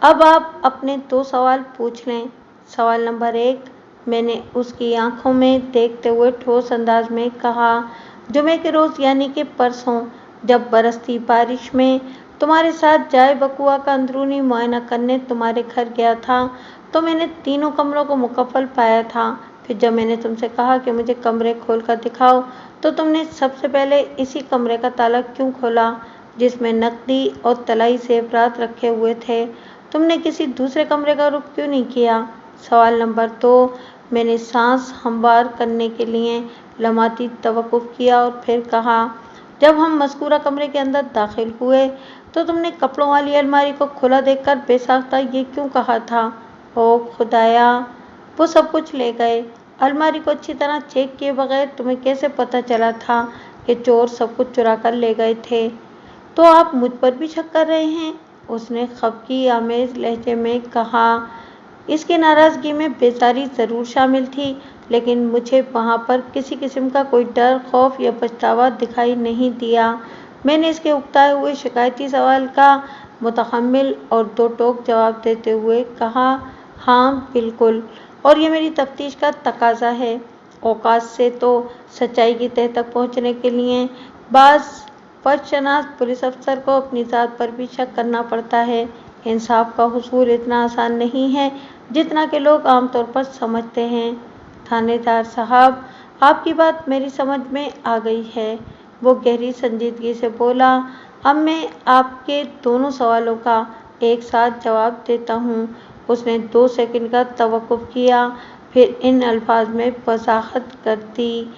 अब आप अपने 2 सवाल पूछ लें। सवाल नंबर 1, मैंने उसकी आंखों में देखते हुए ठोस अंदाज में कहा, जुमे के रोज़ यानी कि परसों, जब बरसती बारिश में तुम्हारे साथ जाए बकुआ का अंदरूनी मुआयना करने तुम्हारे घर गया था, तो मैंने तीनों कमरों को मुकम्मल पाया था। फिर जब मैंने तुमसे कहा कि मुझे कमरे खोल कर दिखाओ, तो तुमने सबसे पहले इसी कमरे का ताला क्यों खोला जिसमें नकदी और तलाई ज़ेवरात रखे हुए थे? तुमने किसी दूसरे कमरे का रुख क्यों नहीं किया? सवाल नंबर 2, मैंने सांस हमवार करने के लिए लम्हाती तवक्कुफ़ किया और फिर कहा, जब हम मज़कूरा कमरे के अंदर दाखिल हुए, तो तुमने कपड़ों वाली अलमारी को खुला देखकर बेसाख्ता ये क्यों कहा था, ओ खुदाया, वो सब कुछ ले गए। अलमारी को अच्छी तरह चेक किए बगैर तुम्हें कैसे पता चला था कि चोर सब कुछ चुरा कर ले गए थे? तो आप मुझ पर भी शक कर रहे हैं? उसने खफगी आमेज लहजे में कहा। इसकी नाराज़गी में बेजारी ज़रूर शामिल थी, लेकिन मुझे वहाँ पर किसी किस्म का कोई डर, खौफ या पछतावा दिखाई नहीं दिया। मैंने इसके उकताए हुए शिकायती सवाल का मुतहम्मिल और 2 टोक जवाब देते हुए कहा, हाँ बिल्कुल, और ये मेरी तफ्तीश का तकाजा है। औकात से तो सच्चाई की तह तक पहुँचने के लिए बाज़ फर्शनास पुलिस अफसर को अपनी ज़ात पर भी शक करना पड़ता है। इंसाफ का हुसूल इतना आसान नहीं है जितना कि लोग आमतौर पर समझते हैं। थानेदार साहब, आपकी बात मेरी समझ में आ गई है, वो गहरी संजीदगी से बोला। अब मैं आपके दोनों सवालों का एक साथ जवाब देता हूँ। उसने 2 सेकंड का तवक्कुफ़ किया, फिर इन अल्फाज में वज़ाहत कर दी,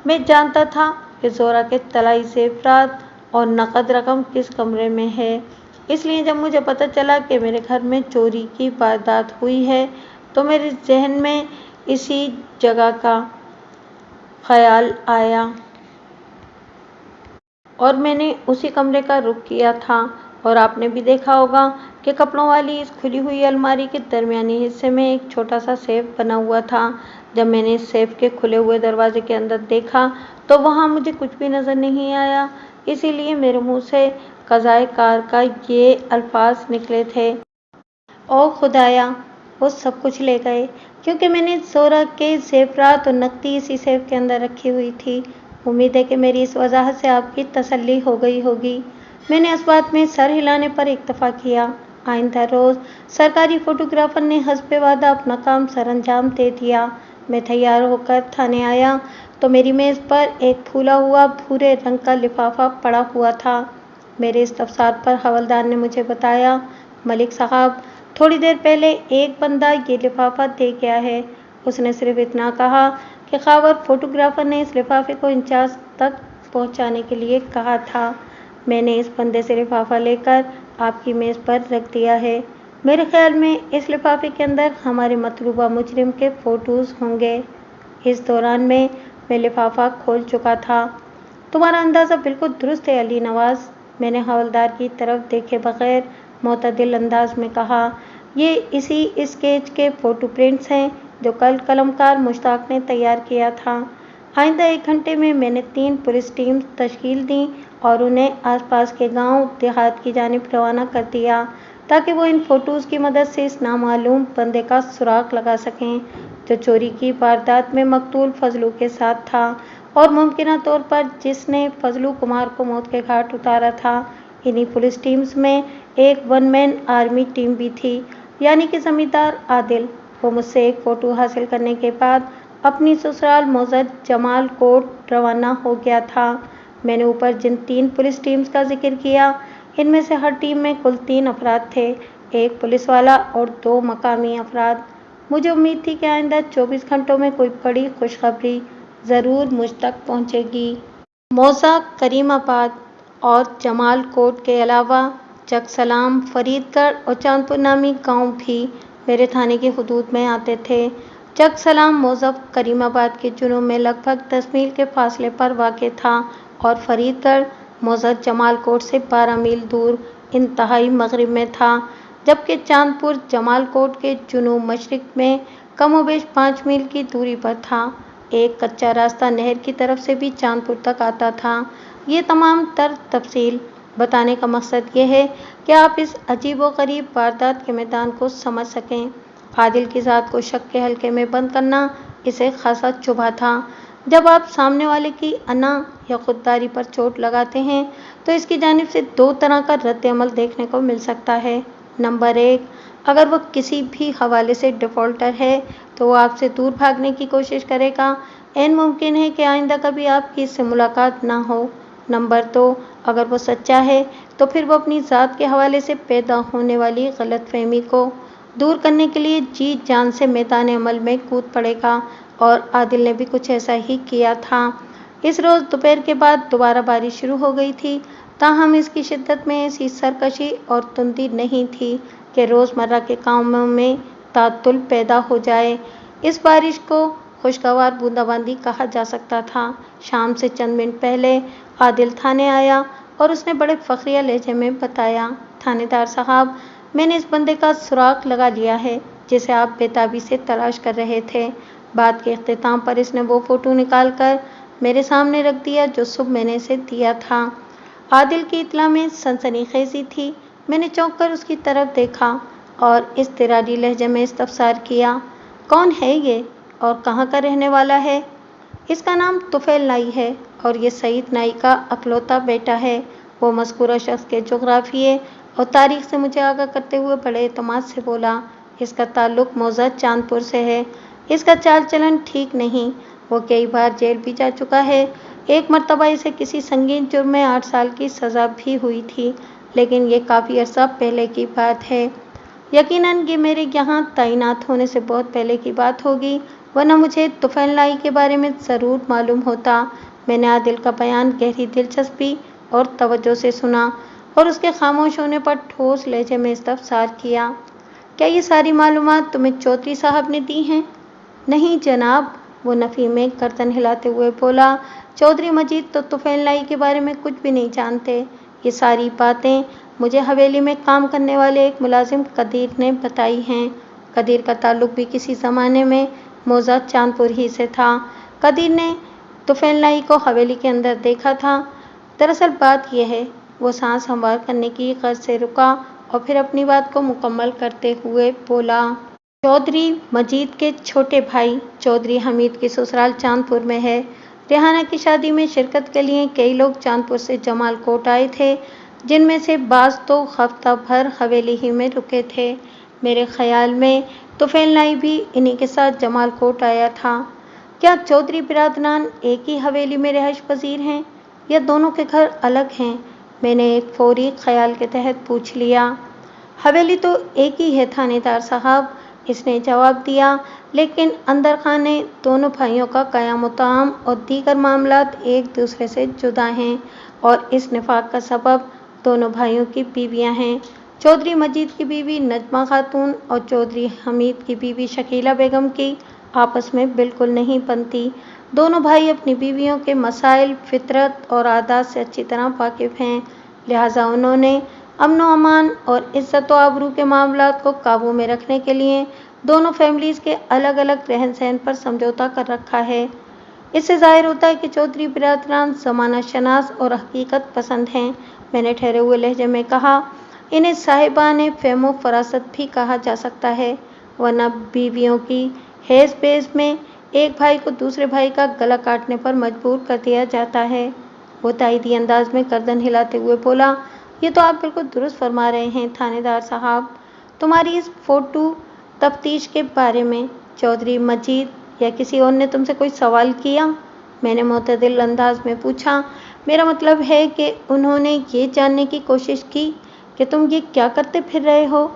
मैं जानता था कि ज़ोरा के तलाई ज़ेवरात और नकद रकम किस कमरे में है, इसलिए जब मुझे पता चला कि मेरे घर में चोरी की वारदात हुई है, तो मेरे जहन में इसी जगह का ख्याल आया और मैंने उसी कमरे का रुख किया था। और आपने भी देखा होगा कि कपड़ों वाली इस खुली हुई अलमारी के दरमियानी हिस्से में एक छोटा सा सेफ बना हुआ था। जब मैंने इस सेफ के खुले हुए दरवाजे के अंदर देखा, तो वहाँ मुझे कुछ भी नज़र नहीं आया, इसीलिए मेरे मुंह से क़ज़ाए कार का ये अल्फाज निकले थे, ओ खुदाया, वो सब कुछ ले गए, क्योंकि मैंने ज़ोरा के ज़ेवरात और नकदी इसी सेफ के अंदर रखी हुई थी। उम्मीद है कि मेरी इस वजाहत से आपकी तसल्ली हो गई होगी। मैंने इस बात में सर हिलाने पर इक्तफा किया। आइंदा रोज़ सरकारी फ़ोटोग्राफ़र ने हस्बे वादा अपना काम सरअंजाम दे दिया। मैं तैयार होकर थाने आया तो मेरी मेज़ पर एक फूला हुआ भूरे रंग का लिफाफा पड़ा हुआ था। मेरे इस्तफसार पर हवलदार ने मुझे बताया, मलिक साहब, थोड़ी देर पहले एक बंदा ये लिफाफा दे गया है। उसने सिर्फ इतना कहा कि ख़ावर फ़ोटोग्राफ़र ने इस लिफाफे को इंचार्ज तक पहुंचाने के लिए कहा था। मैंने इस बंदे से लिफाफा लेकर आपकी मेज़ पर रख दिया है। मेरे ख्याल में इस लिफाफे के अंदर हमारे मतलूबा मुजरिम के फ़ोटोज़ होंगे। इस दौरान मैं लिफाफा खोल चुका था। तुम्हारा अंदाज़ा बिल्कुल दुरुस्त है अली नवाज़, मैंने हवलदार की तरफ देखे बगैर मोतदिल अंदाज में कहा। ये इसी स्केच के फ़ोटो प्रिंट्स हैं जो कल कलमकार मुश्ताक ने तैयार किया था। आइंदा 1 घंटे में मैंने 3 पुलिस टीम्स तश्कील दी और उन्हें आसपास के गांव देहात की जानिब रवाना कर दिया, ताकि वो इन फ़ोटोज़ की मदद से इस नामालूम बंदे का सुराग लगा सकें जो चोरी की वारदात में मकतूल फजलू के साथ था और मुमकिना तौर पर जिसने फजलू कुमार को मौत के घाट उतारा था। इन्हीं पुलिस टीम्स में एक 1 मैन आर्मी टीम भी थी, यानी कि ज़मींदार आदिल। वो मुझसे एक फ़ोटो हासिल करने के बाद अपनी ससुराल मौज़द जमालकोट रवाना हो गया था। मैंने ऊपर जिन 3 पुलिस टीम्स का जिक्र किया, इनमें से हर टीम में कुल 3 अफराद थे, 1 पुलिस वाला और 2 मकामी अफराद। मुझे उम्मीद थी कि आइंदा 24 घंटों में कोई बड़ी खुशखबरी ضرور مجھ تک پہنچے گی۔ موضع کریم آباد اور جمال کوٹ کے علاوہ چکسلام، فرید گڑھ اور چاندپور نامی گاؤں بھی میرے تھانے کی حدود میں آتے تھے۔ چکسلام موضع کریم آباد کے جنوب میں لگ بھگ 10 میل کے فاصلے پر واقع تھا اور فرید گڑھ موضع جمال کوٹ سے 12 میل دور انتہائی مغرب میں تھا، جبکہ چاندپور جمال کوٹ کے جنوب مشرق میں کم و بیش 5 میل کی دوری پر تھا۔ ایک کچا راستہ نہر کی طرف سے بھی چاندپور تک آتا تھا۔ یہ تمام تر تفصیل بتانے کا مقصد یہ ہے کہ آپ اس عجیب و غریب واردات کے میدان کو سمجھ سکیں۔ عادل کی ذات کو شک کے حلقے میں بند کرنا اسے خاصا چبھا تھا۔ جب آپ سامنے والے کی انا یا خودداری پر چوٹ لگاتے ہیں تو اس کی جانب سے 2 طرح کا رد عمل دیکھنے کو مل سکتا ہے۔ نمبر 1، اگر وہ کسی بھی حوالے سے ڈیفالٹر ہے تو وہ آپ سے دور بھاگنے کی کوشش کرے گا۔ عین ممکن ہے کہ آئندہ کبھی آپ کی اس سے ملاقات نہ ہو۔ نمبر 2، اگر وہ سچا ہے تو پھر وہ اپنی ذات کے حوالے سے پیدا ہونے والی غلط فہمی کو دور کرنے کے لیے جی جان سے میدان عمل میں کود پڑے گا، اور عادل نے بھی کچھ ایسا ہی کیا تھا۔ اس روز دوپہر کے بعد دوبارہ بارش شروع ہو گئی تھی، تاہم اس کی شدت میں ایسی سرکشی اور تندی نہیں تھی کہ روزمرہ کے کاموں میں تعطل پیدا ہو جائے۔ اس بارش کو خوشگوار بوندا باندی کہا جا سکتا تھا۔ شام سے چند منٹ پہلے عادل تھانے آیا اور اس نے بڑے فخریہ لہجے میں بتایا، تھانے دار صاحب، میں نے اس بندے کا سراغ لگا لیا ہے جسے آپ بے تابی سے تلاش کر رہے تھے۔ بات کے اختتام پر اس نے وہ فوٹو نکال کر میرے سامنے رکھ دیا جو صبح میں نے اسے دیا تھا۔ عادل کی اطلاع میں سنسنی خیزی تھی۔ میں نے چونک کر اس کی طرف دیکھا اور اضطراری لہجے میں استفسار کیا، کون ہے یہ اور کہاں کا رہنے والا ہے؟ اس کا نام طفیل نائی ہے اور یہ سعید نائی کا اکلوتا بیٹا ہے۔ وہ مذکورہ شخص کے جغرافیے اور تاریخ سے مجھے آگاہ کرتے ہوئے بڑے اعتماد سے بولا۔ اس کا تعلق موضع چاندپور سے ہے۔ اس کا چال چلن ٹھیک نہیں، وہ کئی بار جیل بھی جا چکا ہے۔ ایک مرتبہ اسے کسی سنگین جرم میں 8 سال کی سزا بھی ہوئی تھی، لیکن یہ کافی عرصہ پہلے کی بات ہے۔ یقیناً یہ میرے یہاں تعینات ہونے سے بہت پہلے کی بات ہوگی، ورنہ مجھے طفیل نائی کے بارے میں ضرور معلوم ہوتا۔ میں نے عادل کا بیان گہری دلچسپی اور توجہ سے سنا اور اس کے خاموش ہونے پر ٹھوس لہجے میں استفسار کیا، کیا یہ ساری معلومات تمہیں چودھری صاحب نے دی ہیں؟ نہیں جناب، وہ نفی میں گردن ہلاتے ہوئے بولا، چودھری مجید تو طفیل نائی کے بارے میں کچھ بھی نہیں جانتے۔ یہ ساری باتیں مجھے حویلی میں کام کرنے والے ایک ملازم قدیر نے بتائی ہیں۔ قدیر کا تعلق بھی کسی زمانے میں موضع چاندپور ہی سے تھا۔ قدیر نے طفیل نائی کو حویلی کے اندر دیکھا تھا۔ دراصل بات یہ ہے، وہ سانس ہموار کرنے کی غرض سے رکا اور پھر اپنی بات کو مکمل کرتے ہوئے بولا، چودھری مجید کے چھوٹے بھائی چودھری حمید کی سسرال چاندپور میں ہے۔ ریحانہ کی شادی میں شرکت کے لیے کئی لوگ چاندپور سے جمال کوٹ آئے تھے، جن میں سے بعض تو ہفتہ بھر حویلی ہی میں رکے تھے۔ میرے خیال میں طفیل نائی بھی انہی کے ساتھ جمال کوٹ آیا تھا۔ کیا چودھری برادران ایک ہی حویلی میں رہائش پذیر ہیں یا دونوں کے گھر الگ ہیں؟ میں نے ایک فوری خیال کے تحت پوچھ لیا۔ حویلی تو ایک ہی ہے تھانے دار صاحب، اس نے جواب دیا، لیکن اندر خانے دونوں بھائیوں کا قیام و طعام اور دیگر معاملات ایک دوسرے سے جدا ہیں، اور اس نفاق کا سبب دونوں بھائیوں کی بیویاں ہیں۔ چودھری مجید کی بیوی نجمہ خاتون اور چودھری حمید کی بیوی شکیلہ بیگم کی آپس میں بالکل نہیں بنتی۔ دونوں بھائی اپنی بیویوں کے مسائل، فطرت اور عادات سے اچھی طرح واقف ہیں، لہٰذا انہوں نے امن و امان اور عزت و آبرو کے معاملات کو قابو میں رکھنے کے لیے دونوں فیملیز کے الگ الگ رہن سہن پر سمجھوتا کر رکھا ہے۔ اس سے ظاہر ہوتا ہے کہ چودھری برادران زمانہ شناس اور حقیقت پسند ہیں۔ میں نے ٹھہرے ہوئے لہجے میں کہا، انہیں صاحبان فہم و فراست بھی کہا جا سکتا ہے، ورنہ بیویوں کی حیض بیض میں ایک بھائی کو دوسرے بھائی کا گلا کاٹنے پر مجبور کر دیا جاتا ہے۔ وہ تائیدی انداز میں گردن ہلاتے ہوئے بولا، یہ تو آپ بالکل درست فرما رہے ہیں تھانے دار صاحب۔ تمہاری اس فوٹو تفتیش کے بارے میں چودھری مجید یا کسی اور نے تم سے کوئی سوال کیا؟ میں نے معتدل انداز میں پوچھا، میرا مطلب ہے کہ انہوں نے یہ جاننے کی کوشش کی کہ تم یہ کیا کرتے پھر رہے ہو؟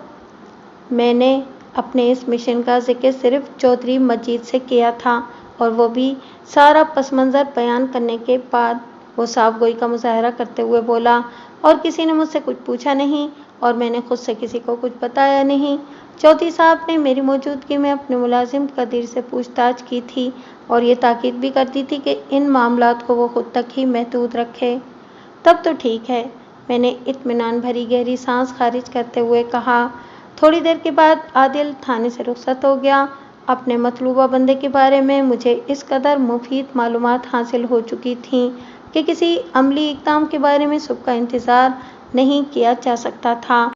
میں نے اپنے اس مشن کا ذکر صرف چودھری مجید سے کیا تھا اور وہ بھی سارا پس منظر بیان کرنے کے بعد وہ صاف گوئی کا مظاہرہ کرتے ہوئے بولا، اور کسی نے مجھ سے کچھ پوچھا نہیں اور میں نے خود سے کسی کو کچھ بتایا نہیں۔ چوتھی صاحب نے میری موجودگی میں اپنے ملازم قدیر سے پوچھ تاچھ کی تھی اور یہ تاکید بھی کر دی تھی کہ ان معاملات کو وہ خود تک ہی محدود رکھے۔ تب تو ٹھیک ہے، میں نے اطمینان بھری گہری سانس خارج کرتے ہوئے کہا۔ تھوڑی دیر کے بعد عادل تھانے سے رخصت ہو گیا۔ اپنے مطلوبہ بندے کے بارے میں مجھے اس قدر مفید معلومات حاصل ہو چکی تھیں کہ کسی عملی اقدام کے بارے میں صبح کا انتظار نہیں کیا جا سکتا تھا۔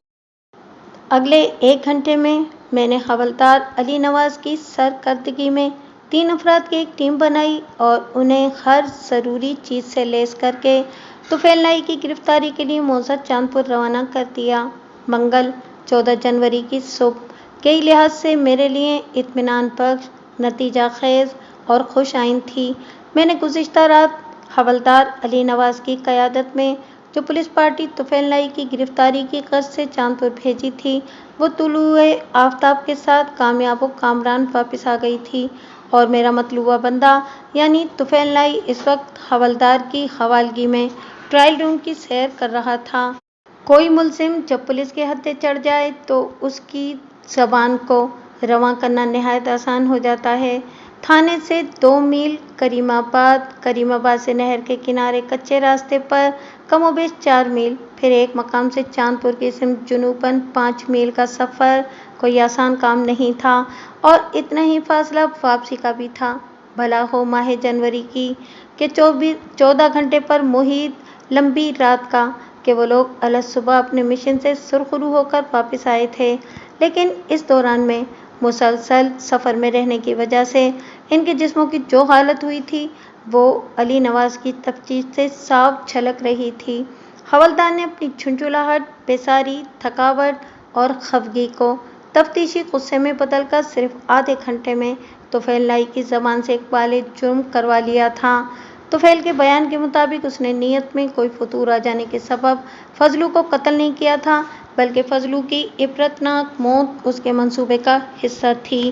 اگلے 1 گھنٹے میں نے حوالدار علی نواز کی سرکردگی میں 3 افراد کی ایک ٹیم بنائی اور انہیں ہر ضروری چیز سے لیس کر کے طفیل لائی کی گرفتاری کے لیے موزہ چاندپور روانہ کر دیا۔ منگل 14 جنوری کی صبح کئی لحاظ سے میرے لیے اطمینان بخش، نتیجہ خیز اور خوش آئند تھی۔ میں نے گزشتہ رات حوالدار علی نواز کی قیادت میں جو پولیس پارٹی طفیل لائی کی گرفتاری کی غرض سے چاندپور بھیجی تھی، وہ طلوع آفتاب کے ساتھ کامیاب و کامران واپس آ گئی تھی اور میرا مطلوبہ بندہ یعنی طفیل لائی اس وقت حوالدار کی حوالگی میں ٹرائل روم کی سیر کر رہا تھا۔ کوئی ملزم جب پولیس کے ہتھے چڑھ جائے تو اس کی زبان کو رواں کرنا نہایت آسان ہو جاتا ہے۔ تھانے سے 2 میل کریم آباد سے نہر کے کنارے کچے راستے پر کم و بیش 4 میل، پھر ایک مقام سے چاندپور کی سمت جنوباً 5 میل کا سفر کوئی آسان کام نہیں تھا اور اتنا ہی فاصلہ واپسی کا بھی تھا۔ بھلا ہو ماہ جنوری کی کہ 14 گھنٹے پر محیط لمبی رات کا کہ وہ لوگ الصبح اپنے مشن سے سرخرو ہو کر واپس آئے تھے، لیکن اس دوران میں مسلسل سفر میں رہنے کی وجہ سے ان کے جسموں کی جو حالت ہوئی تھی وہ علی نواز کی تفتیش سے صاف جھلک رہی تھی۔ حوالدار نے اپنی جھنجھلاہٹ، بیزاری، تھکاوٹ اور خفگی کو تفتیشی غصے میں بدل کر صرف آدھے گھنٹے میں طفیل لائی کی زبان سے اقبال جرم کروا لیا تھا۔ طفیل کے بیان کے مطابق اس نے نیت میں کوئی فتور آ جانے کے سبب فضلو کو قتل نہیں کیا تھا، بلکہ فضلو کی عبرتناک موت اس کے منصوبے کا حصہ تھی۔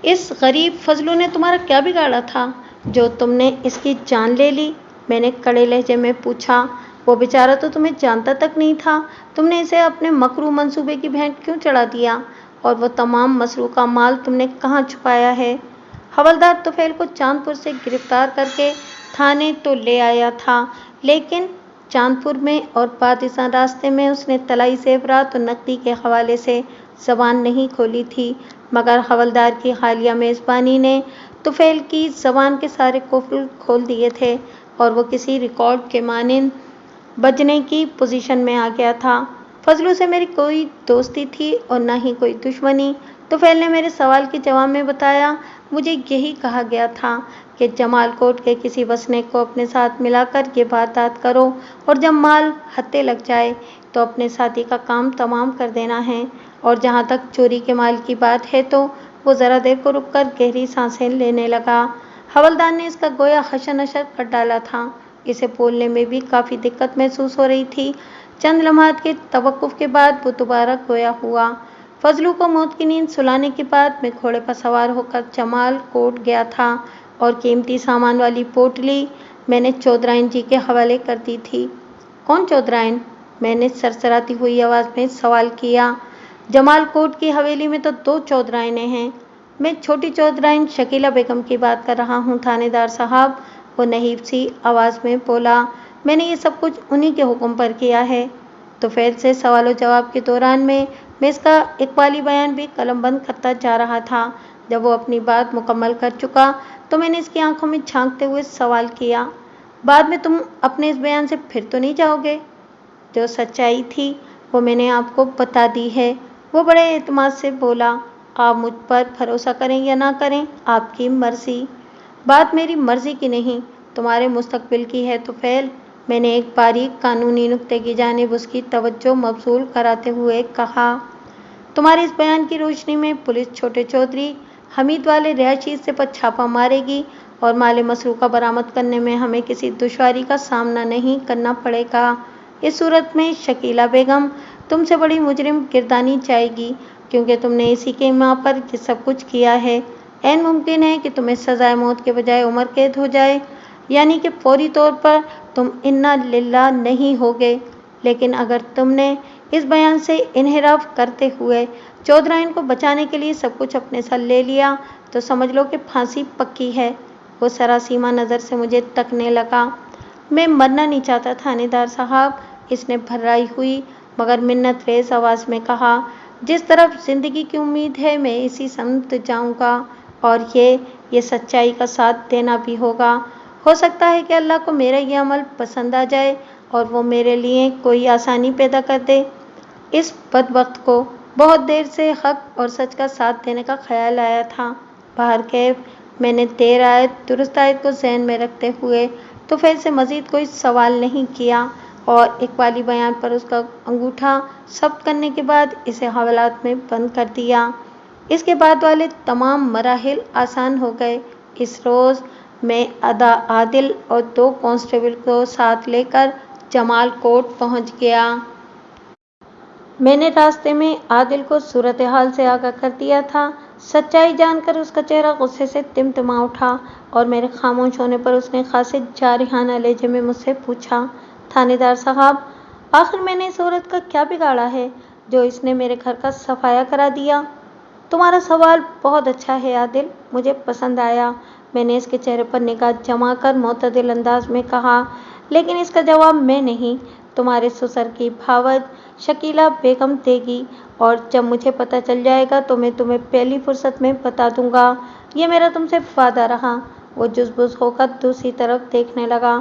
اس غریب فضلو نے تمہارا کیا بگاڑا تھا جو تم نے اس کی جان لے لی؟ میں نے کڑے لہجے میں پوچھا۔ وہ بیچارہ تو تمہیں جانتا تک نہیں تھا، تم نے اسے اپنے مکروہ منصوبے کی بھینٹ کیوں چڑھا دیا؟ اور وہ تمام مسروقہ مال تم نے کہاں چھپایا ہے؟ حوالدار طفیل کو چاندپور سے گرفتار کر کے تھانے تو لے آیا تھا، لیکن چاندپور میں اور بعد ازاں راستے میں اس نے طلائی زیورات اور نقدی کے حوالے سے زبان نہیں کھولی تھی، مگر حوالدار کی حالیہ میزبانی نے طفیل کی زبان کے سارے قفل کھول دیے تھے اور وہ کسی ریکارڈ کے مانند بجنے کی پوزیشن میں آ گیا تھا۔ فضلو سے میری کوئی دوستی تھی اور نہ ہی کوئی دشمنی۔ طفیل نے میرے سوال کے جواب میں بتایا، مجھے یہی کہا گیا تھا کہ جمال کوٹ کے کسی وسنیک کو اپنے ساتھ ملا کر یہ واردات کرو اور جب مال ہتھے لگ جائے تو اپنے ساتھی کا کام تمام کر دینا ہے۔ اور جہاں تک چوری کے مال کی بات ہے تو وہ ذرا دیر کو رک کر گہری سانسیں لینے لگا۔ حوالدار نے اس کا گویا حشر نشر کر ڈالا تھا۔ اسے بولنے میں بھی کافی دقت محسوس ہو رہی تھی۔ چند لمحات کے توقف کے بعد وہ دوبارہ گویا ہوا۔ فضلو کو موت کی نیند سلانے کے بعد میں گھوڑے پر سوار ہو کر جمال کوٹ گیا تھا اور قیمتی سامان والی پوٹلی میں نے چودھرائن جی کے حوالے کر دی تھی۔ کون چودھرائن؟ میں نے سرسراتی ہوئی آواز میں سوال کیا۔ جمال کوٹ کی حویلی میں تو 2 چودھرائنیں ہیں۔ میں چھوٹی چودھرائن شکیلہ بیگم کی بات کر رہا ہوں تھانے دار صاحب، وہ نحیف سی آواز میں بولا۔ میں نے یہ سب کچھ انہی کے حکم پر کیا ہے۔ طفیل سے سوال و جواب کے دوران میں اس کا اقبالی بیان بھی قلم بند کرتا جا رہا تھا۔ جب وہ اپنی بات مکمل کر چکا تو میں نے اس کی آنکھوں میں جھانکتے ہوئے سوال کیا، بعد میں تم اپنے اس بیان سے پھر تو نہیں جاؤ گے؟ جو سچائی تھی وہ میں نے آپ کو بتا دی ہے، وہ بڑے اعتماد سے بولا۔ آپ مجھ پر بھروسہ کریں یا نہ کریں، آپ کی مرضی۔ بات میری مرضی کی نہیں، تمہارے مستقبل کی ہے طفیل، میں نے ایک باریک قانونی نکتے کی جانب اس کی توجہ مبذول کراتے ہوئے کہا۔ تمہارے اس بیان کی روشنی میں پولیس چھوٹے چودھری حمید والے رہائشی حصے پر چھاپہ مارے گی اور مال مسروقہ برآمد کرنے میں ہمیں کسی دشواری کا سامنا نہیں کرنا پڑے گا۔ اس صورت میں شکیلہ بیگم تم سے بڑی مجرم گردانی جائے گی، کیونکہ تم نے اسی کے ایما پر یہ سب کچھ کیا ہے۔ ऐन मुमकिन है कि तुम्हें सजाए मौत के बजाय उम्र कैद हो जाए, यानी कि फौरी तौर पर तुम इन्ना लिल्लाह नहीं होगे। लेकिन अगर तुमने इस बयान से इन्हिराफ करते हुए चौधराइन को बचाने के लिए सब कुछ अपने साथ ले लिया तो समझ लो कि फांसी पक्की है। वो सरासीमा नज़र से मुझे तकने लगा। मैं मरना नहीं चाहता थानेदार साहब, इसने भर्राई हुई मगर मिन्नत रेज़ आवाज़ में कहा। जिस तरफ ज़िंदगी की उम्मीद है मैं इसी समत जाऊंगा और ये सच्चाई का साथ देना भी होगा। हो सकता है कि अल्लाह को मेरा ये अमल पसंद आ जाए और वो मेरे लिए कोई आसानी पैदा कर दे। इस बदबख्त को बहुत देर से हक और सच का साथ देने का ख्याल आया था। बाहर कैफ मैंने देर आयत दुरुस्त आयत को ज़हन में रखते हुए तुफैल से मज़ीद कोई सवाल नहीं किया और इकबाली बयान पर उसका अंगूठा सब्त करने के बाद इसे हवालात में बंद कर दिया। इसके बाद वाले तमाम मराहिल आसान हो गए। इस रोज़ मैं आदिल और 2 कांस्टेबल को साथ लेकर जमाल कोर्ट पहुंच गया। मैंने रास्ते में आदिल को सूरत हाल से आगाह कर दिया था। सच्चाई जानकर उसका चेहरा गुस्से से तिमतिमा उठा और मेरे खामोश होने पर उसने खासे जारिहाना लहजे में मुझसे पूछा, थानेदार साहब, आखिर मैंने इस औरत का क्या बिगाड़ा है जो इसने मेरे घर का सफाया करा दिया? तुम्हारा सवाल बहुत अच्छा है आदिल, मुझे पसंद आया। मैंने इसके चेहरे पर निगाह जमा कर मोतदिल अंदाज में कहा, लेकिन इसका जवाब मैं नहीं, तुम्हारे ससुर की भावज शकीला बेगम देगी और जब मुझे पता चल जाएगा तो मैं तुम्हें पहली फुर्सत में बता दूंगा। ये मेरा तुमसे वादा रहा। वो जुज़बुज़ होकर दूसरी तरफ देखने लगा।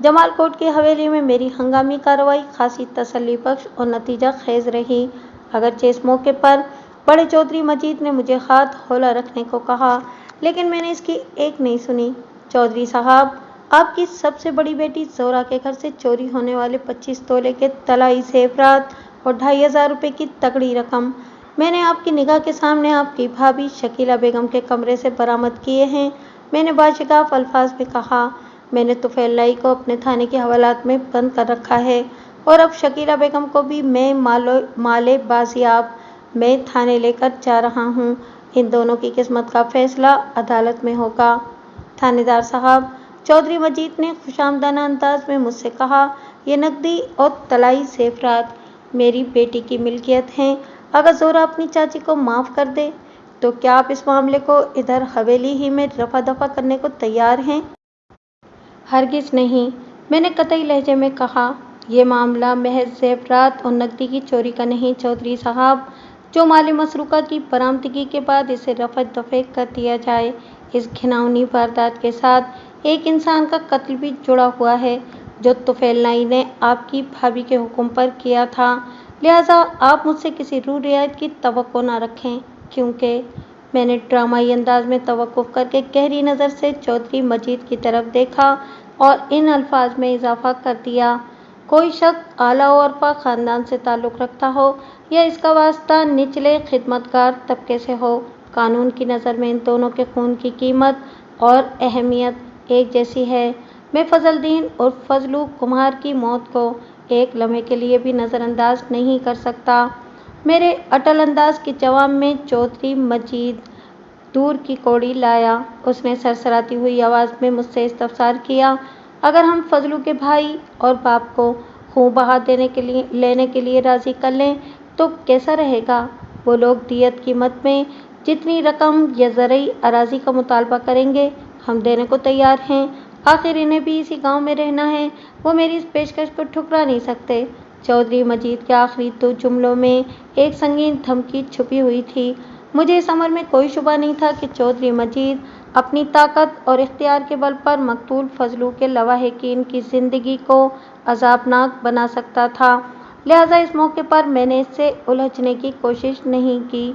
जमाल कोर्ट की हवेली में मेरी हंगामी कार्रवाई खासी तसल्ली बख्श और नतीजा खेज रही। अगरचे इस मौके पर बड़े चौधरी मजीद ने मुझे हाथ हौला रखने को कहा, लेकिन मैंने इसकी एक नहीं सुनी। चौधरी साहब, आपकी सबसे बड़ी बेटी ज़ोरा के घर से चोरी होने वाले 25 तोले के तलाई ज़ेवरात और 2500 रुपये की तगड़ी रकम मैंने आपकी निगाह के सामने आपकी भाभी शकीला बेगम के कमरे से बरामद किए हैं। मैंने बाशिगाफ अल्फाज में कहा। मैंने तुफैल लाई को अपने थाने के हवालात में बंद कर रखा है और अब शकीला बेगम को भी मैं माले बाजियाब मैं थाने लेकर जा रहा हूँ। इन दोनों की किस्मत का फैसला अदालत में होगा। थानेदार साहब, चौधरी मजीद ने खुशामदाना अंदाज में मुझसे कहा, ये नकदी और तलाई ज़ेवरात मेरी बेटी की मिल्कियत हैं। अगर ज़ोरा अपनी चाची को माफ़ कर दे तो क्या आप इस मामले को इधर हवेली ही में रफा दफा करने को तैयार हैं? हरगिज़ नहीं, मैंने कतई लहजे में कहा। यह मामला महज ज़ेवरात और नकदी की चोरी का नहीं चौधरी साहब। जो माल मसरूक़ा की बरामदगी के बाद इसे रफ़ा दफ़े कर दिया जाए। इस घिनौनी वारदात के साथ एक इंसान का कत्ल भी जुड़ा हुआ है जो तुफैल लाई ने आपकी भाभी के हुक्म पर किया था। लिहाजा आप मुझसे किसी रूह रियायत की तवक्को न रखें, क्योंकि मैंने ड्रामाई अंदाज में तवक्कुफ़ करके गहरी नज़र से चौधरी मजीद की तरफ देखा और इन अल्फाज में इजाफ़ा कर दिया, कोई शख्स आला और पा ख़ानदान से ताल्लुक़ रखता हो या इसका वास्ता निचले खिदमतगार तबके से हो, कानून की नज़र में इन दोनों के खून की कीमत और अहमियत एक जैसी है। मैं फजलदीन और फजलू कुम्हार की मौत को एक लम्हे के लिए भी नज़रअंदाज नहीं कर सकता। मेरे अटल अंदाज के जवाब में चौधरी मजीद दूर की कौड़ी लाया। उसने सरसराती हुई आवाज़ में मुझसे इस्तफसार किया, अगर हम फजलू के भाई और बाप को खून बहा लेने के लिए राज़ी कर लें तो कैसा रहेगा? वो लोग दियत कीमत में जितनी रकम या ज़रई अराज़ी का मुतालबा करेंगे हम देने को तैयार हैं। आखिर इन्हें भी इसी गांव में रहना है, वो मेरी इस पेशकश को ठुकरा नहीं सकते। चौधरी मजीद के आखिरी 2 जुमलों में एक संगीन धमकी छुपी हुई थी। मुझे इस अमर में कोई शुबा नहीं था कि चौधरी मजीद अपनी ताकत और इख्तियार के बल पर मकतूल फजलू के लवाहिकीन की ज़िंदगी को अजाबनाक बना सकता था। लिहाजा इस मौके पर मैंने इससे उलझने की कोशिश नहीं की।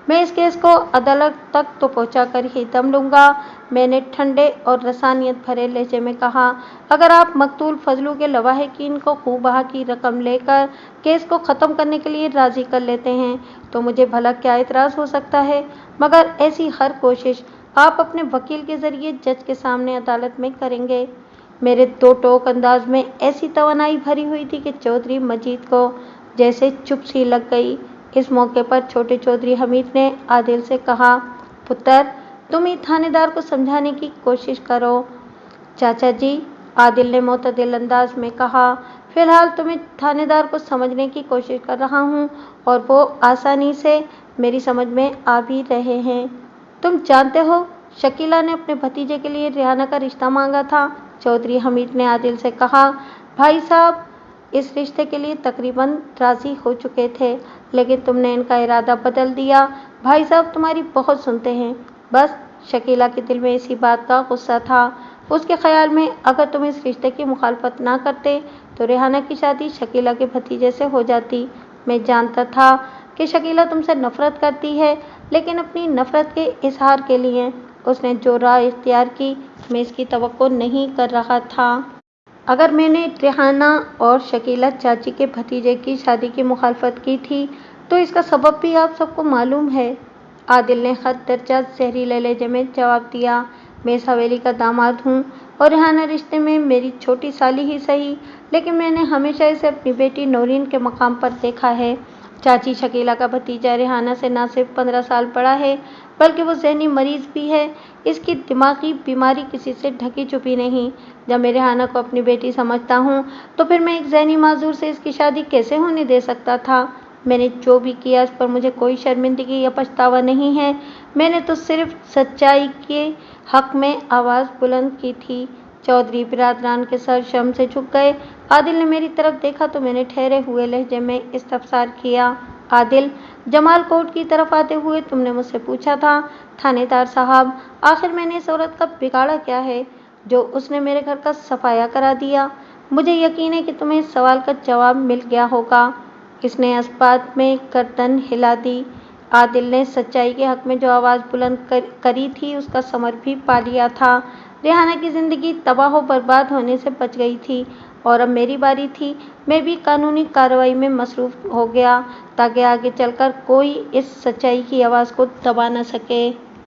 मैं इस केस को अदालत तक तो पहुंचा कर ही दम लूँगा। मैंने ठंडे और रसानियत भरे लहजे में कहा, अगर आप मकतूल फजलू के लवाहिकीन को खूब बहा की रकम लेकर केस को ख़त्म करने के लिए राज़ी कर लेते हैं तो मुझे भला क्या एतराज़ हो सकता है, मगर ऐसी हर कोशिश आप अपने वकील के ज़रिए जज के सामने अदालत में करेंगे। मेरे 2 टोक अंदाज में ऐसी तवानाई भरी हुई थी कि चौधरी मजीद को जैसे चुप सी लग गई। इस मौके पर छोटे चौधरी हमीद ने आदिल से कहा, पुत्र, तुम ही थानेदार को समझाने की कोशिश करो। चाचा जी, आदिल ने मुतदिल अंदाज में कहा, फिलहाल तुम्हें थानेदार को समझने की कोशिश कर रहा हूँ और वो आसानी से मेरी समझ में आ भी रहे हैं। तुम जानते हो, शकीला ने अपने भतीजे के लिए रिहाना का रिश्ता मांगा था। चौधरी हमीद ने आदिल से कहा। भाई साहब इस रिश्ते के लिए तकरीबन राजी हो चुके थे, लेकिन तुमने इनका इरादा बदल दिया। भाई साहब तुम्हारी बहुत सुनते हैं। बस शकीला के दिल में इसी बात का गुस्सा था। उसके ख्याल में अगर तुम इस रिश्ते की मुखालफत ना करते तो रिहाना की शादी शकीला के भतीजे से हो जाती। मैं जानता था कि शकीला तुमसे नफरत करती है, लेकिन अपनी नफरत के इजहार के लिए उसने जो राह इख्तियार की, मैं इसकी तवक्को नहीं कर रहा था। अगर मैंने रिहाना और शकीला चाची के भतीजे की शादी की मुखालफत की थी तो इसका सबब भी आप सबको मालूम है। आदिल ने हद दर्जा जहरीले लहजे में जवाब दिया। मैं इस हवेली का दामाद हूँ और रिहाना रिश्ते में मेरी छोटी साली ही सही, लेकिन मैंने हमेशा इसे अपनी बेटी नौरीन के मकाम पर देखा है। चाची शकीला का भतीजा रिहाना से ना सिर्फ 15 साल बड़ा है, बल्कि वो जहनी मरीज भी है। इसकी दिमागी बीमारी किसी से ढकी छुपी नहीं। जब मैं रिहाना को अपनी बेटी समझता हूँ तो फिर मैं एक जहनी माजूर से इसकी शादी कैसे होने दे सकता था। मैंने जो भी किया इस पर मुझे कोई शर्मिंदगी या पछतावा नहीं है। मैंने तो सिर्फ सच्चाई के हक में आवाज़ बुलंद की थी। चौधरी बिरादरान के सर शर्म से झुक गए। आदिल ने मेरी तरफ देखा तो मैंने ठहरे हुए लहजे में इस्तफसार किया। आदिल, जमाल कोर्ट की तरफ आते हुए तुमने मुझसे पूछा था, थानेदार साहब आखिर मैंने इस औरत का बिगाड़ा क्या है जो उसने मेरे घर का सफाया करा दिया। मुझे यकीन है कि तुम्हें इस सवाल का जवाब मिल गया होगा। किसने इस बात में गर्दन हिला दी। आदिल ने सच्चाई के हक में जो आवाज़ बुलंद करी थी उसका समर भी पा लिया था। रिहाना की ज़िंदगी तबाह बर्बाद होने से बच गई थी और अब मेरी बारी थी। मैं भी कानूनी कार्रवाई में मसरूफ़ हो गया ताकि आगे चलकर कोई इस सच्चाई की आवाज़ को दबा न सके।